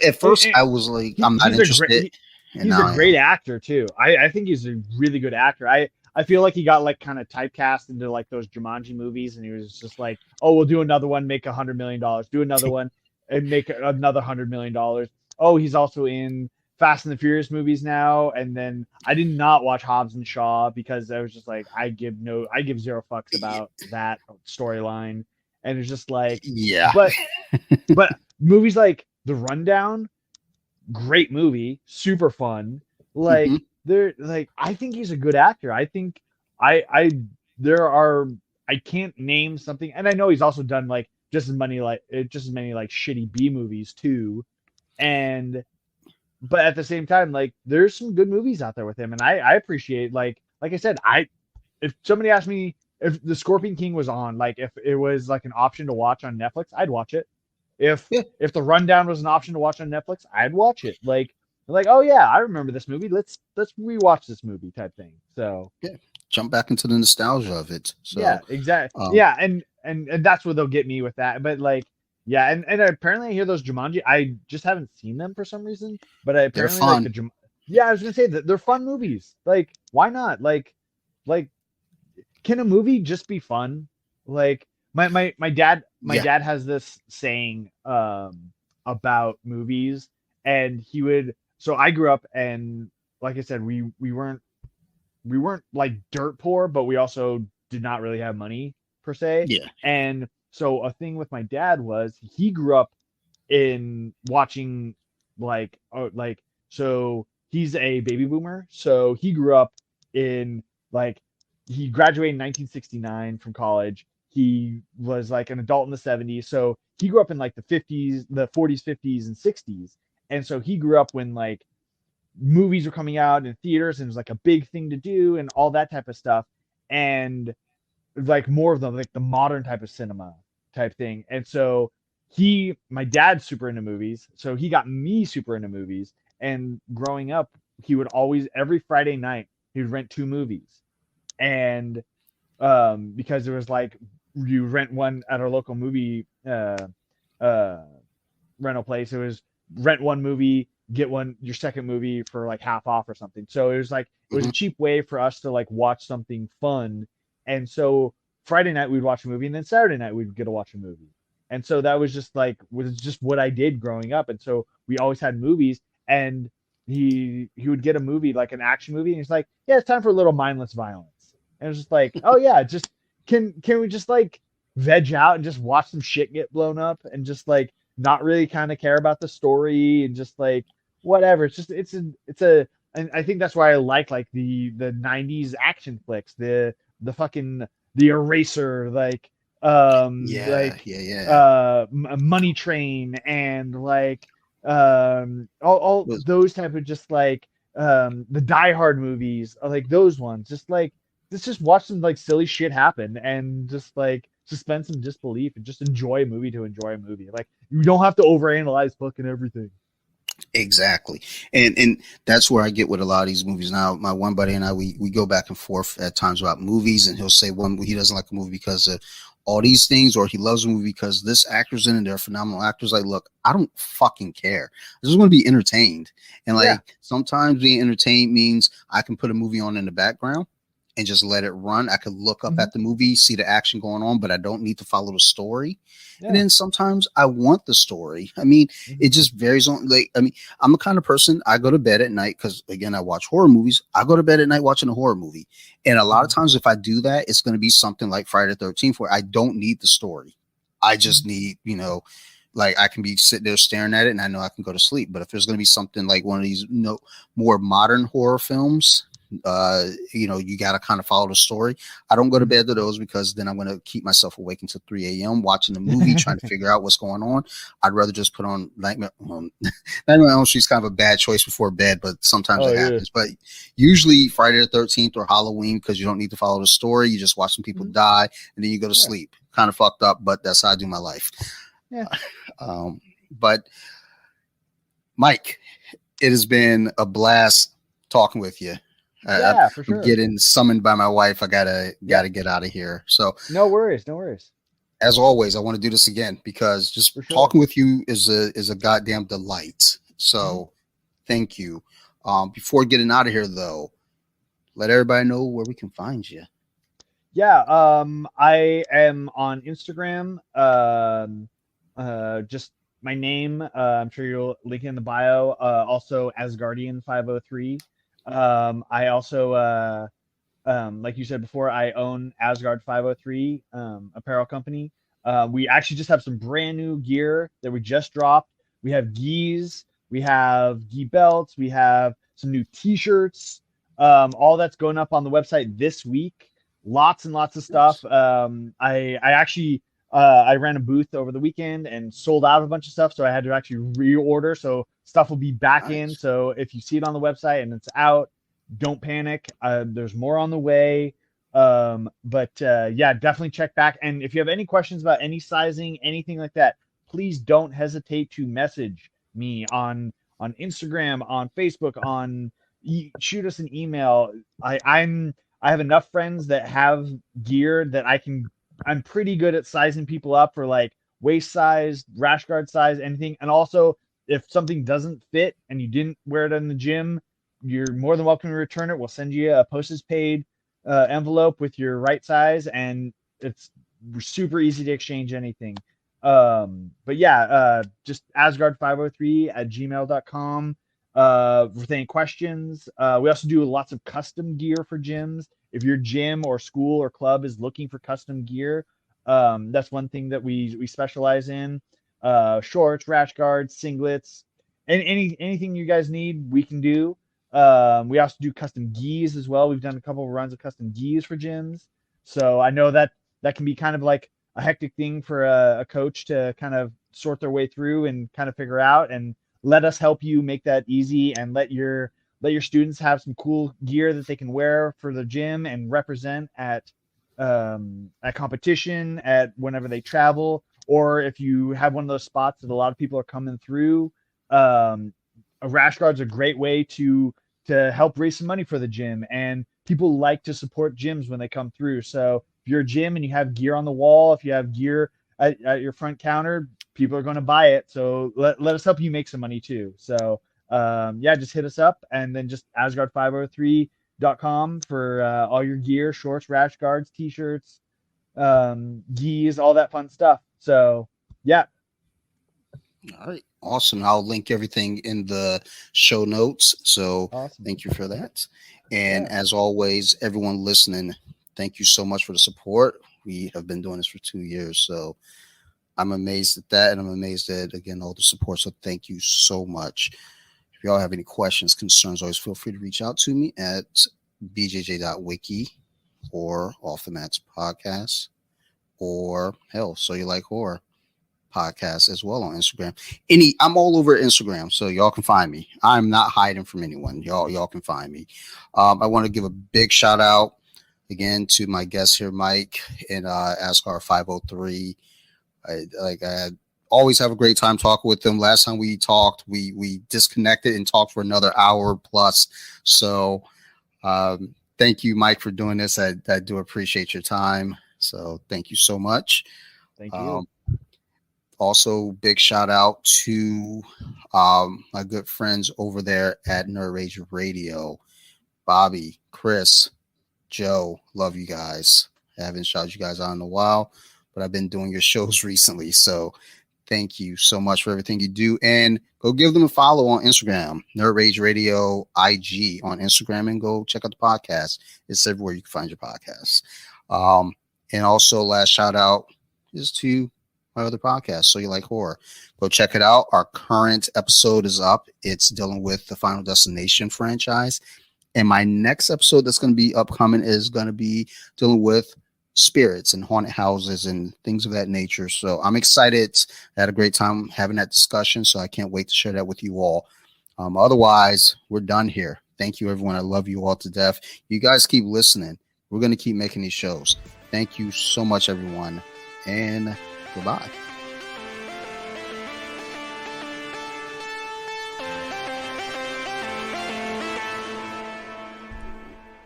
at first I was like, I'm not interested. He's a great actor too. I think he's a really good actor. I feel like he got like kind of typecast into like those Jumanji movies, and he was just like, oh, we'll do another one, make $100 million, do another one, and make another $100 million. Oh, he's also in Fast and the Furious movies now. And then I did not watch Hobbs and Shaw because I was just like, I give zero fucks about that storyline. And it's just like, yeah, but movies like The Rundown, great movie, super fun. Like they're like, I think he's a good actor. I think I can't name something, and I know he's also done like just as many like shitty B movies too. But at the same time, like, there's some good movies out there with him, and I appreciate, like I said, if somebody asked me if the Scorpion King was on, like, if it was like an option to watch on Netflix, I'd watch it. If the Rundown was an option to watch on Netflix, I'd watch it. Like, oh yeah, I remember this movie. Let's rewatch this movie type thing. So jump back into the nostalgia of it. So yeah, exactly. And that's what they'll get me with that. But like, yeah, and apparently I hear those Jumanji. I just haven't seen them for some reason, but they're fun. Like I was gonna say that they're fun movies. Like, why not? Like, can a movie just be fun? Like, my dad has this saying about movies, and he would. So I grew up, and like I said, we weren't like dirt poor, but we also did not really have money per se. Yeah. And so a thing with my dad was he grew up in watching so he's a baby boomer. So he grew up in he graduated in 1969 from college. He was like an adult in the 70s. So he grew up in like the 40s, 50s, and 60s. And so he grew up when like movies were coming out in theaters and it was like a big thing to do and all that type of stuff. And like more of the modern type of cinema type thing. And so my dad's super into movies, so he got me super into movies. And growing up, he would always, every Friday night, he would rent 2 movies. And because there was like, you rent one at our local movie rental place, it was rent one movie, get your second movie for like half off or something. So it was like, it was a cheap way for us to like watch something fun. And so Friday night we'd watch a movie, and then Saturday night we'd get to watch a movie. And so that was just what I did growing up. And so we always had movies, and he would get a movie, like an action movie, and he's like, yeah, it's time for a little mindless violence. And it was just like, oh yeah, just can we just like veg out and just watch some shit get blown up and just like not really kind of care about the story and just like whatever. It's just and I think that's why I like the 90s action flicks, the fucking the Eraser, Money Train, and like all those type of just like the Die Hard movies, like those ones. Just like, let's just watch some like silly shit happen and just like suspend some disbelief and just enjoy a movie to enjoy a movie. Like, you don't have to overanalyze fucking everything. Exactly. And that's where I get with a lot of these movies. Now, my one buddy and I, we go back and forth at times about movies, and he'll say he doesn't like a movie because of all these things, or he loves a movie because this actor's in it, they're phenomenal actors. Like, look, I don't fucking care. I just want to be entertained. And sometimes being entertained means I can put a movie on in the background and just let it run. I could look up at the movie, see the action going on, but I don't need to follow the story. Yeah. And then sometimes I want the story. I mean, it just varies on, like, I mean, I'm the kind of person, I go to bed at night because, again, I watch horror movies. I go to bed at night watching a horror movie. And a lot of times if I do that, it's going to be something like Friday the 13th, where I don't need the story. I just need, like I can be sitting there staring at it and I know I can go to sleep. But if there's going to be something like one of these more modern horror films, you got to kind of follow the story. I don't go to bed to those because then I'm going to keep myself awake until 3 a.m. watching the movie, trying to figure out what's going on. I'd rather just put on Nightmare on Elm Street's kind of a bad choice before bed, but sometimes it happens. But usually Friday the 13th or Halloween, because you don't need to follow the story. You just watch some people die and then you go to sleep. Kind of fucked up, but that's how I do my life. Yeah. But Mike, it has been a blast talking with you. For sure. I'm getting summoned by my wife. I gotta get out of here. So no worries. As always, I want to do this again because just talking with you is a goddamn delight. So thank you. Before getting out of here though, let everybody know where we can find you. Yeah, I am on Instagram. Just my name. I'm sure you'll link it in the bio. Also Asgardian503. I also, like you said before, I own Asgard 503 apparel company. We actually just have some brand new gear that we just dropped. We have gis, we have gi belts, we have some new t-shirts. All that's going up on the website this week. Lots and lots of stuff. I actually I ran a booth over the weekend and sold out a bunch of stuff, so I had to actually reorder. So stuff will be back in. So if you see it on the website and it's out, don't panic. There's more on the way. But definitely check back. And if you have any questions about any sizing, anything like that, please don't hesitate to message me on Instagram, on Facebook, shoot us an email. I have enough friends that have gear that I'm pretty good at sizing people up for like waist size, rash guard size, anything. And also if something doesn't fit and you didn't wear it in the gym, you're more than welcome to return it. We'll send you a postage paid envelope with your right size, and it's super easy to exchange anything. Just Asgard503@gmail.com. With any questions. We also do lots of custom gear for gyms. If your gym or school or club is looking for custom gear, that's one thing that we specialize in. Shorts, rash guards, singlets, and anything you guys need, we can do. We also do custom gis as well. We've done a couple of runs of custom gis for gyms. So I know that can be kind of like a hectic thing for a coach to kind of sort their way through and kind of figure out, and let us help you make that easy and let your students have some cool gear that they can wear for the gym and represent at competition, at whenever they travel, or if you have one of those spots that a lot of people are coming through. A rash guard's a great way to help raise some money for the gym, and people like to support gyms when they come through. So if you're a gym and you have gear on the wall, if you have gear at your front counter, people are going to buy it. So let us help you make some money too. So just hit us up, and then just Asgard503.com for all your gear, shorts, rash guards, t-shirts, gis, all that fun stuff. So yeah. All right. Awesome. I'll link everything in the show notes. So awesome. Thank you for that. And as always, everyone listening, thank you so much for the support. We have been doing this for 2 years. So I'm amazed at that. And I'm amazed at, again, all the support. So thank you so much. If y'all have any questions, concerns, always feel free to reach out to me at bjj.wiki or Off the Mats Podcast, or hell, So You Like Horror Podcast as well on Instagram. I'm all over Instagram, so y'all can find me. I'm not hiding from anyone. Y'all can find me. I want to give a big shout out again to my guest here, Mike, and Asgard 503. I always have a great time talking with them. Last time we talked, we disconnected and talked for another hour plus. So thank you, Mike, for doing this. I do appreciate your time. So thank you so much. Thank you. Also, big shout out to my good friends over there at Nerd Rage Radio, Bobby, Chris, Joe. Love you guys. I haven't shouted you guys out in a while, but I've been doing your shows recently. So thank you so much for everything you do. And go give them a follow on Instagram, Nerd Rage Radio IG on Instagram, and go check out the podcast. It's everywhere you can find your podcasts. And also, last shout out is to my other podcast, So You Like Horror. Go check it out. Our current episode is up. It's dealing with the Final Destination franchise. And my next episode that's going to be upcoming is going to be dealing with spirits and haunted houses and things of that nature. So I'm excited. I had a great time having that discussion. So I can't wait to share that with you all. Otherwise, we're done here. Thank you, everyone. I love you all to death. You guys keep listening. We're going to keep making these shows. Thank you so much, everyone. And goodbye.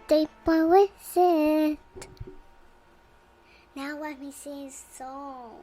Deeper with it. Now let me sing a song.